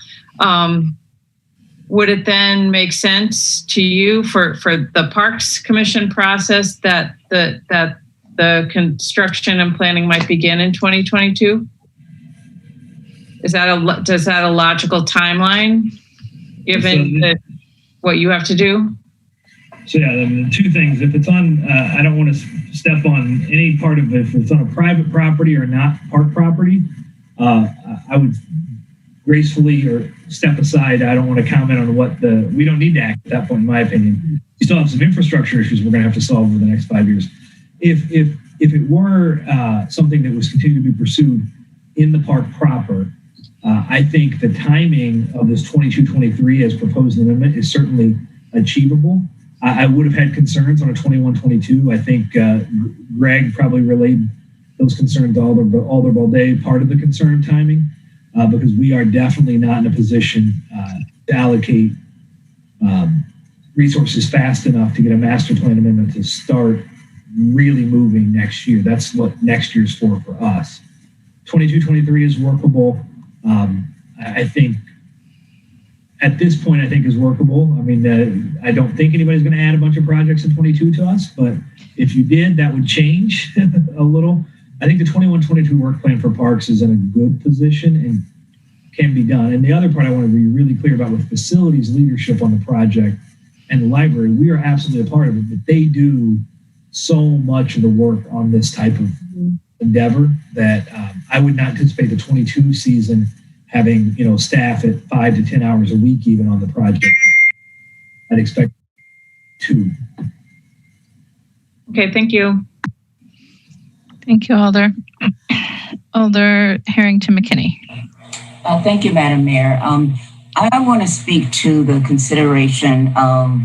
Would it then make sense to you for the Parks Commission process that the construction and planning might begin in 2022? Does that a logical timeline given what you have to do? So yeah, the two things. If it's on, I don't want to step on any part of it. If it's on a private property or not park property, I would gracefully or step aside. I don't want to comment on we don't need to act at that point, in my opinion. We still have some infrastructure issues we're going to have to solve over the next 5 years. If it were something that was continued to be pursued in the park proper, I think the timing of this 22-23 as proposed amendment is certainly achievable. I would have had concerns on a 21-22. I think Greg probably relayed those concerns to Alder Balde, part of the concern timing, because we are definitely not in a position to allocate resources fast enough to get a master plan amendment to start really moving next year. That's what next year's for us. 22-23 is workable. I think at this point, I think is workable. I mean, I don't think anybody's going to add a bunch of projects in 22 to us, but if you did, that would change a little. I think the 21-22 work plan for parks is in a good position and can be done. And the other part I want to be really clear about with facilities leadership on the project and the library, we are absolutely a part of it, but they do so much of the work on this type of endeavor that I would not anticipate the 22 season having, staff at 5 to 10 hours a week even on the project. I'd expect 2. Okay, thank you. Thank you, Alder. Alder Harrington McKinney. Thank you, Madam Mayor. I want to speak to the consideration of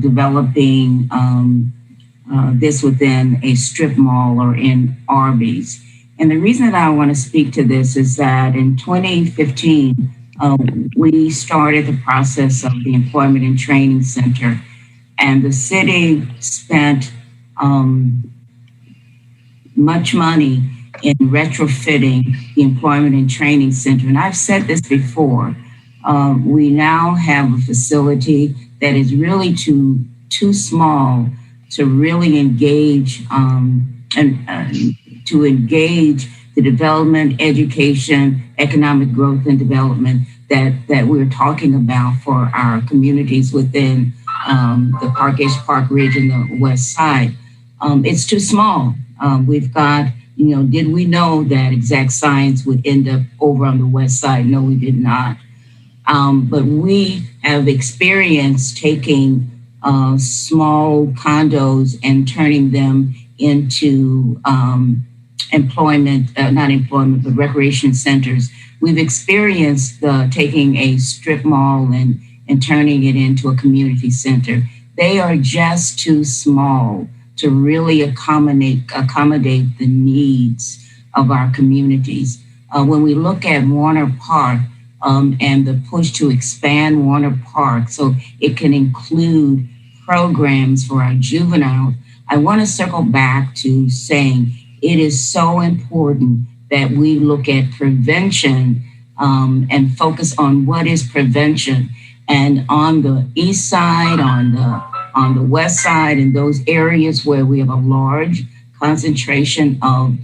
developing this within a strip mall or in Arby's. And the reason that I want to speak to this is that in 2015, we started the process of the Employment and Training Center, and the city spent much money in retrofitting the Employment and Training Center. And I've said this before, we now have a facility that is really too small to really engage to engage the development, education, economic growth, and development that we're talking about for our communities within the Park Ridge and the West Side. It's too small. We've got, did we know that Exact Science would end up over on the west side? No, we did not. But we have experience taking small condos and turning them into but recreation centers. We've experienced taking a strip mall and turning it into a community center. They are just too small to really accommodate the needs of our communities. When we look at Warner Park and the push to expand Warner Park so it can include programs for our juveniles, I want to circle back to saying it is so important that we look at prevention and focus on what is prevention. And on the east side, on the west side, in those areas where we have a large concentration of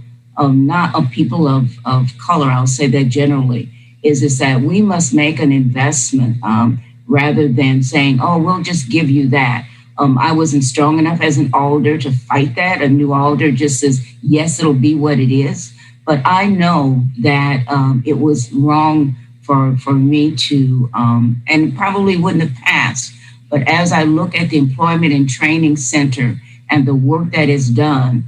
people of color, I'll say that generally, is that we must make an investment rather than saying, oh, we'll just give you that. I wasn't strong enough as an alder to fight that. A new alder just says, yes, it'll be what it is. But I know that it was wrong for me to, and probably wouldn't have passed. But as I look at the Employment and Training Center and the work that is done,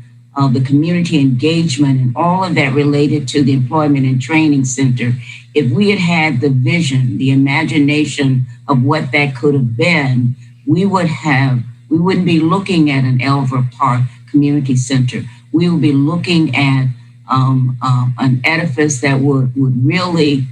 the community engagement and all of that related to the Employment and Training Center, if we had had the vision, the imagination of what that could have been, we wouldn't be looking at an Elver Park Community Center. We would be looking at an edifice that would really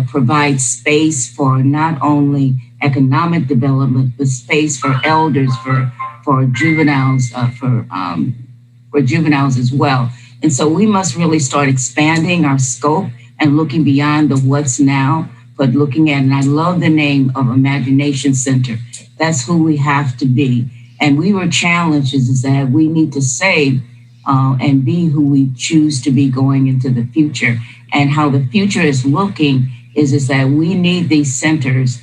provide space for not only economic development, but space for elders, for juveniles, for juveniles as well. And so we must really start expanding our scope and looking beyond the what's now, but looking at, and I love the name of Imagination Center. That's who we have to be. And we were challenged is that we need to save and be who we choose to be going into the future. And how the future is looking is that we need these centers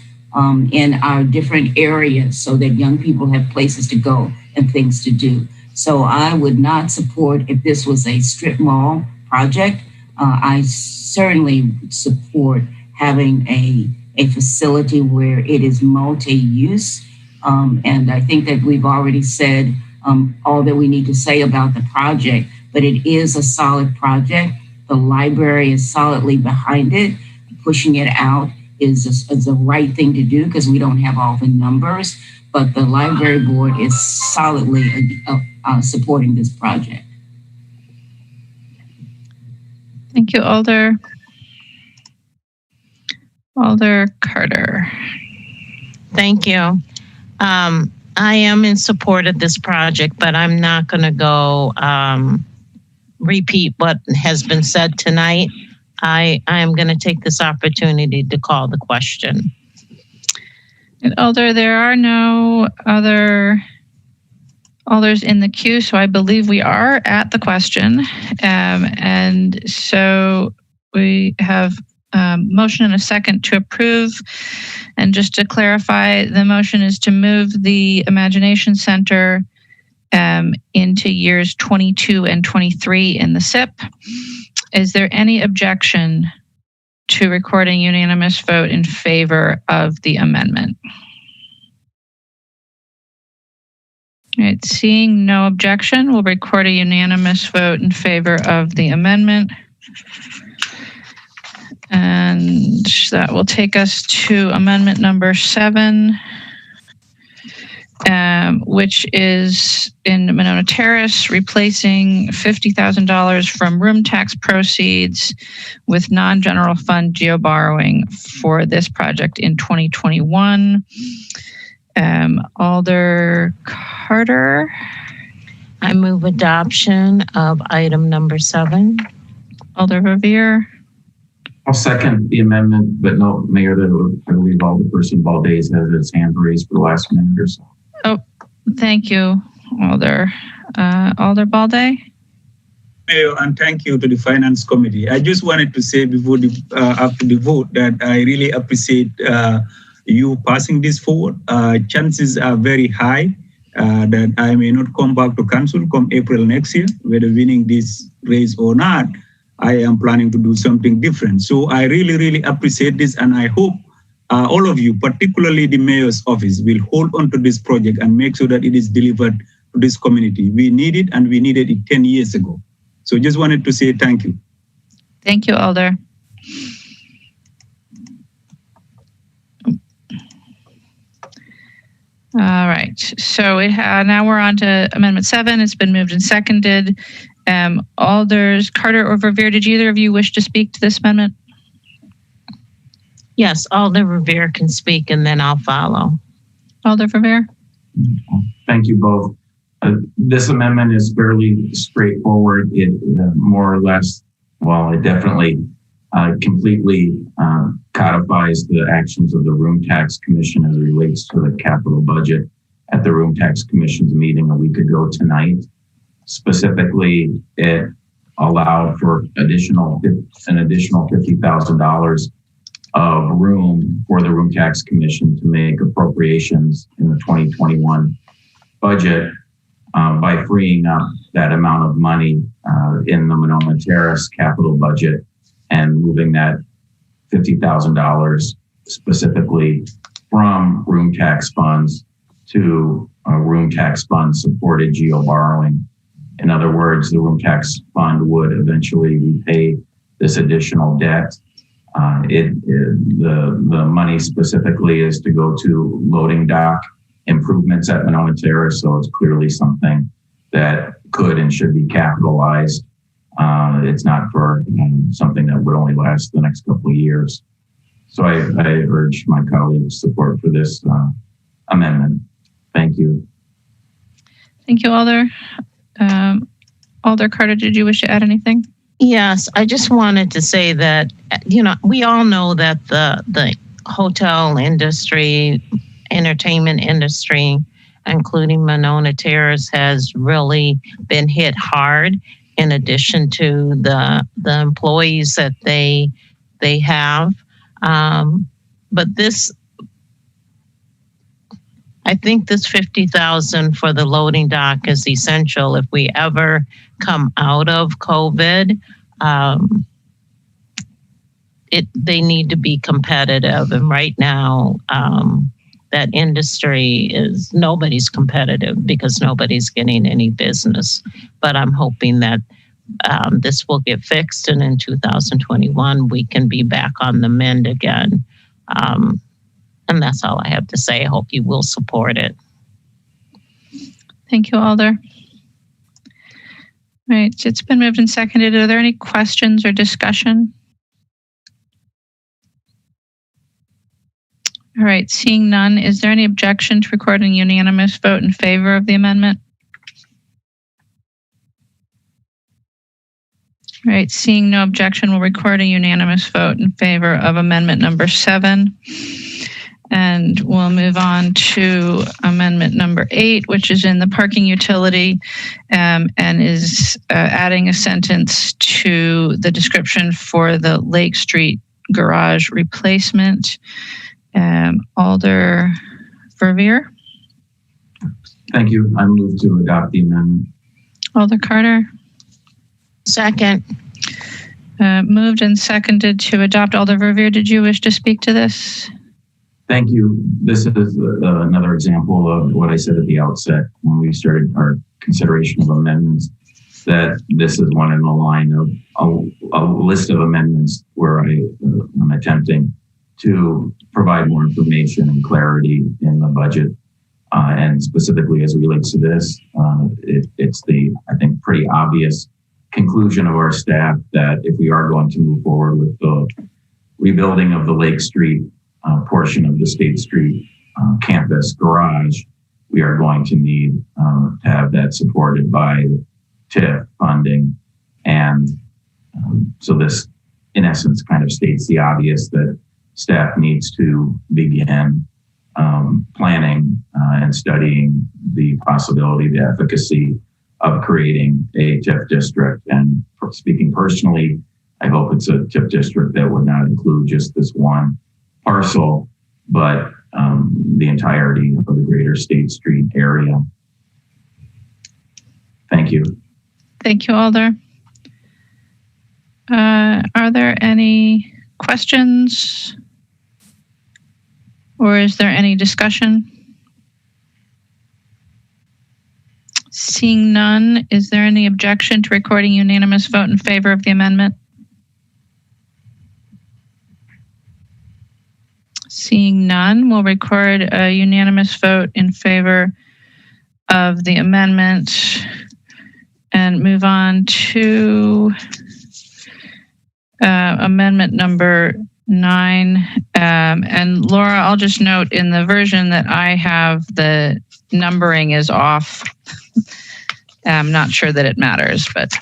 in our different areas so that young people have places to go and things to do. So I would not support if this was a strip mall project. I certainly would support having a facility where it is multi-use. And I think that we've already said all that we need to say about the project, but it is a solid project. The library is solidly behind it. Pushing it out is the right thing to do because we don't have all the numbers, but the library board is solidly supporting this project. Thank you, Alder Carter. Thank you. I am in support of this project, but I'm not going to go repeat what has been said tonight. I am going to take this opportunity to call the question. And Alder, there are no other alders in the queue, so I believe we are at the question. And so we have motion and a second to approve. And just to clarify, the motion is to move the Imagination Center into years 22 and 23 in the SIP. Is there any objection to recording unanimous vote in favor of the amendment? All right, seeing no objection, we'll record a unanimous vote in favor of the amendment. And that will take us to amendment number 7, which is in Monona Terrace, replacing $50,000 from room tax proceeds with non-general fund geo-borrowing for this project in 2021. Alder Carter. I move adoption of item number 7. Alder Verveer. I'll second the amendment, but no, Mayor, I believe Alderperson Valdez has his hand raised for the last minute or so. Oh, thank you, Alder. Alder Balde? Mayor, and thank you to the Finance Committee. I just wanted to say before after the vote that I really appreciate you passing this forward. Chances are very high that I may not come back to council come April next year, whether winning this race or not. I am planning to do something different. So I really, really appreciate this, and I hope all of you, particularly the mayor's office, will hold on to this project and make sure that it is delivered to this community. We need it, and we needed it 10 years ago. So just wanted to say thank you. Thank you, Alder. All right, so now we're on to Amendment 7. It's been moved and seconded. Alders Carter or Verveer, did either of you wish to speak to this amendment? Yes, Alder Verveer can speak and then I'll follow. Alder Verveer. Thank you both. This amendment is fairly straightforward. It more or less, well, it definitely completely codifies the actions of the Room Tax Commission as it relates to the capital budget at the Room Tax Commission's meeting a week ago tonight. Specifically, it allowed for an additional $50,000 of room for the Room Tax Commission to make appropriations in the 2021 budget by freeing up that amount of money in the Monona Terrace capital budget and moving that $50,000 specifically from room tax funds to room tax fund supported geo borrowing. In other words, the room tax fund would eventually repay this additional debt. The money specifically is to go to loading dock improvements at Monona Terrace, so it's clearly something that could and should be capitalized. It's not for something that would only last the next couple of years. So I urge my colleagues' support for this amendment. Thank you. Thank you, Alder. Alder Carter, did you wish to add anything? Yes, I just wanted to say that, we all know that the hotel industry, entertainment industry, including Monona Terrace, has really been hit hard in addition to the employees that they have. But I think this $50,000 for the loading dock is essential if we ever come out of COVID. They need to be competitive, and right now that industry nobody's competitive because nobody's getting any business. But I'm hoping that this will get fixed, and in 2021 we can be back on the mend again. And that's all I have to say. I hope you will support it. Thank you, Alder. All right, it's been moved and seconded. Are there any questions or discussion? All right, seeing none, is there any objection to recording a unanimous vote in favor of the amendment? All right, seeing no objection, we'll record a unanimous vote in favor of amendment number 7. And we'll move on to amendment number 8, which is in the parking utility and is adding a sentence to the description for the Lake Street garage replacement. Alder Verveer. Thank you. I move to adopt the amendment. Alder Carter. Second. Moved and seconded to adopt. Alder Verveer, did you wish to speak to this? Thank you. This is another example of what I said at the outset when we started our consideration of amendments, that this is one in the line of a list of amendments where I'm attempting to provide more information and clarity in the budget. And specifically as it relates to this, it's the, I think, pretty obvious conclusion of our staff that if we are going to move forward with the rebuilding of the Lake Street portion of the State Street campus garage, we are going to need to have that supported by TIF funding. And so this, in essence, kind of states the obvious that staff needs to begin planning and studying the possibility, the efficacy of creating a TIF district. And speaking personally, I hope it's a TIF district that would not include just this one parcel, but the entirety of the greater State Street area. Thank you. Thank you, Alder. Are there any questions? Or is there any discussion? Seeing none, is there any objection to recording unanimous vote in favor of the amendment? Seeing none, we'll record a unanimous vote in favor of the amendment and move on to amendment number 9. And Laura, I'll just note in the version that I have, the numbering is off. I'm not sure that it matters, but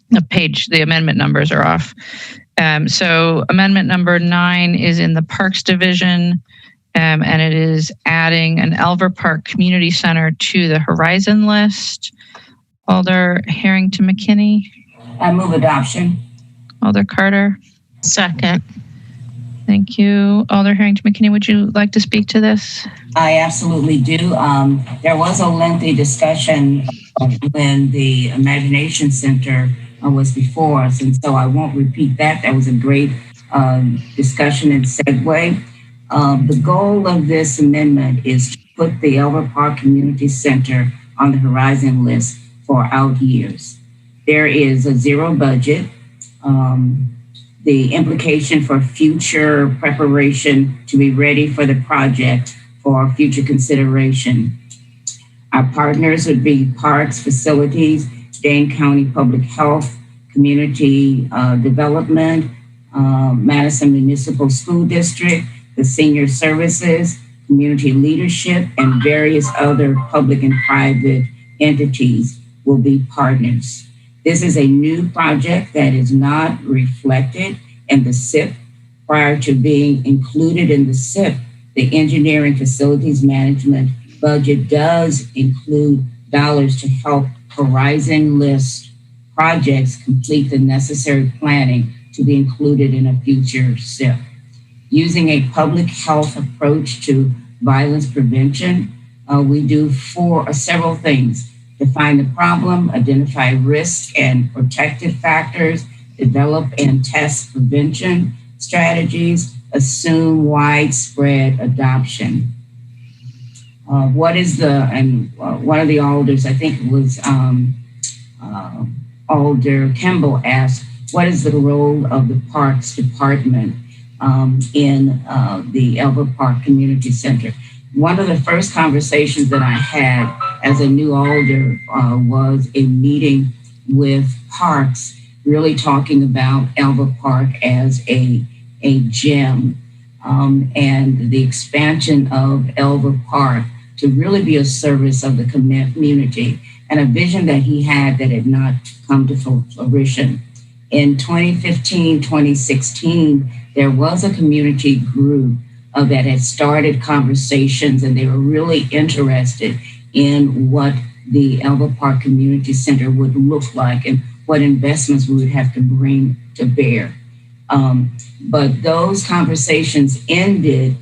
the amendment numbers are off. So amendment number 9 is in the Parks Division, and it is adding an Elver Park Community Center to the Horizon list. Alder Harrington McKinney. I move adoption. Alder Carter. Second. Thank you. Alder Harrington McKinney, would you like to speak to this? I absolutely do. There was a lengthy discussion when the Imagination Center was before us, and so I won't repeat that. That was a great discussion and segue. The goal of this amendment is to put the Elver Park Community Center on the Horizon list for out years. There is a zero budget. The implication for future preparation to be ready for the project for future consideration. Our partners would be Parks, Facilities, Dane County Public Health, Community Development, Madison Municipal School District, the Senior Services, Community Leadership, and various other public and private entities will be partners. This is a new project that is not reflected in the SIP. Prior to being included in the SIP, the Engineering Facilities Management budget does include dollars to help Horizon list projects complete the necessary planning to be included in a future SIP. Using a public health approach to violence prevention, we do several things. Define the problem, identify risk and protective factors, develop and test prevention strategies, assume widespread adoption. One of the alders, I think it was Alder Kimball, asked, what is the role of the Parks Department in the Elver Park Community Center? One of the first conversations that I had as a new alder was a meeting with Parks, really talking about Elver Park as a gem and the expansion of Elver Park to really be a service of the community, and a vision that he had that had not come to fruition. In 2015, 2016, there was a community group that had started conversations, and they were really interested in what the Elver Park Community Center would look like and what investments we would have to bring to bear. But those conversations ended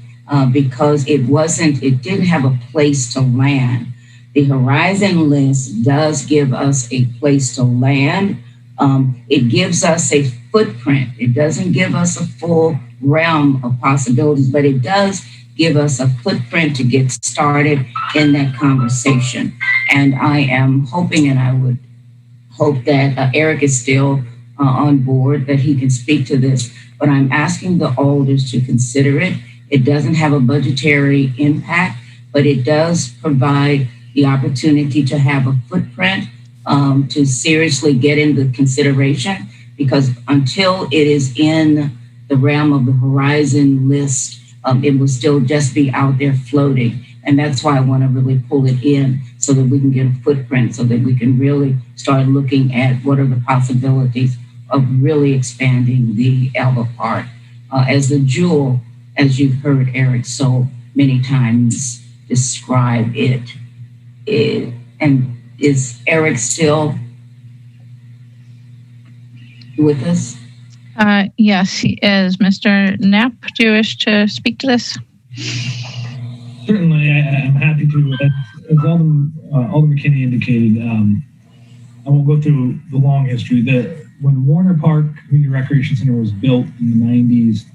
because it didn't have a place to land. The Horizon list does give us a place to land. It gives us a footprint. It doesn't give us a full realm of possibilities, but it does give us a footprint to get started in that conversation. And I am hoping, and I would hope that Eric is still on board, that he can speak to this, but I'm asking the alders to consider it. It doesn't have a budgetary impact, but it does provide the opportunity to have a footprint to seriously get into consideration, because until it is in the realm of the Horizon list, it will still just be out there floating. And that's why I want to really pull it in so that we can get a footprint, so that we can really start looking at what are the possibilities of really expanding the Elver Park as the jewel, as you've heard Eric so many times describe it. And is Eric still with us? Yes, he is. Mr. Knapp, do you wish to speak to this? Certainly, I'm happy to. As Alder McKinney indicated, I won't go through the long history. When Warner Park Community Recreation Center was built in the 90s,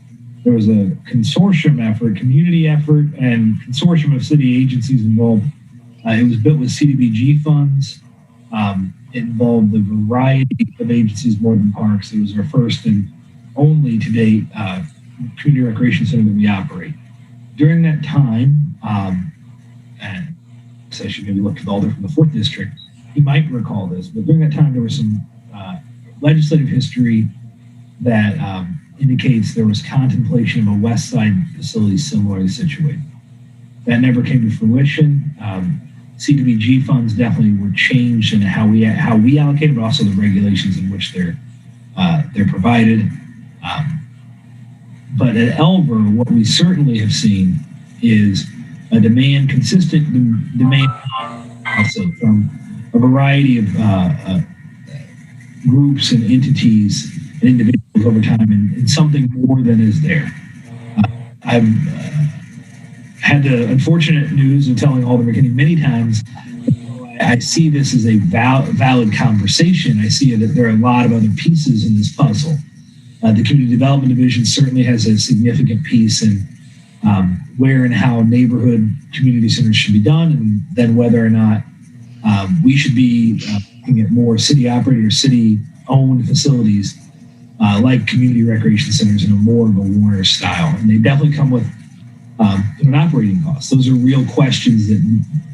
there was a consortium effort, community effort, and consortium of city agencies involved. It was built with CDBG funds. It involved a variety of agencies more than parks. It was our first and only to date community recreation center that we operate. During that time, and I should maybe look to the alder from the 4th District, he might recall this, but during that time there was some legislative history that indicates there was contemplation of a West Side facility similarly situated. That never came to fruition. CDBG funds definitely were changed in how we allocate, but also the regulations in which they're provided. But at Elver, what we certainly have seen is a consistent demand also from a variety of groups and entities and individuals over time, and something more than is there. I've had the unfortunate news of telling Alder McKinney many times, I see this as a valid conversation. I see that there are a lot of other pieces in this puzzle. The Community Development Division certainly has a significant piece in where and how neighborhood community centers should be done, and then whether or not we should be looking at more city-operated or city-owned facilities like community recreation centers in a more of a Warner style. And they definitely come with an operating cost. Those are real questions that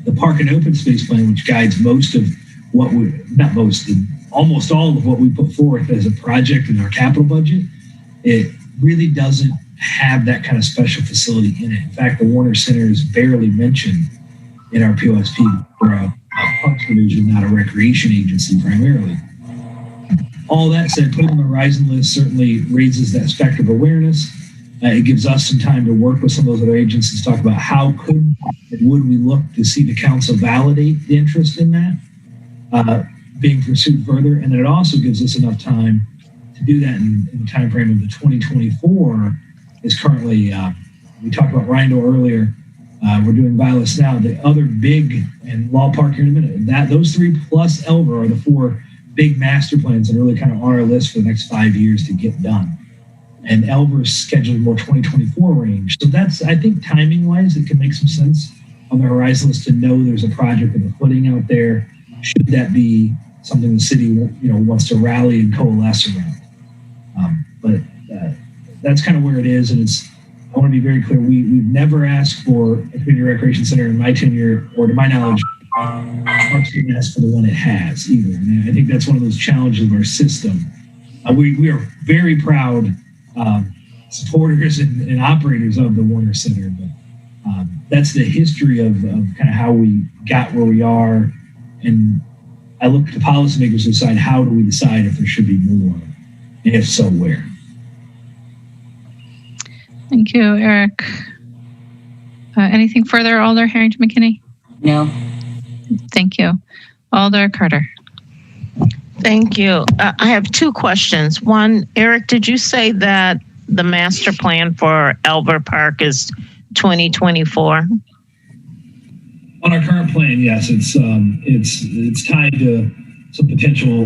the Park and Open Space Plan, which guides most of what almost all of what we put forth as a project in our capital budget, it really doesn't have that kind of special facility in it. In fact, the Warner Center is barely mentioned in our POSP. We're a parks division, not a recreation agency primarily. All that said, putting on the Horizon list certainly raises that spectrum of awareness. It gives us some time to work with some of those other agencies to talk about how would we look to see the council validate the interest in that being pursued further. And then it also gives us enough time to do that in the time frame of the 2024 is currently, we talked about Rhino earlier. We're doing Vilas now. The other big, and Law Park here in a minute, those 3 plus Elver are the 4 big master plans that are really kind of on our list for the next 5 years to get done. And Elver is scheduled more 2024 range. So that's, I think, timing wise, it can make some sense on the Horizon list to know there's a project with a footing out there. Should that be something the city wants to rally and coalesce around? But that's kind of where it is. And I want to be very clear. We've never asked for a community recreation center in my tenure, or to my knowledge, Parks didn't ask for the one it has either. And I think that's one of those challenges of our system. We are very proud supporters and operators of the Warner Center, but that's the history of kind of how we got where we are. And I look to policymakers to decide, how do we decide if there should be more, and if so, where? Thank you, Eric. Anything further, Alder Harrington McKinney? No. Thank you. Alder Carter. Thank you. I have 2 questions. One, Eric, did you say that the master plan for Elver Park is 2024? On our current plan, yes, it's tied to some potential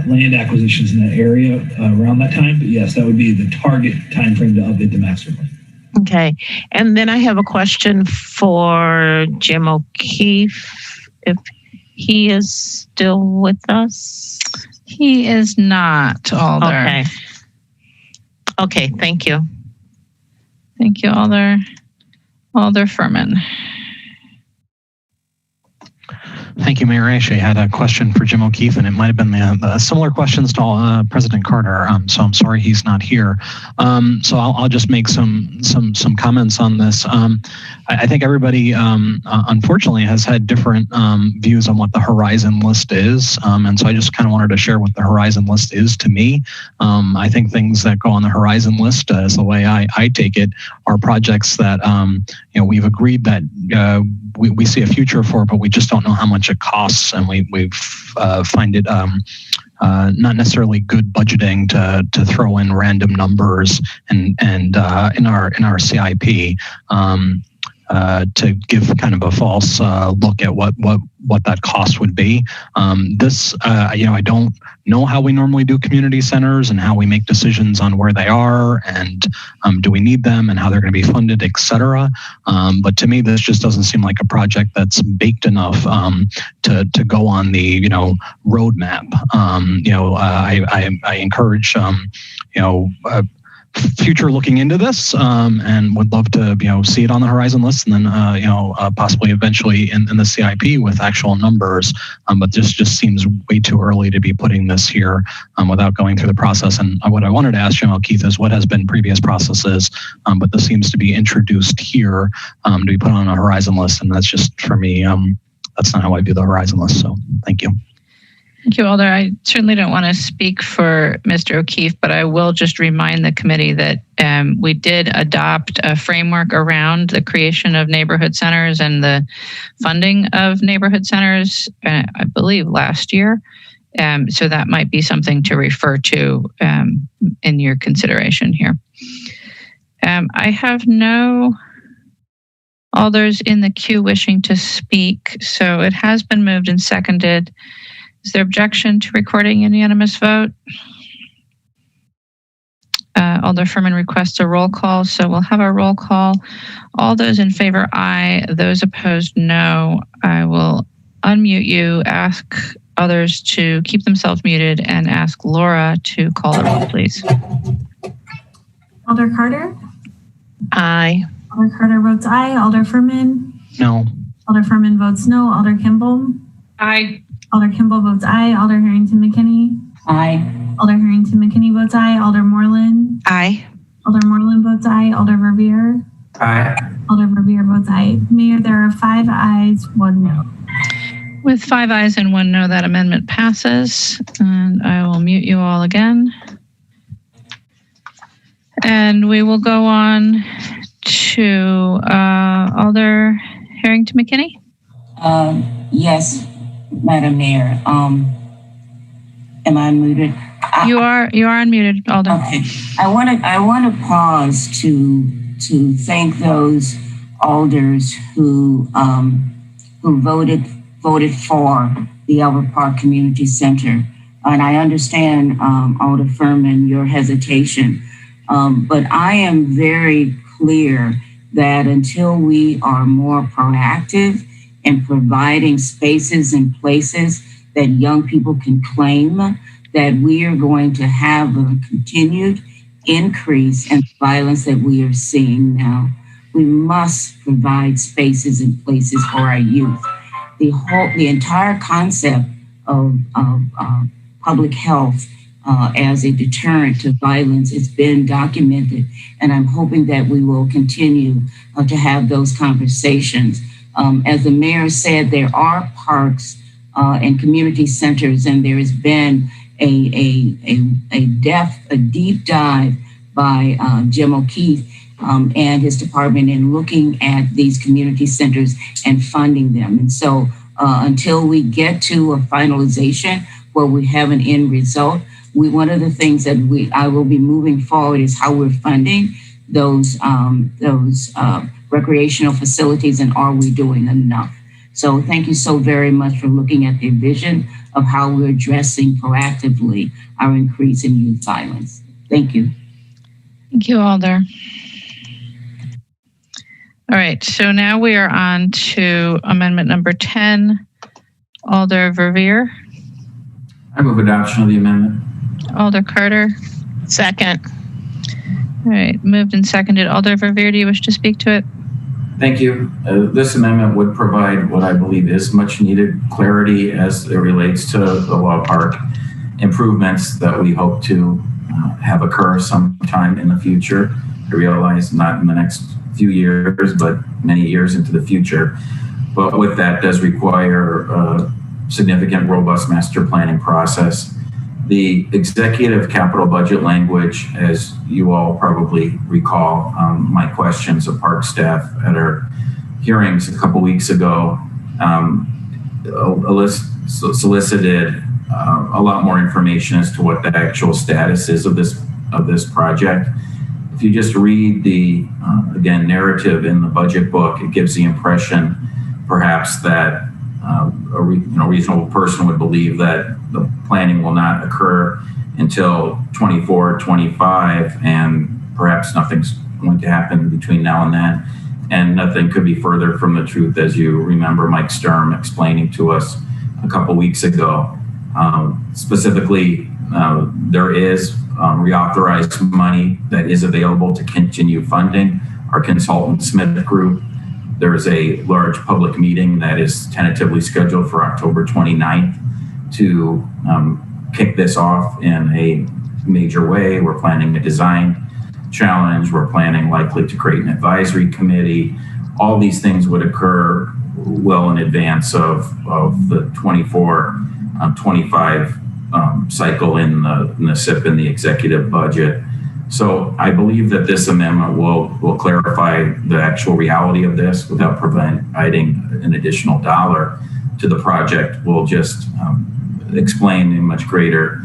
land acquisitions in that area around that time. But yes, that would be the target time frame to update the master plan. Okay. And then I have a question for Jim O'Keefe, if he is still with us. He is not, Alder. Okay, thank you. Thank you, Alder. Alder Furman. Thank you, Mayor. I actually had a question for Jim O'Keefe, and it might have been the similar questions to President Carter. So I'm sorry he's not here. So I'll just make some comments on this. I think everybody, unfortunately, has had different views on what the Horizon list is, and so I just kind of wanted to share what the Horizon list is to me. I think things that go on the Horizon list, as the way I take it, are projects that we've agreed that we see a future for, but we just don't know how much it costs, and we find it not necessarily good budgeting to throw in random numbers and in our CIP. to give kind of a false look at what that cost would be. I don't know how we normally do community centers and how we make decisions on where they are and do we need them and how they're going to be funded, etc. But to me, this just doesn't seem like a project that's baked enough to go on the roadmap. I encourage future looking into this and would love to see it on the horizon list and then possibly eventually in the CIP with actual numbers, but this just seems way too early to be putting this here without going through the process. And what I wanted to ask Jim O'Keefe is what has been previous processes, but this seems to be introduced here to be put on a horizon list, and that's just for me, that's not how I view the horizon list. So thank you. Thank you, Alder. I certainly don't want to speak for Mr. O'Keefe, but I will just remind the committee that we did adopt a framework around the creation of neighborhood centers and the funding of neighborhood centers, I believe last year. So that might be something to refer to in your consideration here. I have no others in the queue wishing to speak, so it has been moved and seconded. Is there objection to recording a unanimous vote? Alder Furman requests a roll call, so we'll have a roll call. All those in favor, aye. Those opposed, no. I will unmute you, ask others to keep themselves muted, and ask Laura to call the roll, please. Alder Carter? Aye. Alder Carter votes aye. Alder Furman? No. Alder Furman votes no. Alder Kimball? Aye. Alder Kimball votes aye. Alder Harrington McKinney? Aye. Alder Harrington McKinney votes aye. Alder Moreland? Aye. Alder Moreland votes aye. Alder Verveer? Aye. Alder Verveer votes aye. Mayor, there are 5 ayes, 1 no. With 5 ayes and 1 no, that amendment passes. And I will mute you all again. And we will go on to Alder Harrington McKinney. Yes, Madam Mayor. Am I muted? You are unmuted, Alder. Okay. I want to pause to thank those alders who voted for the Albert Park Community Center. And I understand, Alder Furman, your hesitation. But I am very clear that until we are more proactive in providing spaces and places that young people can claim, that we are going to have a continued increase in violence that we are seeing now. We must provide spaces and places for our youth. The entire concept of public health as a deterrent to violence has been documented, and I'm hoping that we will continue to have those conversations. As the mayor said, there are parks and community centers, and there has been a deep dive by Jim O'Keefe and his department in looking at these community centers and funding them. And so until we get to a finalization where we have an end result, one of the things that I will be moving forward is how we're funding those recreational facilities, and are we doing enough? So thank you so very much for looking at the vision of how we're addressing proactively our increase in youth violence. Thank you. Thank you, Alder. All right, so now we are on to amendment number 10. Alder Verveer. I move adoption of the amendment. Alder Carter. Second. All right, moved and seconded. Alder Verveer, do you wish to speak to it? Thank you. This amendment would provide what I believe is much needed clarity as it relates to the Law Park improvements that we hope to have occur sometime in the future. I realize not in the next few years, but many years into the future. But with that does require a significant, robust master planning process. The executive capital budget language, as you all probably recall, my questions of park staff at our hearings a couple weeks ago, solicited a lot more information as to what the actual status is of this project. if you just read the, again, narrative in the budget book, it gives the impression perhaps that a reasonable person would believe that the planning will not occur until 24, 25, and perhaps nothing's going to happen between now and then. And nothing could be further from the truth, as you remember Mike Sturm explaining to us a couple weeks ago. Specifically, there is reauthorized money that is available to continue funding our consultant Smith Group. There is a large public meeting that is tentatively scheduled for October 29th to kick this off in a major way. We're planning a design challenge. We're planning likely to create an advisory committee. All these things would occur well in advance of the 24-25 cycle in the SIP and the executive budget. So I believe that this amendment will clarify the actual reality of this without providing an additional dollar to the project. We'll just explain in much greater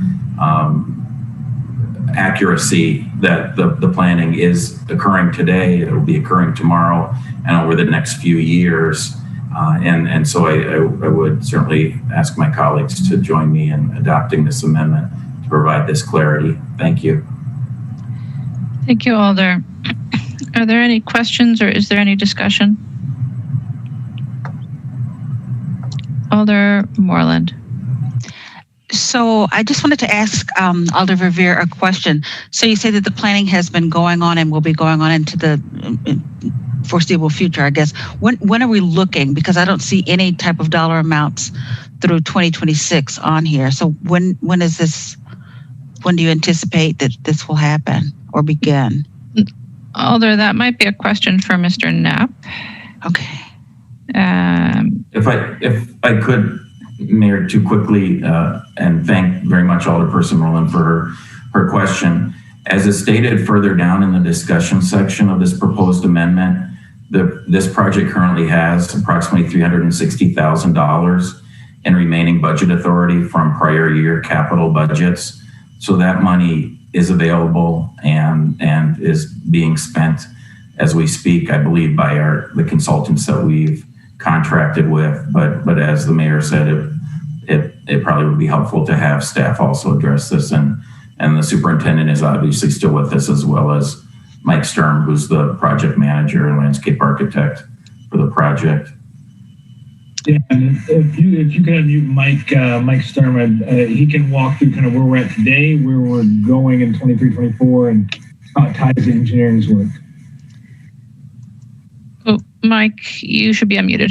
accuracy that the planning is occurring today, it will be occurring tomorrow, and over the next few years. And so I would certainly ask my colleagues to join me in adopting this amendment to provide this clarity. Thank you. Thank you, Alder. Are there any questions or is there any discussion? Alder Moreland. So I just wanted to ask Alder Verveer a question. So you say that the planning has been going on and will be going on into the foreseeable future, I guess. When are we looking? Because I don't see any type of dollar amounts through 2026 on here. So when is this? When do you anticipate that this will happen or begin? Alder, that might be a question for Mr. Knapp. Okay. If I could, Mayor, too quickly, and thank very much Alderperson Rowland for her question. As is stated further down in the discussion section of this proposed amendment, this project currently has approximately $360,000 in remaining budget authority from prior year capital budgets. So that money is available and is being spent as we speak, I believe, by the consultants that we've contracted with. But as the mayor said, it probably would be helpful to have staff also address this. And the superintendent is obviously still with us, as well as Mike Sturm, who's the project manager and landscape architect for the project. Yeah, and if you can unmute Mike Sturm, he can walk through kind of where we're at today, where we're going in 23-24, and how it ties in engineering's work. Oh, Mike, you should be unmuted.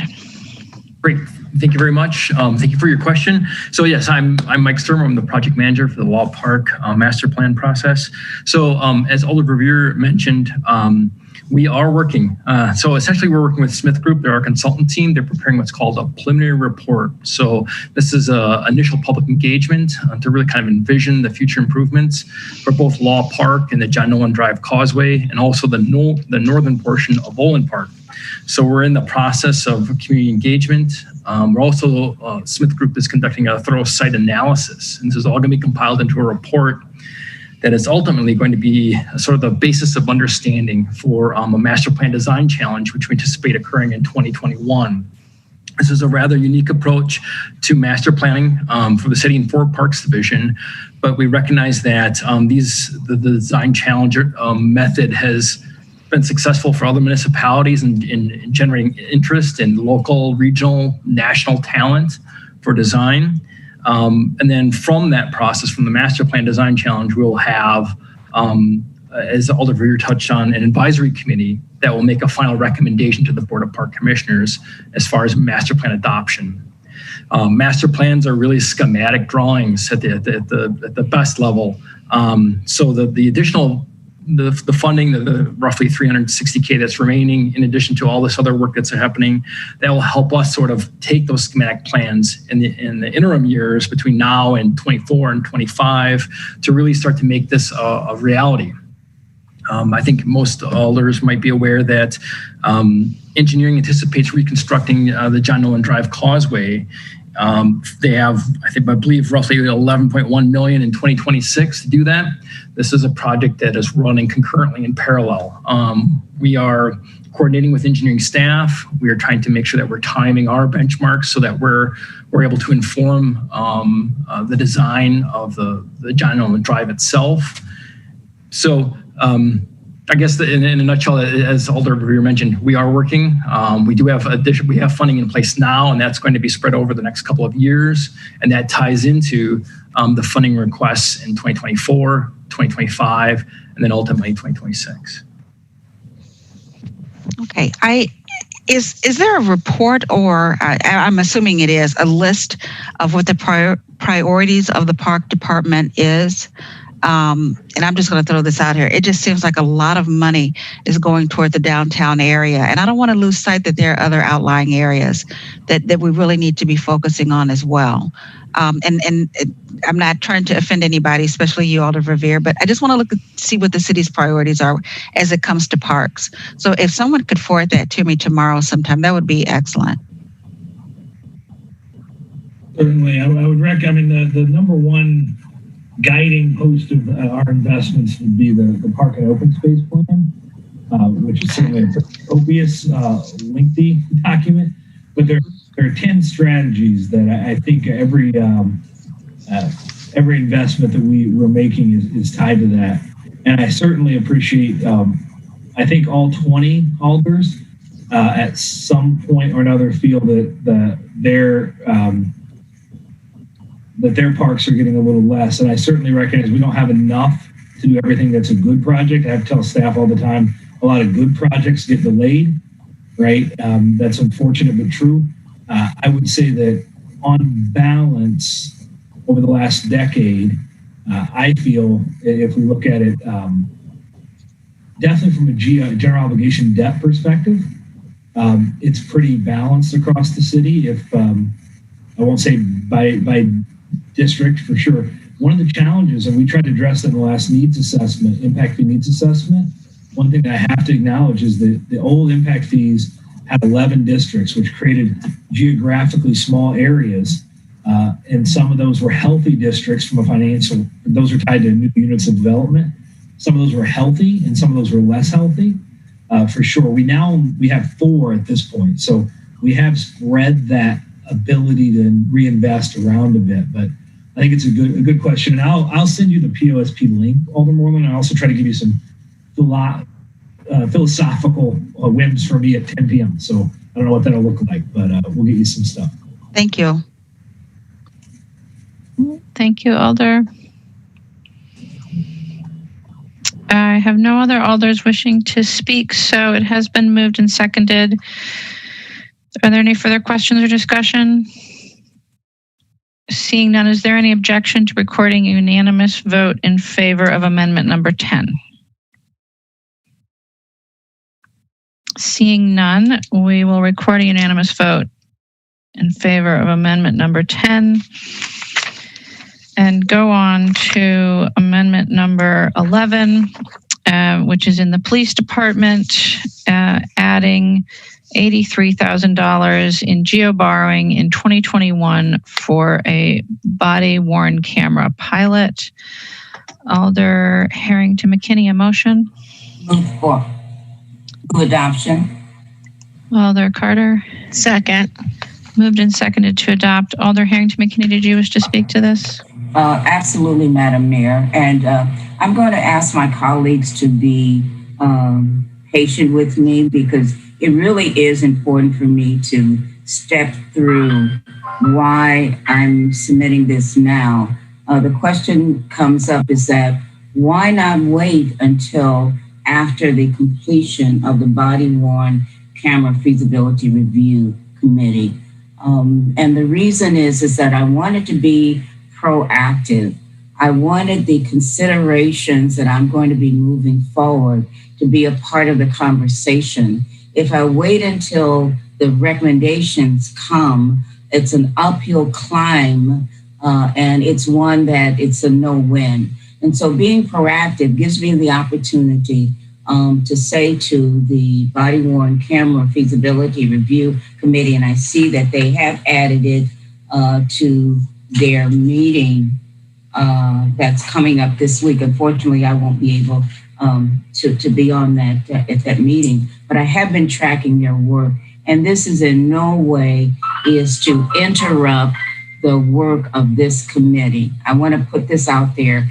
Great. Thank you very much. Thank you for your question. So yes, I'm Mike Sturm. I'm the project manager for the Wall Park master plan process. So as Alder Verveer mentioned, we are working. So essentially we're working with Smith Group. They're our consultant team. They're preparing what's called a preliminary report. So this is an initial public engagement to really kind of envision the future improvements for both Law Park and the John Nolan Drive Causeway, and also the northern portion of Olin Park. So we're in the process of community engagement. We're also, Smith Group is conducting a thorough site analysis. And this is all going to be compiled into a report that is ultimately going to be sort of the basis of understanding for a master plan design challenge, which we anticipate occurring in 2021. This is a rather unique approach to master planning for the City and Fort Parks Division, but we recognize that the design challenge method has been successful for other municipalities in generating interest in local, regional, national talent for design. And then from that process, from the Master Plan Design Challenge, we'll have, as Alder Verveer touched on, an advisory committee that will make a final recommendation to the Board of Park Commissioners as far as master plan adoption. Master plans are really schematic drawings at the best level. So the additional the funding, the roughly $360K that's remaining, in addition to all this other work that's happening, that will help us sort of take those schematic plans in the interim years between now and 24 and 25 to really start to make this a reality. I think most alders might be aware that engineering anticipates reconstructing the John Nolan Drive Causeway They have, I believe, roughly 11.1 million in 2026 to do that. This is a project that is running concurrently in parallel. We are coordinating with engineering staff. We are trying to make sure that we're timing our benchmarks so that we're able to inform the design of the John Nolan Drive itself. So I guess in a nutshell, as Alder Revere mentioned, we are working. We do have funding in place now, and that's going to be spread over the next couple of years. And that ties into the funding requests in 2024, 2025, and then ultimately 2026. Okay. Is there a report, or I'm assuming it is, a list of what the priorities of the park department is? And I'm just going to throw this out here. It just seems like a lot of money is going toward the downtown area. And I don't want to lose sight that there are other outlying areas that we really need to be focusing on as well. And I'm not trying to offend anybody, especially you, Alder Revere, but I just want to see what the city's priorities are as it comes to parks. So if someone could forward that to me tomorrow sometime, that would be excellent. Certainly, I would recommend the number one guiding post of our investments would be the park and open space plan, which is certainly a copious, lengthy document. But there are 10 strategies that I think every investment that we're making is tied to that. And I certainly appreciate, I think all 20 alders at some point or another feel that their parks are getting a little less. And I certainly recognize we don't have enough to do everything that's a good project. I have to tell staff all the time, a lot of good projects get delayed, right? That's unfortunate but true. I would say that on balance, over the last decade, I feel if we look at it, definitely from a general obligation debt perspective, it's pretty balanced across the city. If I won't say by district for sure. One of the challenges, and we tried to address that in the last needs assessment, impact fee needs assessment. One thing that I have to acknowledge is that the old impact fees had 11 districts, which created geographically small areas. And some of those were healthy districts from a financial, those are tied to new units of development. Some of those were healthy and some of those were less healthy, for sure. We have 4 at this point. So we have spread that ability to reinvest around a bit, but I think it's a good question. And I'll send you the POSP link, Alder Moreland. I also try to give you some philosophical whims for me at 10 p.m. So I don't know what that'll look like, but we'll get you some stuff. Thank you. Thank you, Alder. I have no other alders wishing to speak, so it has been moved and seconded. Are there any further questions or discussion? Seeing none, is there any objection to recording a unanimous vote in favor of amendment number 10? Seeing none, we will record a unanimous vote in favor of amendment number 10 and go on to amendment number 11, which is in the police department, adding $83,000 in geo borrowing in 2021 for a body-worn camera pilot. Alder Harrington McKinney, a motion? Move for adoption. Alder Carter? Second. Moved and seconded to adopt. Alder Harrington McKinney, did you wish to speak to this? Absolutely, Madam Mayor. And I'm going to ask my colleagues to be patient with me because it really is important for me to step through why I'm submitting this now. The question comes up is that why not wait until after the completion of the body-worn camera feasibility review committee? And the reason is that I wanted to be proactive. I wanted the considerations that I'm going to be moving forward to be a part of the conversation. If I wait until the recommendations come, it's an uphill climb, and it's one that it's a no-win. And so being proactive gives me the opportunity to say to the body-worn camera feasibility review committee, and I see that they have added it to their meeting that's coming up this week. Unfortunately, I won't be able to be on that at that meeting, but I have been tracking their work. And this is in no way is to interrupt the work of this committee. I want to put this out there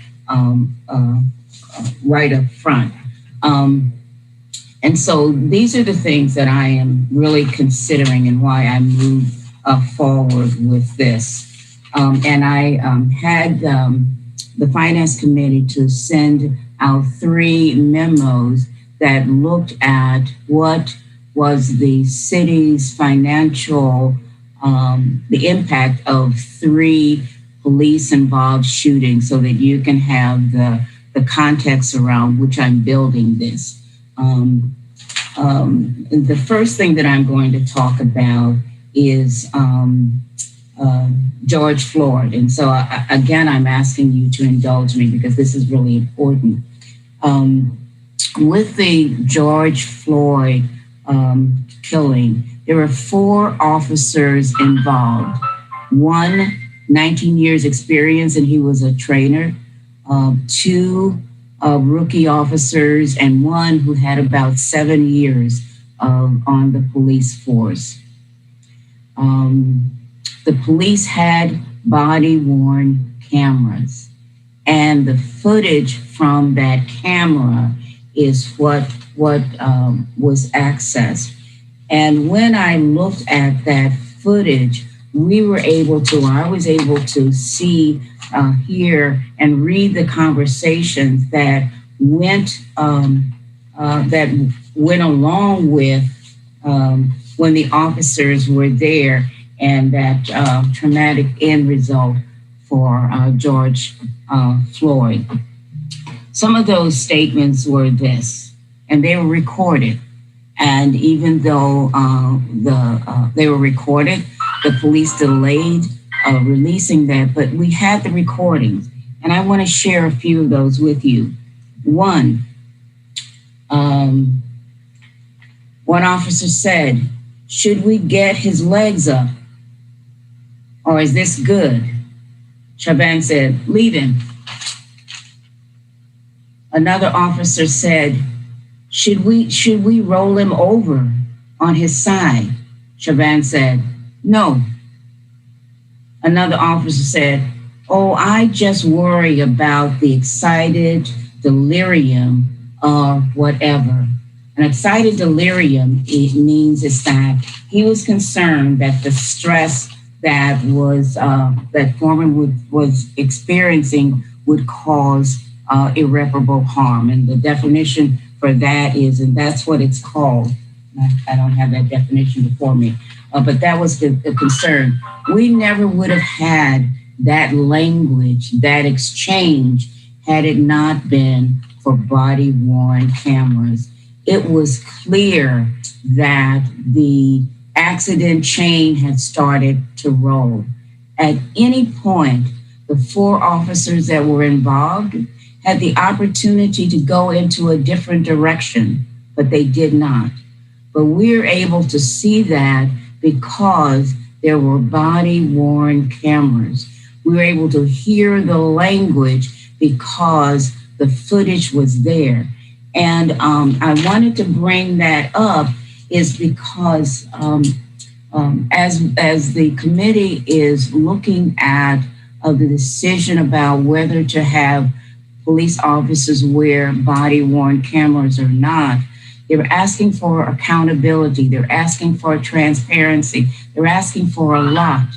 right up front. And so these are the things that I am really considering and why I moved forward with this. And I had the Finance Committee to send out 3 memos that looked at what was the city's financial, the impact of 3 police-involved shootings so that you can have the context around which I'm building this. The first thing that I'm going to talk about is George Floyd. And so again, I'm asking you to indulge me because this is really important. With the George Floyd killing, there were 4 officers involved. 1, 19 years experience, and he was a trainer. 2 rookie officers, and 1 who had about 7 years on the police force. The police had body-worn cameras, and the footage from that camera is what was accessed. And when I looked at that footage, I was able to see, hear, and read the conversations that went along with when the officers were there, and that traumatic end result for George Floyd. Some of those statements were this, and they were recorded. And even though they were recorded, the police delayed releasing that, but we had the recordings. And I want to share a few of those with you. One officer said, "Should we get his legs up? Or is this good?" Chauvin said, "Leave him." Another officer said, should we roll him over on his side?" Chauvin said, "No." Another officer said, "Oh, I just worry about the excited delirium or whatever." An excited delirium, it means is that he was concerned that the stress that that Foreman was experiencing would cause irreparable harm. And the definition for that is, and that's what it's called. I don't have that definition before me, but that was the concern. We never would have had that language, that exchange, had it not been for body-worn cameras. It was clear that the accident chain had started to roll. At any point, the 4 officers that were involved had the opportunity to go into a different direction, but they did not. But we're able to see that because there were body-worn cameras. We were able to hear the language because the footage was there. And I wanted to bring that up is because as the committee is looking at the decision about whether to have police officers wear body-worn cameras or not, they're asking for accountability. They're asking for transparency. They're asking for a lot.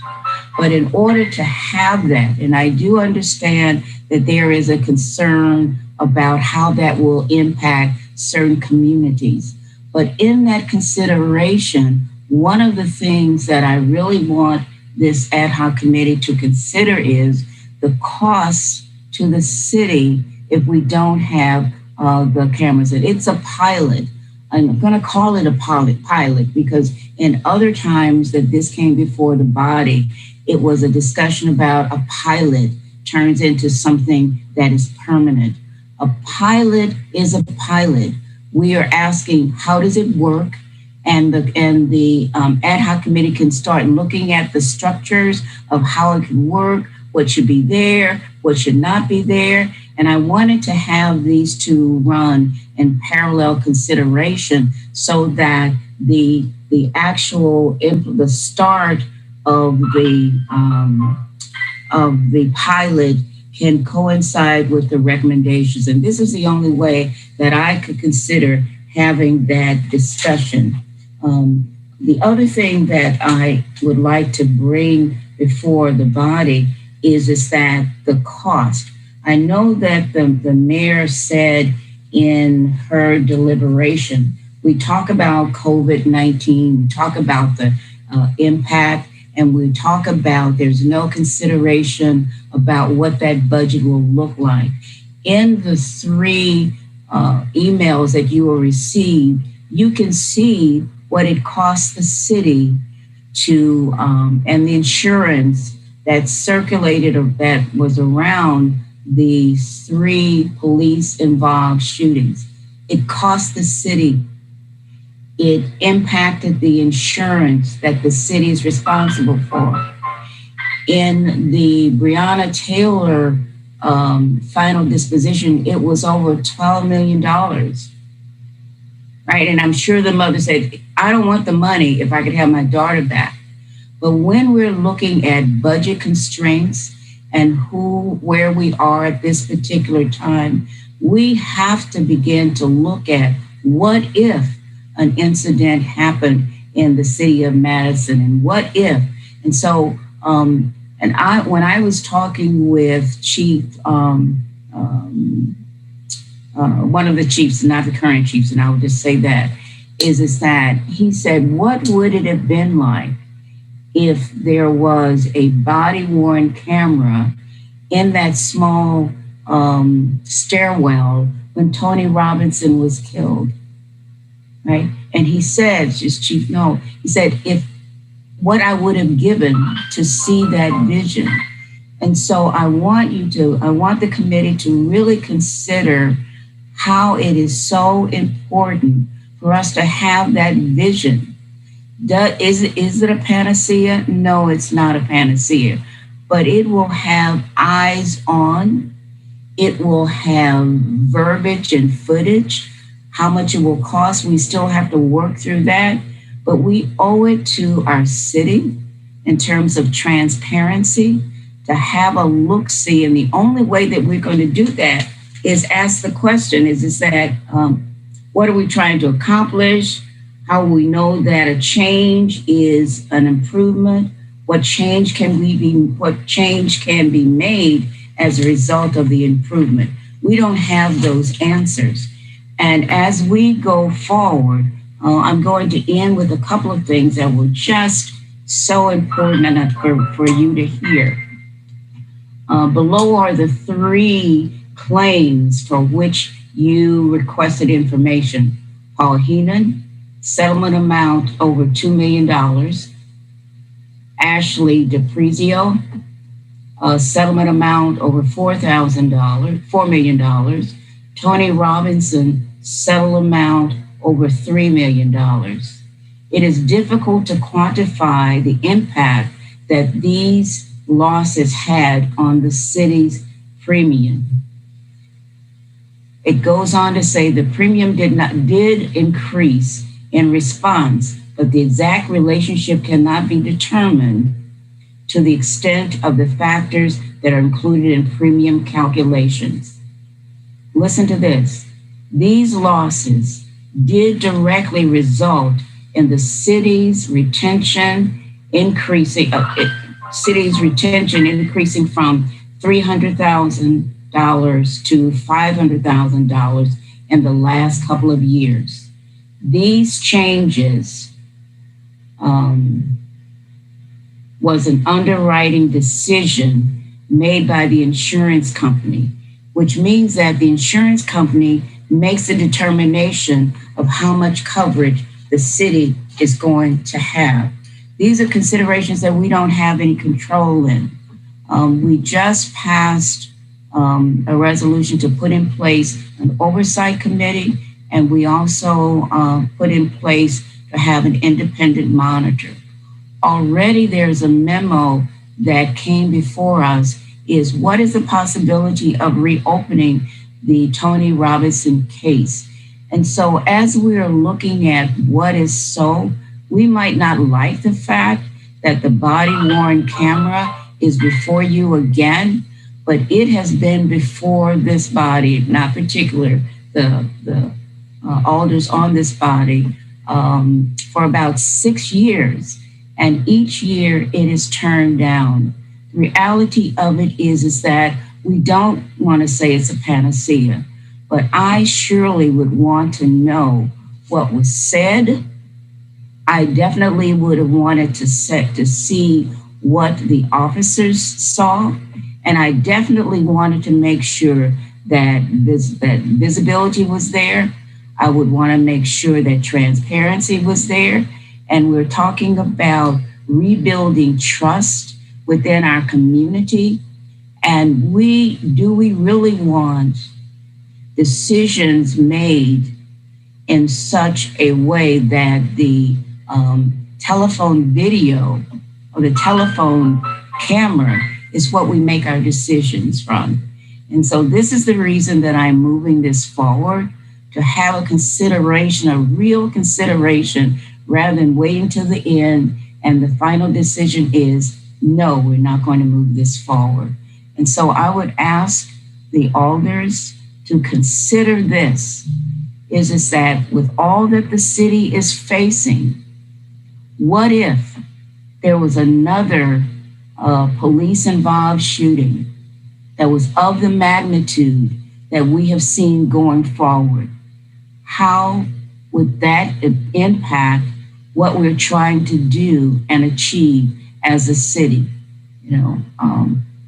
But in order to have that, and I do understand that there is a concern about how that will impact certain communities. But in that consideration, one of the things that I really want this ad hoc committee to consider is the cost to the city if we don't have the cameras. It's a pilot. I'm going to call it a pilot because in other times that this came before the body, it was a discussion about a pilot turns into something that is permanent. A pilot is a pilot. We are asking, how does it work? and the ad hoc committee can start looking at the structures of how it can work, what should be there, what should not be there. And I wanted to have these two run in parallel consideration so that the start of the pilot can coincide with the recommendations. And this is the only way that I could consider having that discussion. The other thing that I would like to bring before the body is that the cost. I know that the mayor said in her deliberation, we talk about COVID-19, we talk about the impact, and we talk about there's no consideration about what that budget will look like. In the 3 emails that you will receive, you can see what it costs the city to, and the insurance that circulated or that was around the 3 police-involved shootings. It cost the city. It impacted the insurance that the city is responsible for. In the Breonna Taylor final disposition, it was over $12 million, right? And I'm sure the mother said, I don't want the money if I could have my daughter back. But when we're looking at budget constraints and where we are at this particular time, we have to begin to look at what if an incident happened in the city of Madison, and what if? And so, when I was talking with Chief, one of the chiefs, not the current chiefs, and I would just say that, is that he said, what would it have been like if there was a body-worn camera in that small stairwell when Tony Robinson was killed, right? And he said, just Chief, no, he said, if what I would have given to see that vision. And so I want the committee to really consider how it is so important for us to have that vision. Is it a panacea? No, it's not a panacea, but it will have eyes on, it will have verbiage and footage, how much it will cost. We still have to work through that, but we owe it to our city in terms of transparency to have a look-see. And the only way that we're going to do that is ask the question, is that what are we trying to accomplish? How we know that a change is an improvement? What change can be made as a result of the improvement? We don't have those answers. And as we go forward, I'm going to end with a couple of things that were just so important for you to hear. Below are the 3 claims for which you requested information. Paul Heenan, settlement amount over $2 million. Ashley DePrizio, settlement amount over $4 million. Tony Robinson, settle amount over $3 million. It is difficult to quantify the impact that these losses had on the city's premium. It goes on to say the premium did increase in response, but the exact relationship cannot be determined to the extent of the factors that are included in premium calculations. Listen to this. These losses did directly result in the city's retention increasing from $300,000 to $500,000 in the last couple of years. These changes was an underwriting decision made by the insurance company, which means that the insurance company makes a determination of how much coverage the city is going to have. These are considerations that we don't have any control in. We just passed a resolution to put in place an oversight committee, and we also put in place to have an independent monitor. Already there's a memo that came before us is what is the possibility of reopening the Tony Robinson case? And so as we're looking at what is so, we might not like the fact that the body-worn camera is before you again, but it has been before this body, not particular, the alders on this body, for about 6 years. And each year it is turned down. The reality of it is that we don't want to say it's a panacea, but I surely would want to know what was said. I definitely would have wanted to see what the officers saw, and I definitely wanted to make sure that that visibility was there. I would want to make sure that transparency was there, and we're talking about rebuilding trust within our community. And do we really want decisions made in such a way that the telephone video or the telephone camera is what we make our decisions from? And so this is the reason that I'm moving this forward, to have a consideration, a real consideration, rather than waiting till the end and the final decision is, no, we're not going to move this forward. And so I would ask the alders to consider this, is that with all that the city is facing, what if there was another police-involved shooting that was of the magnitude that we have seen going forward? How would that impact what we're trying to do and achieve as a city?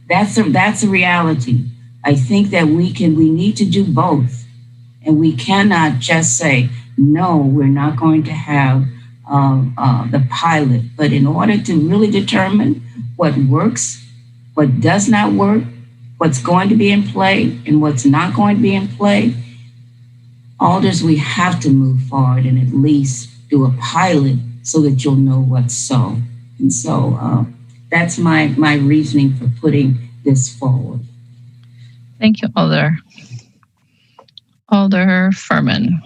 That's a reality. I think that we need to do both. And we cannot just say, no, we're not going to have the pilot. But in order to really determine what works, what does not work, what's going to be in play and what's not going to be in play, alders, we have to move forward and at least do a pilot so that you'll know what's so. And so that's my reasoning for putting this forward. Thank you, Alder. Alder Furman.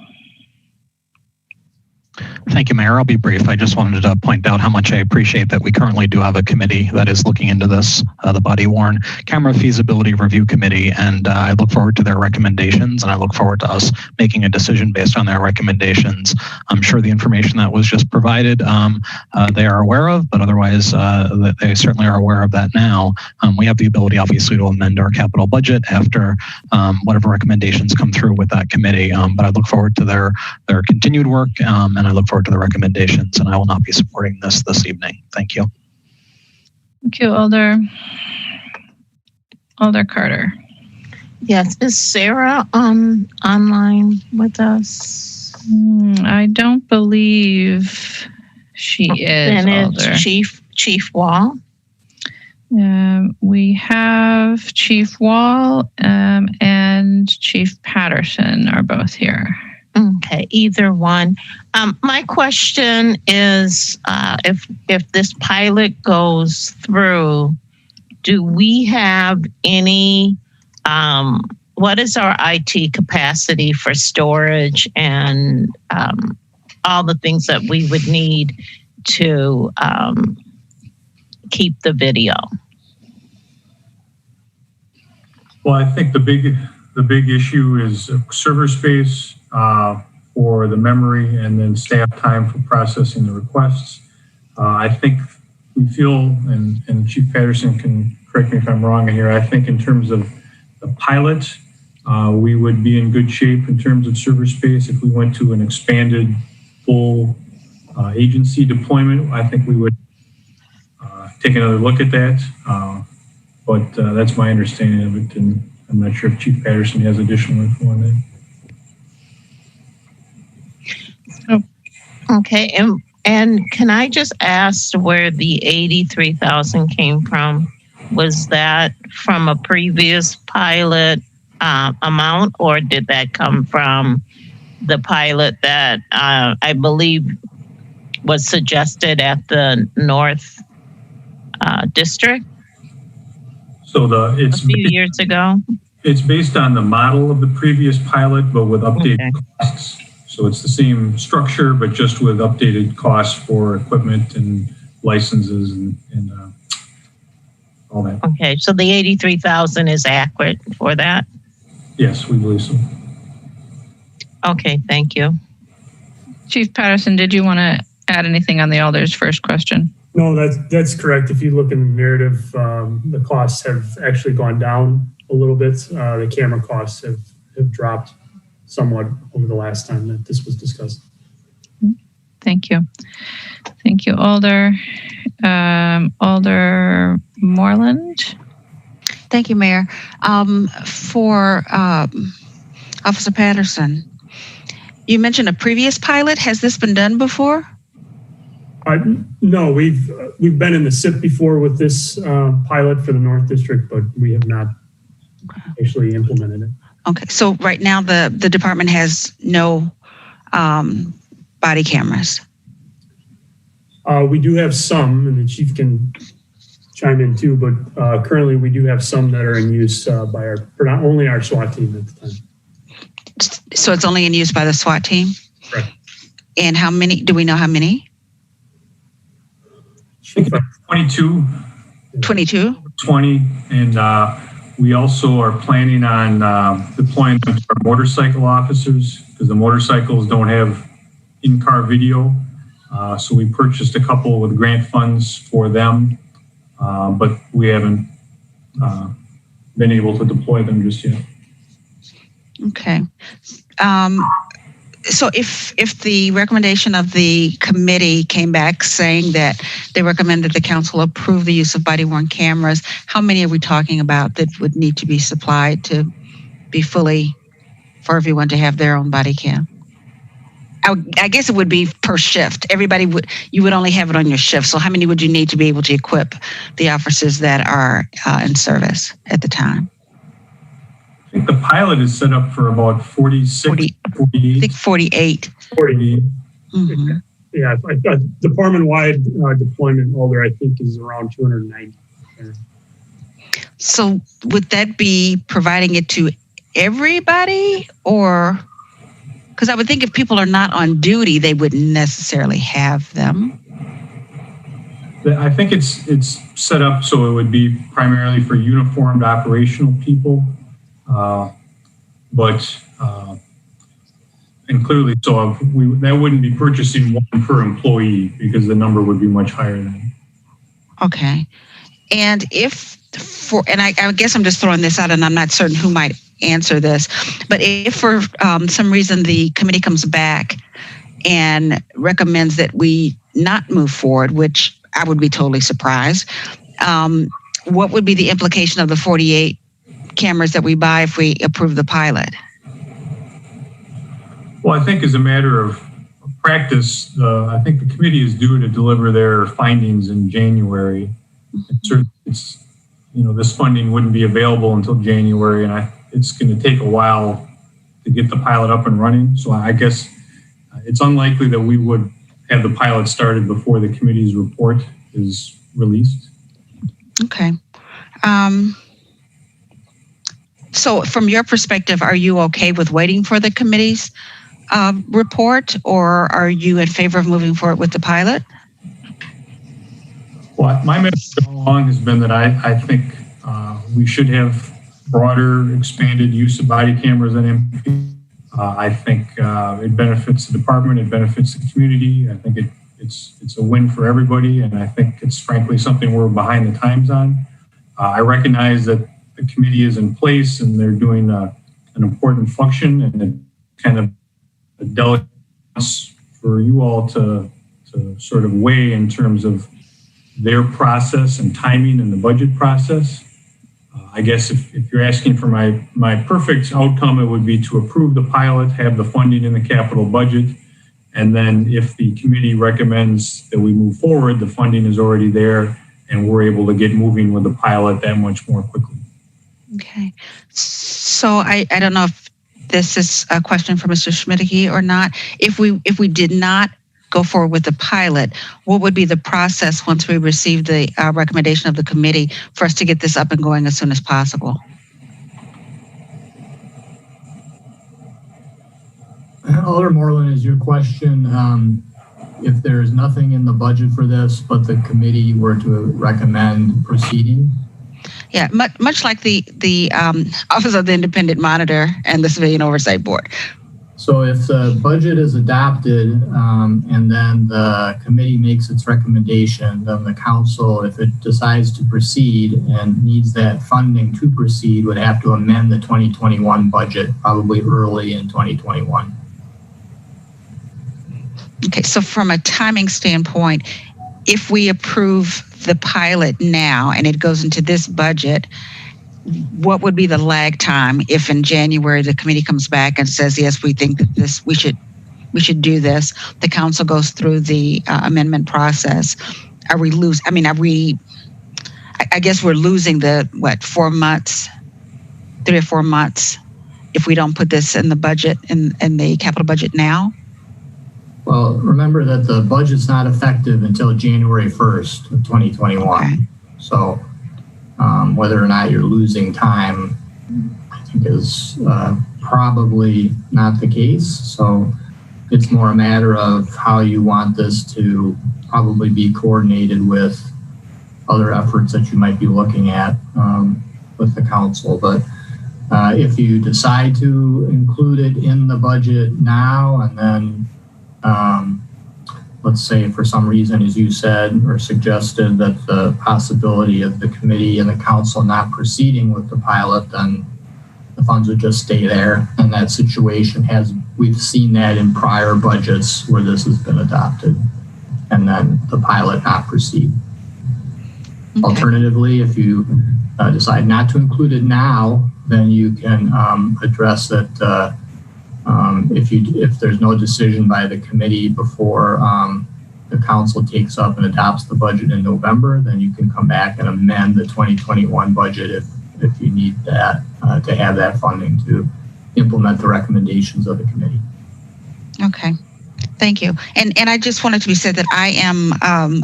Thank you, Mayor. I'll be brief. I just wanted to point out how much I appreciate that we currently do have a committee that is looking into this, the Body-Worn Camera Feasibility Review Committee, and I look forward to their recommendations, and I look forward to us making a decision based on their recommendations. I'm sure the information that was just provided they are aware of, but otherwise they certainly are aware of that now. We have the ability, obviously, to amend our capital budget after whatever recommendations come through with that committee, but I look forward to their continued work, and I look forward to the recommendations, and I will not be supporting this evening. Thank you. Thank you, Alder. Alder Carter. Yes, is Sarah online with us? I don't believe she is. And it's Chief Wall. We have Chief Wall and Chief Patterson are both here. Okay, either one. My question is, if this pilot goes through, do we have any? What is our IT capacity for storage and all the things that we would need to keep the video? Well, I think the big issue is server space for the memory, and then staff time for processing the requests. I think we feel, and Chief Patterson can correct me if I'm wrong here, I think in terms of the pilot, we would be in good shape in terms of server space. If we went to an expanded full agency deployment, I think we would take another look at that. But that's my understanding of it, and I'm not sure if Chief Patterson has additional info on that. Okay, and can I just ask where the 83,000 came from? Was that from a previous pilot amount, or did that come from the pilot that I believe was suggested at the North District So a few years ago. It's based on the model of the previous pilot, but with updated costs. So it's the same structure, but just with updated costs for equipment and licenses and all that. Okay, so the 83,000 is accurate for that? Yes, we believe so. Okay, thank you. Chief Patterson, did you want to add anything on the Alder's first question? No, that's correct. If you look in the narrative, the costs have actually gone down a little bit. The camera costs have dropped somewhat over the last time that this was discussed. Thank you. Thank you, Alder. Alder Moreland. Thank you, Mayor. For Officer Patterson, you mentioned a previous pilot. Has this been done before? No, we've been in the SIP before with this pilot for the North District, but we have not actually implemented it. Okay, so right now the department has no body cameras. We do have some, and the chief can chime in too, but currently we do have some that are in use by only our SWAT team at the time. So it's only in use by the SWAT team? Correct. And how many, do we know how many? 22. 22? 20, and we also are planning on deploying them to our motorcycle officers because the motorcycles don't have in-car video. So we purchased a couple with grant funds for them, but we haven't been able to deploy them just yet. Okay. So if the recommendation of the committee came back saying that they recommend that the council approve the use of body-worn cameras, how many are we talking about that would need to be supplied to be fully, for everyone to have their own body cam? I guess it would be per shift. You would only have it on your shift. So how many would you need to be able to equip the officers that are in service at the time? I think the pilot is set up for about 46, 48. I think 48. 48. Mm-hmm. Yeah, department-wide deployment, Alder, I think, is around 290. So would that be providing it to everybody, or... Because I would think if people are not on duty, they wouldn't necessarily have them. I think it's set up so it would be primarily for uniformed operational people, and clearly so that wouldn't be purchasing one per employee because the number would be much higher than. Okay, and I guess I'm just throwing this out, and I'm not certain who might answer this, but if for some reason the committee comes back and recommends that we not move forward, which I would be totally surprised, what would be the implication of the 48 cameras that we buy if we approve the pilot? Well, I think as a matter of practice, I think the committee is due to deliver their findings in January. This funding wouldn't be available until January, and it's going to take a while to get the pilot up and running. So I guess it's unlikely that we would have the pilot started before the committee's report is released. Okay. So from your perspective, are you okay with waiting for the committee's report, or are you in favor of moving forward with the pilot? Well, my message all along has been that I think we should have broader, expanded use of body cameras than MP. I think it benefits the department, it benefits the community. I think it's a win for everybody, and I think it's frankly something we're behind the times on. I recognize that the committee is in place and they're doing an important function, and it's kind of a delicate for you all to sort of weigh in terms of their process and timing and the budget process. I guess if you're asking for my perfect outcome, it would be to approve the pilot, have the funding in the capital budget, and then if the committee recommends that we move forward, the funding is already there and we're able to get moving with the pilot that much more quickly. Okay. So I don't know if this is a question for Mr. Schmidtke or not. If we did not go forward with the pilot, what would be the process once we receive the recommendation of the committee for us to get this up and going as soon as possible? Alder Moreland, is your question, if there's nothing in the budget for this, but the committee were to recommend proceeding? Yeah, much like the Office of the Independent Monitor and the Civilian Oversight Board. So if the budget is adopted and then the committee makes its recommendation, then the council, if it decides to proceed and needs that funding to proceed, would have to amend the 2021 budget probably early in 2021. Okay, so from a timing standpoint, if we approve the pilot now and it goes into this budget, what would be the lag time if in January the committee comes back and says, yes, we think that we should do this, the council goes through the amendment process? I guess we're losing the 4 months, 3 or 4 months if we don't put this in the budget, in the capital budget now? Well, remember that the budget's not effective until January 1st of 2021. Okay. So whether or not you're losing time, I think is probably not the case. So it's more a matter of how you want this to probably be coordinated with other efforts that you might be looking at with the council. But if you decide to include it in the budget now and then let's say for some reason, as you said or suggested, that the possibility of the committee and the council not proceeding with the pilot, then the funds would just stay there. And that situation we've seen that in prior budgets where this has been adopted and then the pilot not proceed. Okay. Alternatively, if you decide not to include it now, then you can address that if there's no decision by the committee before the council takes up and adopts the budget in November, then you can come back and amend the 2021 budget if you need that to have that funding to implement the recommendations of the committee. Okay, thank you. And I just wanted to be said that I am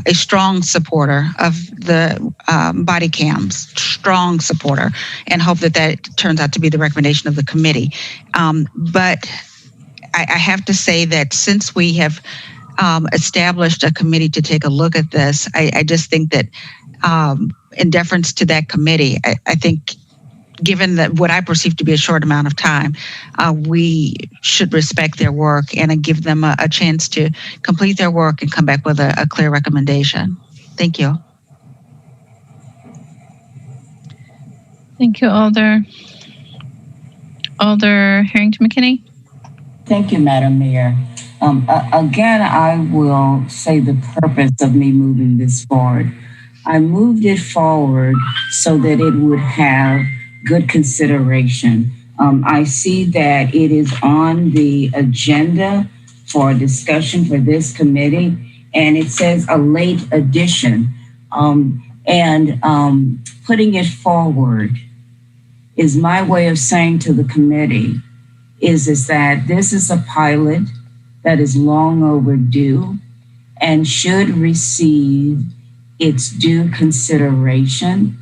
a strong supporter of the body cams, strong supporter, and hope that turns out to be the recommendation of the committee. But I have to say that since we have established a committee to take a look at this, I just think that in deference to that committee, I think given that what I perceive to be a short amount of time, we should respect their work and give them a chance to complete their work and come back with a clear recommendation. Thank you. Thank you, Alder. Alder Harrington-McKinney. Thank you, Madam Mayor. Again, I will say the purpose of me moving this forward. I moved it forward so that it would have good consideration. I see that it is on the agenda for discussion for this committee, and it says a late addition. Putting it forward is my way of saying to the committee is that this is a pilot that is long overdue and should receive its due consideration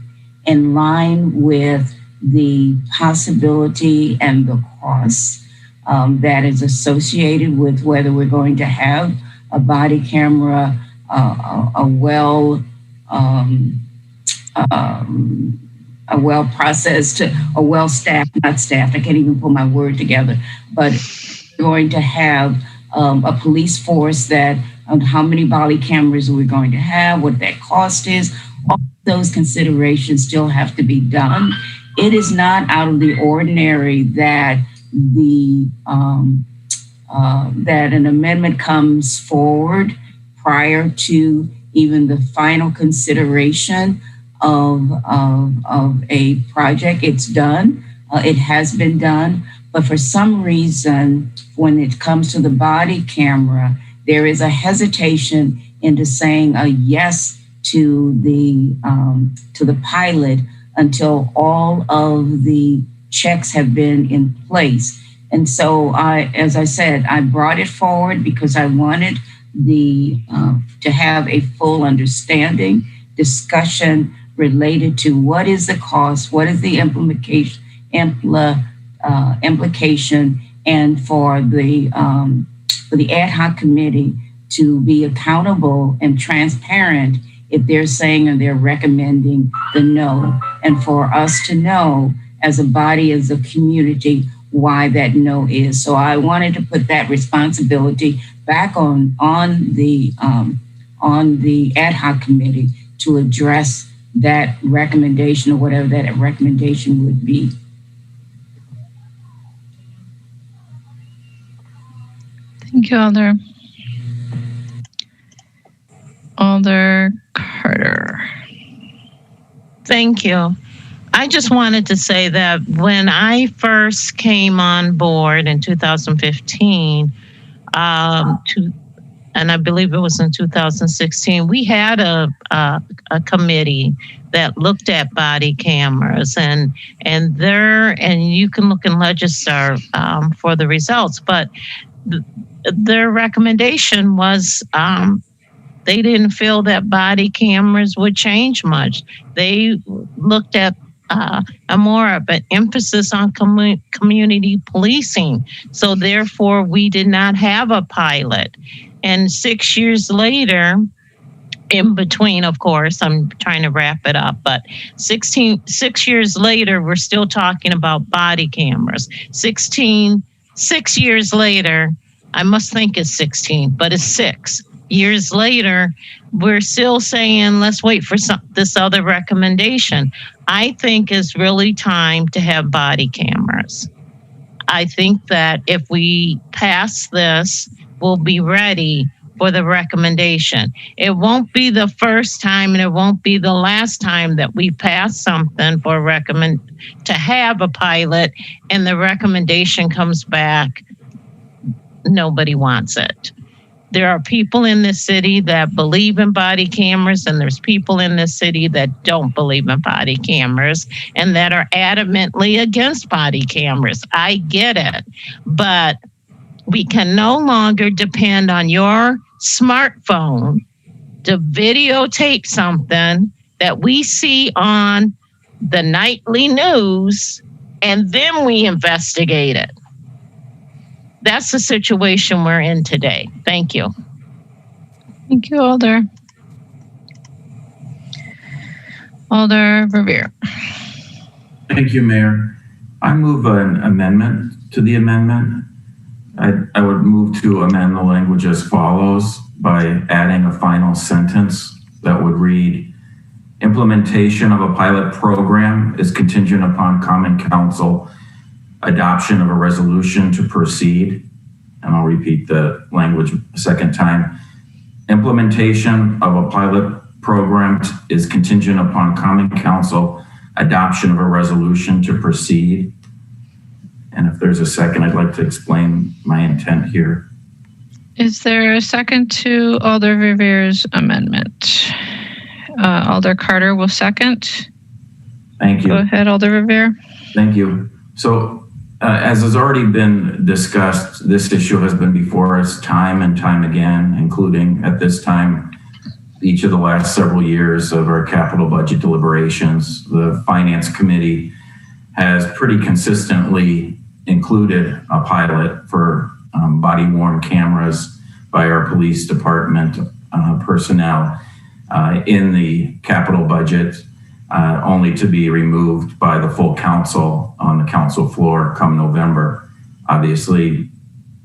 in line with the possibility and the cost that is associated with whether we're going to have a body camera, a well-processed, a well-staffed, not staffed, I can't even put my word together, but going to have a police force that, how many body cameras are we going to have, what that cost is, all those considerations still have to be done. It is not out of the ordinary that that an amendment comes forward prior to even the final consideration of a project. It's done. It has been done. But for some reason, when it comes to the body camera, there is a hesitation into saying a yes to the pilot until all of the checks have been in place. And so as I said, I brought it forward because I wanted to have a full understanding, discussion related to what is the cost, what is the implication, and for the ad hoc committee to be accountable and transparent if they're saying or they're recommending the no, and for us to know as a body, as a community, why that no is. So I wanted to put that responsibility back on the ad hoc committee to address that recommendation or whatever that recommendation would be. Thank you, Alder. Alder Carter. Thank you. I just wanted to say that when I first came on board in 2015, and I believe it was in 2016, we had a committee that looked at body cameras, and you can look in Legistar for the results, but their recommendation was they didn't feel that body cameras would change much. They looked at a more of an emphasis on community policing. So therefore, we did not have a pilot. And 6 years later, in between, of course, I'm trying to wrap it up, but 6 years later, we're still talking about body cameras. 6 years later, I must think it's 16, but it's 6 years later, we're still saying, let's wait for this other recommendation. I think it's really time to have body cameras. I think that if we pass this, we'll be ready for the recommendation. It won't be the first time and it won't be the last time that we pass something for to have a pilot and the recommendation comes back, nobody wants it. There are people in this city that believe in body cameras, and there's people in this city that don't believe in body cameras and that are adamantly against body cameras. I get it, but we can no longer depend on your smartphone to videotape something that we see on the nightly news and then we investigate it. That's the situation we're in today. Thank you. Thank you, Alder. Alder Verveer. Thank you, Mayor. I move an amendment to the amendment. I would move to amend the language as follows by adding a final sentence that would read, implementation of a pilot program is contingent upon Common Council adoption of a resolution to proceed. And I'll repeat the language a second time. Implementation of a pilot program is contingent upon Common Council adoption of a resolution to proceed. And if there's a second, I'd like to explain my intent here. Is there a second to Alder Verveer's amendment? Alder Carter will second. Thank you. Go ahead, Alder Verveer. Thank you. So as has already been discussed, this issue has been before us time and time again, including at this time, each of the last several years of our capital budget deliberations. The Finance Committee has pretty consistently included a pilot for body-worn cameras by our police department personnel in the capital budget, only to be removed by the full council on the council floor come November. Obviously,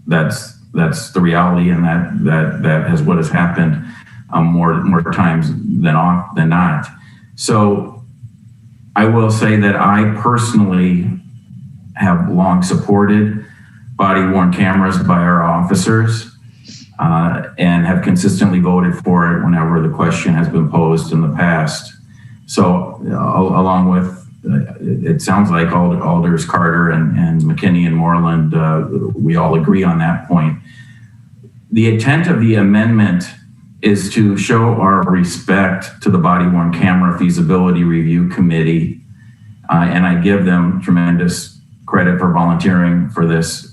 that's the reality, and that has what has happened more times than not. So I will say that I personally have long supported body-worn cameras by our officers and have consistently voted for it whenever the question has been posed in the past. So along with, it sounds like Alders Carter and McKinney and Moreland, we all agree on that point. The intent of the amendment is to show our respect to the body-worn camera feasibility review committee. And I give them tremendous credit for volunteering for this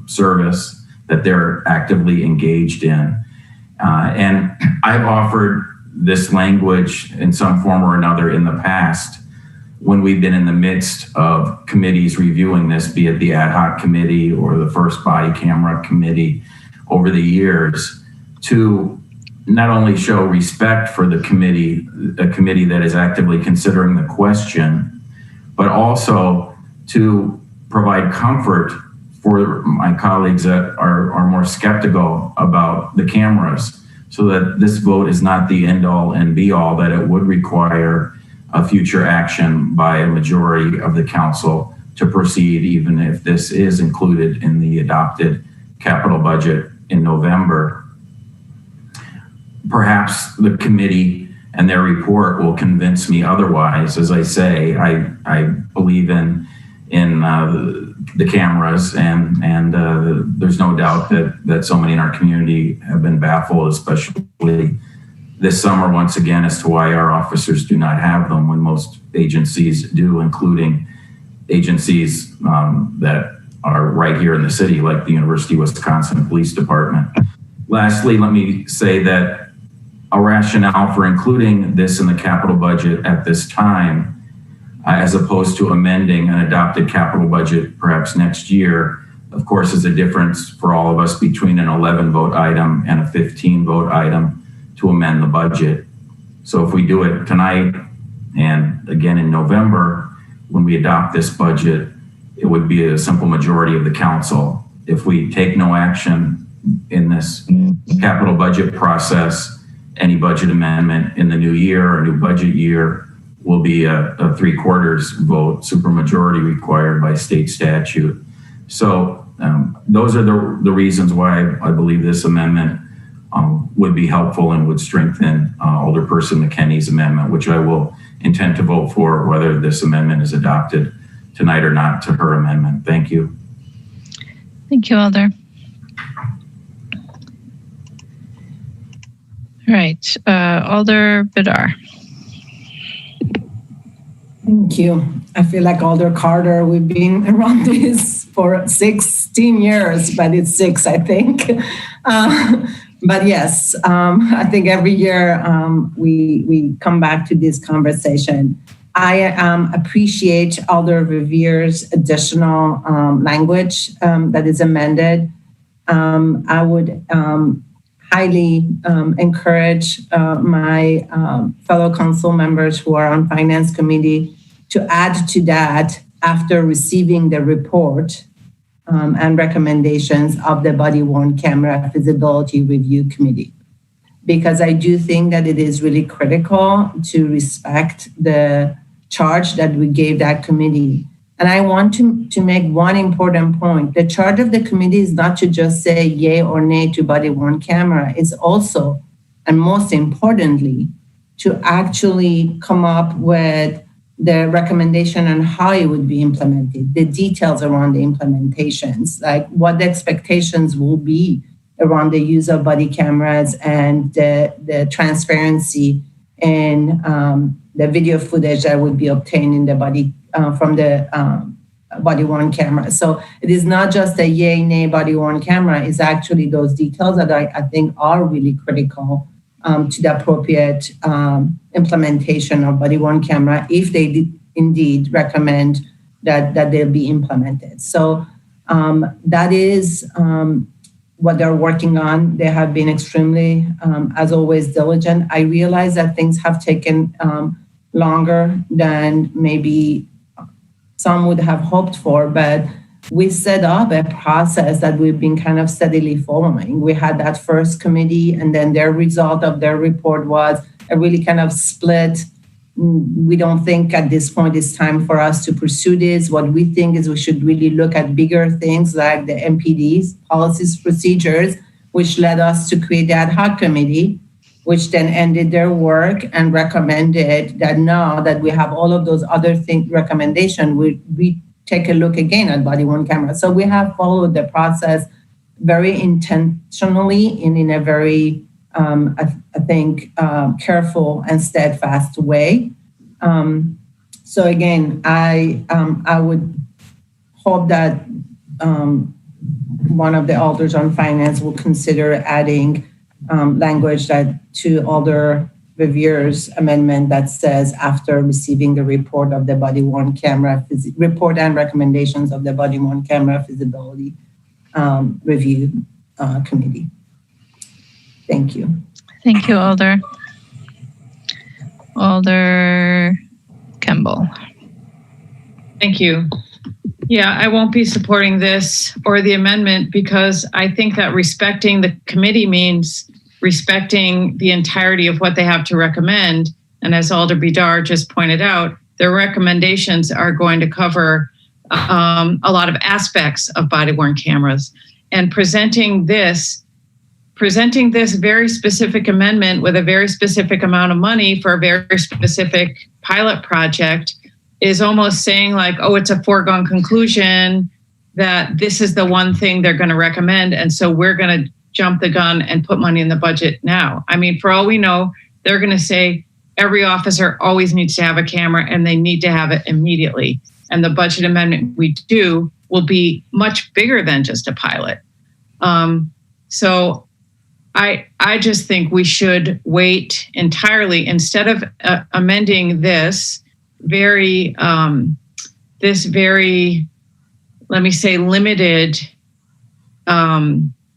service that they're actively engaged in. And I've offered this language in some form or another in the past when we've been in the midst of committees reviewing this, be it the ad hoc committee or the first body camera committee over the years, to not only show respect for the committee, a committee that is actively considering the question, but also to provide comfort for my colleagues that are more skeptical about the cameras, so that this vote is not the end all and be all, that it would require a future action by a majority of the council to proceed, even if this is included in the adopted capital budget in November. Perhaps the committee and their report will convince me otherwise. As I say, I believe in the cameras, and there's no doubt that so many in our community have been baffled, especially this summer, once again, as to why our officers do not have them when most agencies do, including agencies that are right here in the city, like the University of Wisconsin Police Department. Lastly, let me say that a rationale for including this in the capital budget at this time, as opposed to amending an adopted capital budget perhaps next year, of course, is a difference for all of us between an 11 vote item and a 15 vote item to amend the budget. So if we do it tonight and again in November, when we adopt this budget, it would be a simple majority of the council. If we take no action in this capital budget process, any budget amendment in the new year or new budget year will be a 3/4 vote, supermajority required by state statute. So those are the reasons why I believe this amendment would be helpful and would strengthen Alderperson McKenney's amendment, which I will intend to vote for whether this amendment is adopted tonight or not to her amendment. Thank you. Thank you, Alder. All right, Alder Bidar. Thank you. I feel like Alder Carter, we've been around this for 16 years, but it's 6, I think. But yes, I think every year we come back to this conversation. I appreciate Alder Revere's additional language that is amended. I would highly encourage my fellow council members who are on Finance Committee to add to that after receiving the report and recommendations of the Body-worn Camera Feasibility Review Committee. Because I do think that it is really critical to respect the charge that we gave that committee. And I want to make one important point. The charge of the committee is not to just say yay or nay to body-worn camera. It's also, and most importantly, to actually come up with the recommendation on how it would be implemented, the details around the implementations, like what the expectations will be around the use of body cameras and the transparency in the video footage that would be obtained in the body from the body-worn camera. So it is not just a yay, nay body-worn camera. It's actually those details that I think are really critical to the appropriate implementation of body-worn camera if they indeed recommend that they'll be implemented. So that is what they're working on. They have been extremely, as always, diligent. I realize that things have taken longer than maybe some would have hoped for, but we set up a process that we've been kind of steadily following. We had that first committee, and then their result of their report was a really kind of split. We don't think at this point it's time for us to pursue this. What we think is we should really look at bigger things like the MPDs, policies, procedures, which led us to create the ad hoc committee, which then ended their work and recommended that now that we have all of those other recommendations, we take a look again at body-worn camera. So we have followed the process very intentionally and in a very, I think, careful and steadfast way. So again, I would hope that one of the alders on finance will consider adding language to Alder Revere's amendment that says after receiving the report of the body-worn camera, report and recommendations of the body-worn camera feasibility review committee. Thank you. Thank you, Alder. Alder Kemble. Thank you. Yeah, I won't be supporting this or the amendment because I think that respecting the committee means respecting the entirety of what they have to recommend. And as Alder Bidar just pointed out, their recommendations are going to cover a lot of aspects of body-worn cameras. And presenting this very specific amendment with a very specific amount of money for a very specific pilot project is almost saying like, oh, it's a foregone conclusion that this is the one thing they're going to recommend. And so we're going to jump the gun and put money in the budget now. I mean, for all we know, they're going to say every officer always needs to have a camera and they need to have it immediately. And the budget amendment we do will be much bigger than just a pilot. So I just think we should wait entirely instead of amending this very, let me say, limited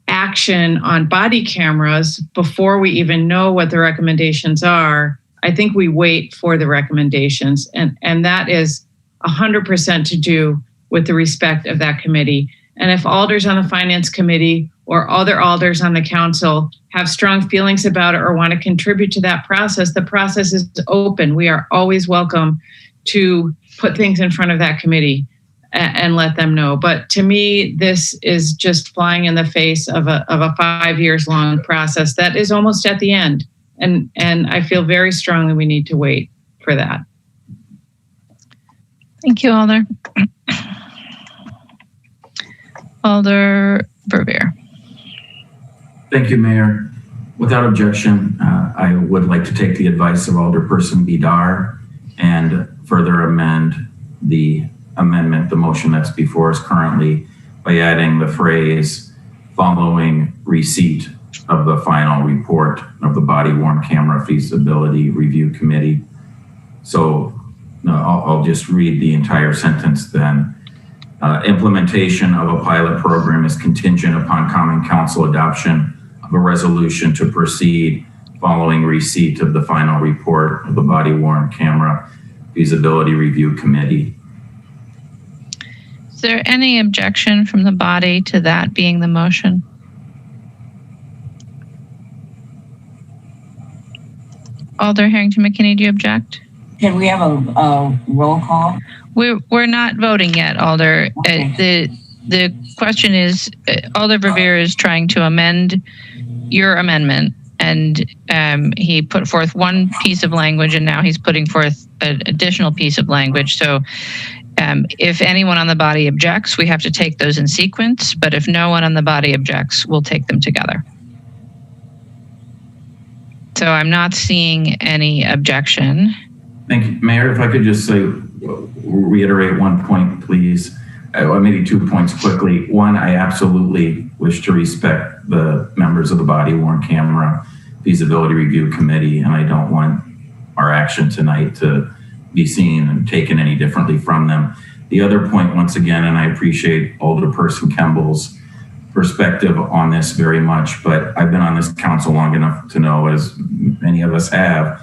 action on body cameras before we even know what the recommendations are. I think we wait for the recommendations, and that is 100% to do with the respect of that committee. And if alders on the finance committee or other alders on the council have strong feelings about it or want to contribute to that process, the process is open. We are always welcome to put things in front of that committee and let them know. But to me, this is just flying in the face of a 5 years long process that is almost at the end. And I feel very strongly we need to wait for that. Thank you, Alder. Alder Verveer. Thank you, Mayor. Without objection, I would like to take the advice of Alderperson Bidar and further amend the motion that's before us currently by adding the phrase following receipt of the final report of the body-worn camera feasibility review committee. So I'll just read the entire sentence then. Implementation of a pilot program is contingent upon Common Council adoption of a resolution to proceed following receipt of the final report of the body-worn camera feasibility review committee. Is there any objection from the body to that being the motion? Alder Harrington McKinney, do you object? Can we have a roll call? We're not voting yet, Alder. Okay. The question is, Alder Verveer is trying to amend your amendment, and he put forth one piece of language, and now he's putting forth an additional piece of language. So if anyone on the body objects, we have to take those in sequence, but if no one on the body objects, we'll take them together. So I'm not seeing any objection. Thank you, Mayor. If I could just reiterate one point, please. Maybe 2 points quickly. One, I absolutely wish to respect the members of the body-worn camera feasibility review committee, and I don't want our action tonight to be seen and taken any differently from them. The other point, once again, and I appreciate Alderperson Kemble's perspective on this very much, but I've been on this council long enough to know, as many of us have,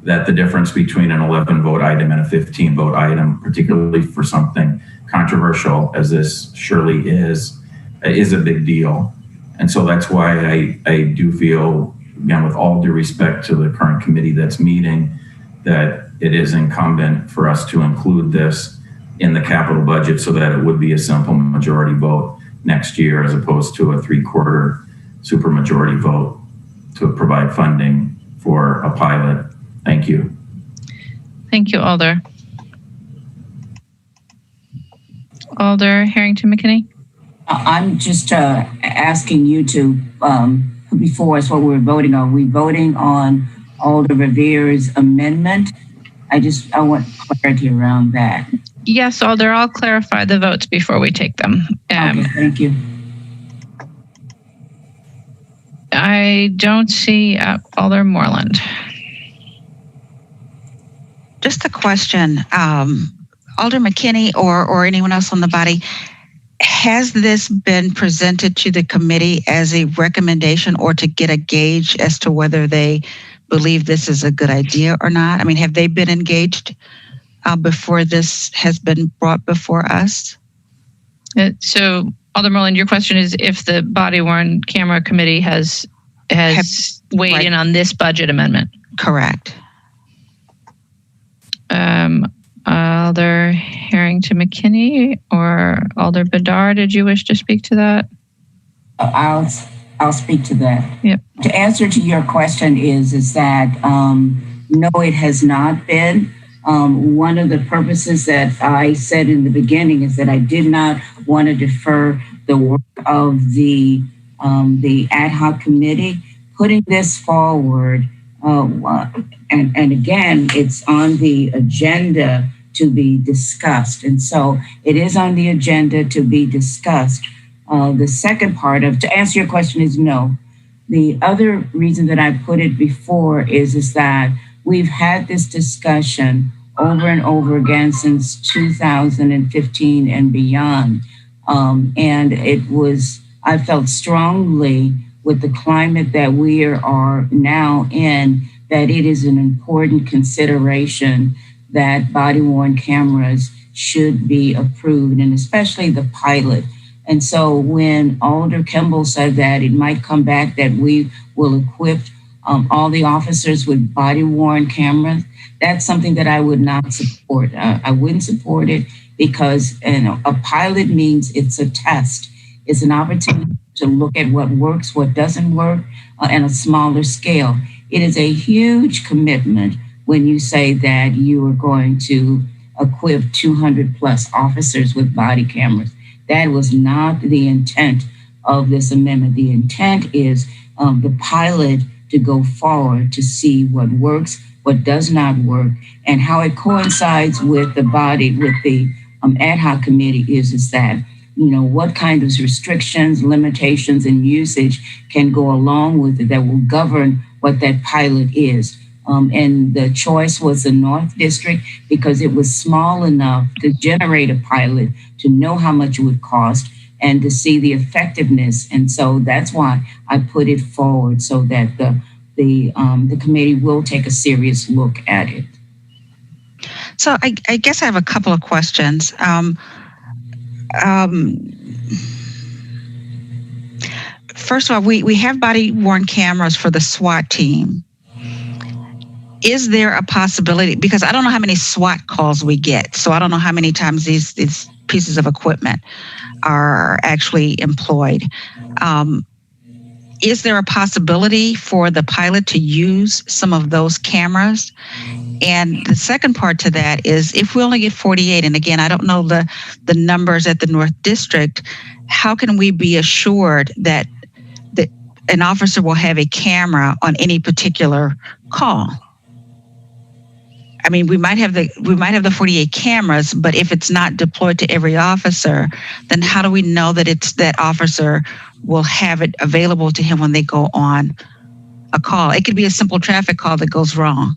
that the difference between an 11 vote item and a 15 vote item, particularly for something controversial as this surely is a big deal. And so that's why I do feel, again, with all due respect to the current committee that's meeting, that it is incumbent for us to include this in the capital budget so that it would be a simple majority vote next year as opposed to a 3/4 supermajority vote to provide funding for a pilot. Thank you. Thank you, Alder. Alder Harrington McKinney. I'm just asking you to put before us what we're voting on. We're voting on Alder Revere's amendment. I want clarity around that. Yes, Alder, I'll clarify the votes before we take them. Okay, thank you. I don't see Alder Moreland. Just a question, Alder McKinney or anyone else on the body, has this been presented to the committee as a recommendation or to get a gauge as to whether they believe this is a good idea or not? I mean, have they been engaged before this has been brought before us? So, Alder Moreland, your question is if the body-worn camera committee has weighed in on this budget amendment? Correct. Alder Harrington McKinney or Alder Bedard, did you wish to speak to that? I'll speak to that. Yep. To answer to your question is that no, it has not been. One of the purposes that I said in the beginning is that I did not want to defer the work of the ad hoc committee. Putting this forward, and again, it's on the agenda to be discussed. And so it is on the agenda to be discussed. The second part to answer your question is no. The other reason that I put it before is that we've had this discussion over and over again since 2015 and beyond. And I felt strongly with the climate that we are now in, that it is an important consideration that body-worn cameras should be approved, and especially the pilot. And so when Alder Kimball said that it might come back that we will equip all the officers with body-worn cameras, that's something that I would not support. I wouldn't support it because a pilot means it's a test. It's an opportunity to look at what works, what doesn't work, on a smaller scale. It is a huge commitment when you say that you are going to equip 200 plus officers with body cameras. That was not the intent of this amendment. The intent is the pilot to go forward to see what works, what does not work, and how it coincides with the body, with the ad hoc committee is that, what kind of restrictions, limitations, and usage can go along with it that will govern what that pilot is. And the choice was the North District because it was small enough to generate a pilot, to know how much it would cost, and to see the effectiveness. And so that's why I put it forward, so that the committee will take a serious look at it. So I guess I have a couple of questions. First of all, we have body-worn cameras for the SWAT team. Is there a possibility, because I don't know how many SWAT calls we get, so I don't know how many times these pieces of equipment are actually employed. Is there a possibility for the pilot to use some of those cameras? And the second part to that is, if we only get 48, and again, I don't know the numbers at the North District, how can we be assured that an officer will have a camera on any particular call? I mean, we might have the 48 cameras, but if it's not deployed to every officer, then how do we know that that officer will have it available to him when they go on a call? It could be a simple traffic call that goes wrong.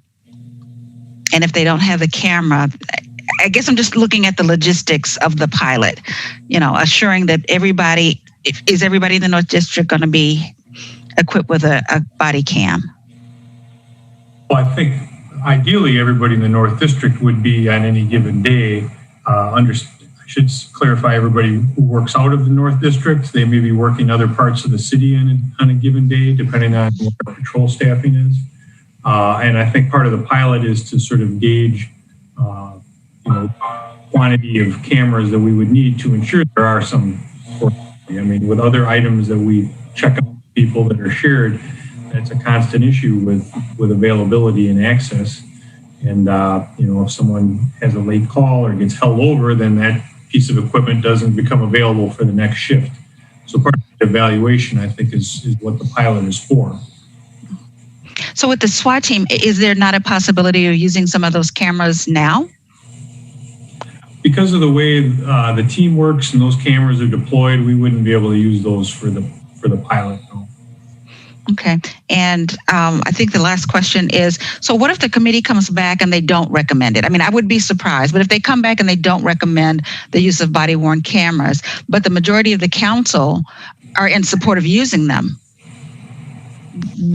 And if they don't have the camera, I guess I'm just looking at the logistics of the pilot, assuring that everybody in the North District going to be equipped with a body cam? Well, I think ideally everybody in the North District would be on any given day. I should clarify, everybody who works out of the North District, they may be working other parts of the city on a given day, depending on what our patrol staffing is. And I think part of the pilot is to sort of gauge, quantity of cameras that we would need to ensure there are some. I mean, with other items that we check on people that are shared, that's a constant issue with availability and access. And, if someone has a late call or gets held over, then that piece of equipment doesn't become available for the next shift. So part of the evaluation, I think, is what the pilot is for. So with the SWAT team, is there not a possibility of using some of those cameras now? Because of the way the team works and those cameras are deployed, we wouldn't be able to use those for the pilot. No. Okay. And I think the last question is, so what if the committee comes back and they don't recommend it? I mean, I would be surprised, but if they come back and they don't recommend the use of body-worn cameras, but the majority of the council are in support of using them,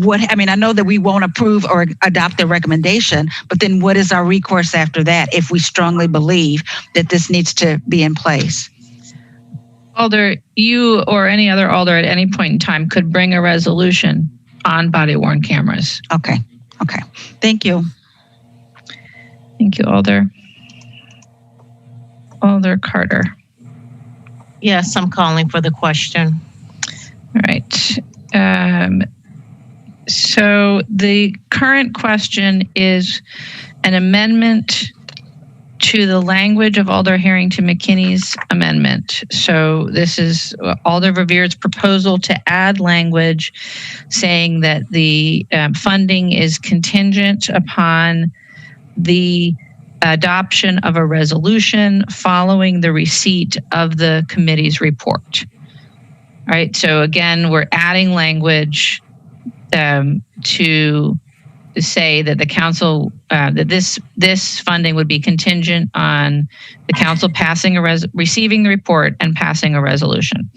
I know that we won't approve or adopt the recommendation, but then what is our recourse after that if we strongly believe that this needs to be in place? Alder, you or any other alder at any point in time could bring a resolution on body-worn cameras. Okay. Thank you. Thank you, Alder. Alder Carter. Yes, I'm calling for the question. All right. So the current question is an amendment to the language of Alder Harrington McKinney's amendment. So this is Alder Revere's proposal to add language saying that the funding is contingent upon the adoption of a resolution following the receipt of the committee's report. All right, so again, we're adding language to say that the council, that this funding would be contingent on the council passing receiving the report and passing a resolution.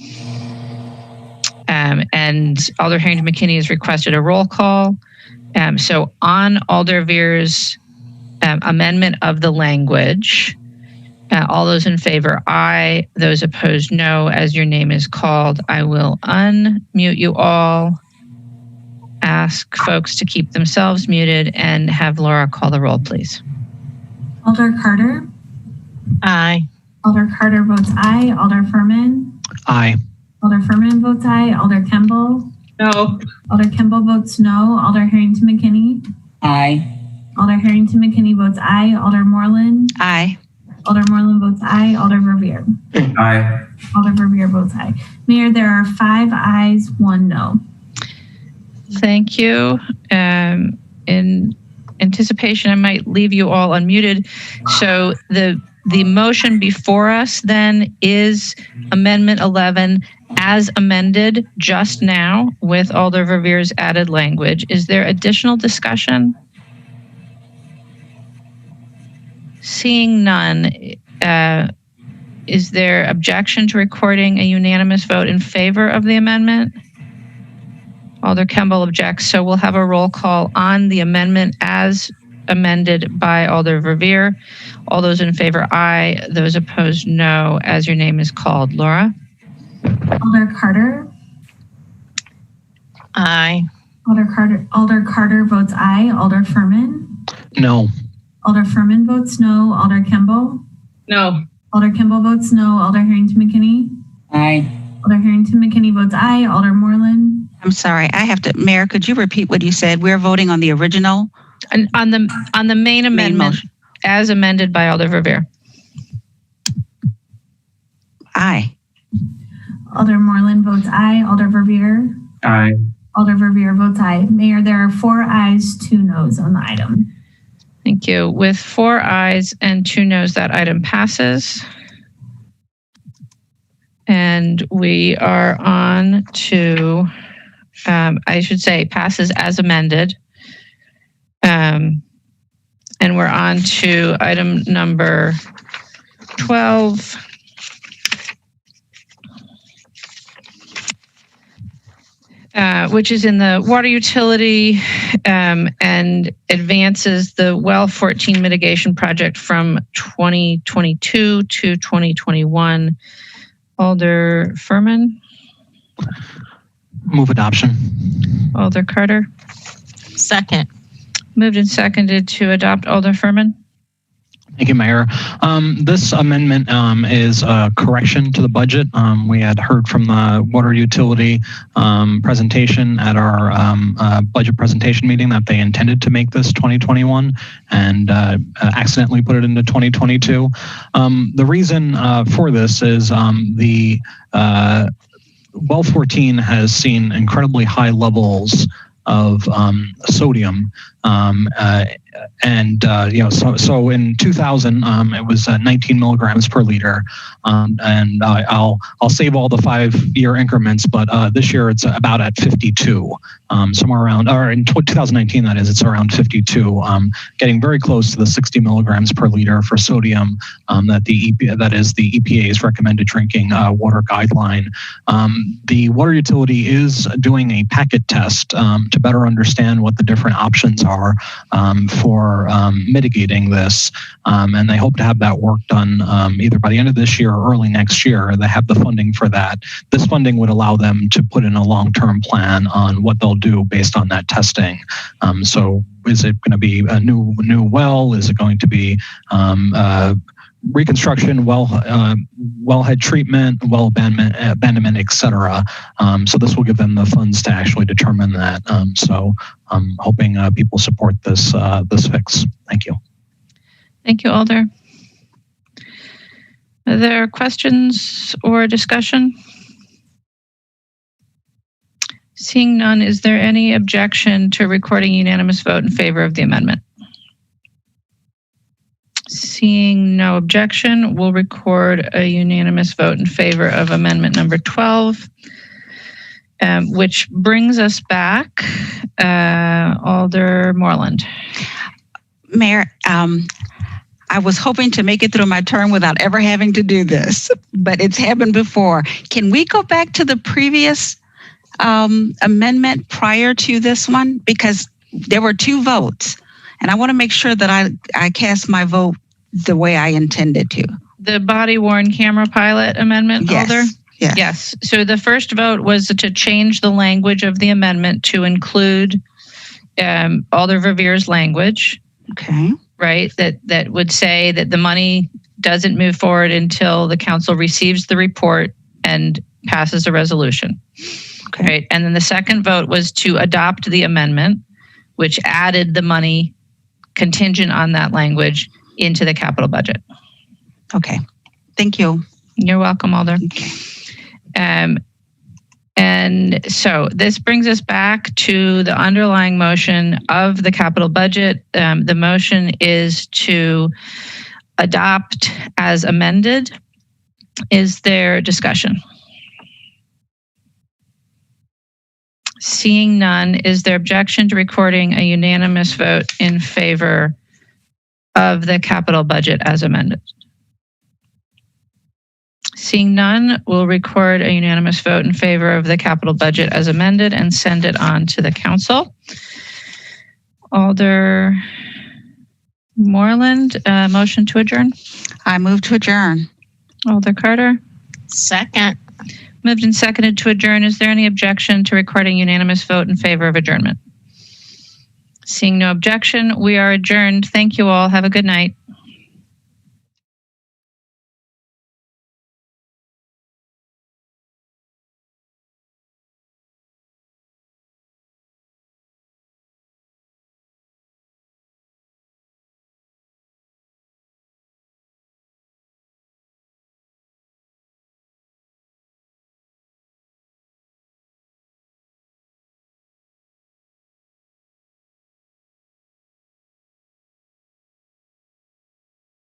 And Alder Harrington McKinney has requested a roll call. So on Alder Vere's amendment of the language, all those in favor, aye. Those opposed, no. As your name is called, I will unmute you all. Ask folks to keep themselves muted and have Laura call the roll, please. Alder Carter. Aye. Alder Carter votes aye. Alder Furman. Aye. Alder Furman votes aye. Alder Kimball. No. Alder Kimball votes no. Alder Harrington McKinney. Aye. Alder Harrington McKinney votes aye. Alder Moreland. Aye. Alder Moreland votes aye. Alder Verveer. Aye. Alder Verveer votes aye. Mayor, there are 5 ayes, 1 no. Thank you. In anticipation, I might leave you all unmuted. So the motion before us then is Amendment 11 as amended just now with Alder Verveer's added language. Is there additional discussion? Seeing none, is there objection to recording a unanimous vote in favor of the amendment? Alder Kimball objects, so we'll have a roll call on the amendment as amended by Alder Verveer. All those in favor, aye. Those opposed, no. As your name is called. Laura? Alder Carter. Aye. Alder Carter votes aye. Alder Furman. No. Alder Furman votes no. Alder Kimball. No. Alder Kimball votes no. Alder Harrington McKinney. Aye. Alder Harrington McKinney votes aye. Alder Moreland. I'm sorry, Mayor, could you repeat what you said? We're voting on the original? And on the main amendment as amended by Alder Verveer. Aye. Alder Moreland votes aye. Alder Verveer. Aye. Alder Verveer votes aye. Mayor, there are 4 ayes, 2 noes on the item. Thank you. With 4 ayes and 2 noes, that item passes. And we are on to, I should say, passes as amended. And we're on to item number 12. Which is in the water utility and advances the well 14 mitigation project from 2022 to 2021. Alder Furman. Move adoption. Alder Carter. Second. Moved and seconded to adopt. Alder Furman. Thank you, Mayor. This amendment is a correction to the budget. We had heard from the water utility presentation at our budget presentation meeting that they intended to make this 2021 and accidentally put it into 2022. The reason for this is the well 14 has seen incredibly high levels of sodium so in 2000, it was 19 milligrams per liter, and I'll save all the 5-year increments, but this year it's about at 52, somewhere around, or in 2019 that is, it's around 52, getting very close to the 60 milligrams per liter for sodium that is the EPA's recommended drinking water guideline. The water utility is doing a packet test to better understand what the different options are for mitigating this, and they hope to have that work done either by the end of this year or early next year. They have the funding for that. This funding would allow them to put in a long-term plan on what they'll do based on that testing. So is it going to be a new well? Is it going to be reconstruction, wellhead treatment, well abandonment, etc. So this will give them the funds to actually determine that. So I'm hoping people support this fix. Thank you. Thank you, Alder. Are there questions or discussion? Seeing none, is there any objection to recording unanimous vote in favor of the amendment? Seeing no objection, we'll record a unanimous vote in favor of amendment number 12, which brings us back, Alder Moreland. Mayor, I was hoping to make it through my term without ever having to do this, but it's happened before. Can we go back to the previous amendment prior to this one? Because there were 2 votes, and I want to make sure that I cast my vote the way I intended to. The body-worn camera pilot amendment, yes. Alder? Yes. Yes. So the first vote was to change the language of the amendment to include Alder Verveer's language. Okay. Right? That would say that the money doesn't move forward until the council receives the report and passes a resolution. Okay. Right. And then the second vote was to adopt the amendment, which added the money contingent on that language into the capital budget. Okay. Thank you. You're welcome, Alder. Okay. And so this brings us back to the underlying motion of the capital budget. The motion is to adopt as amended. Is there discussion? Seeing none, is there objection to recording a unanimous vote in favor of the capital budget as amended? Seeing none, we'll record a unanimous vote in favor of the capital budget as amended and send it on to the council. Alder Moreland, motion to adjourn. I move to adjourn. Alder Carter. Second. Moved and seconded to adjourn. Is there any objection to recording unanimous vote in favor of adjournment? Seeing no objection, we are adjourned. Thank you all. Have a good night.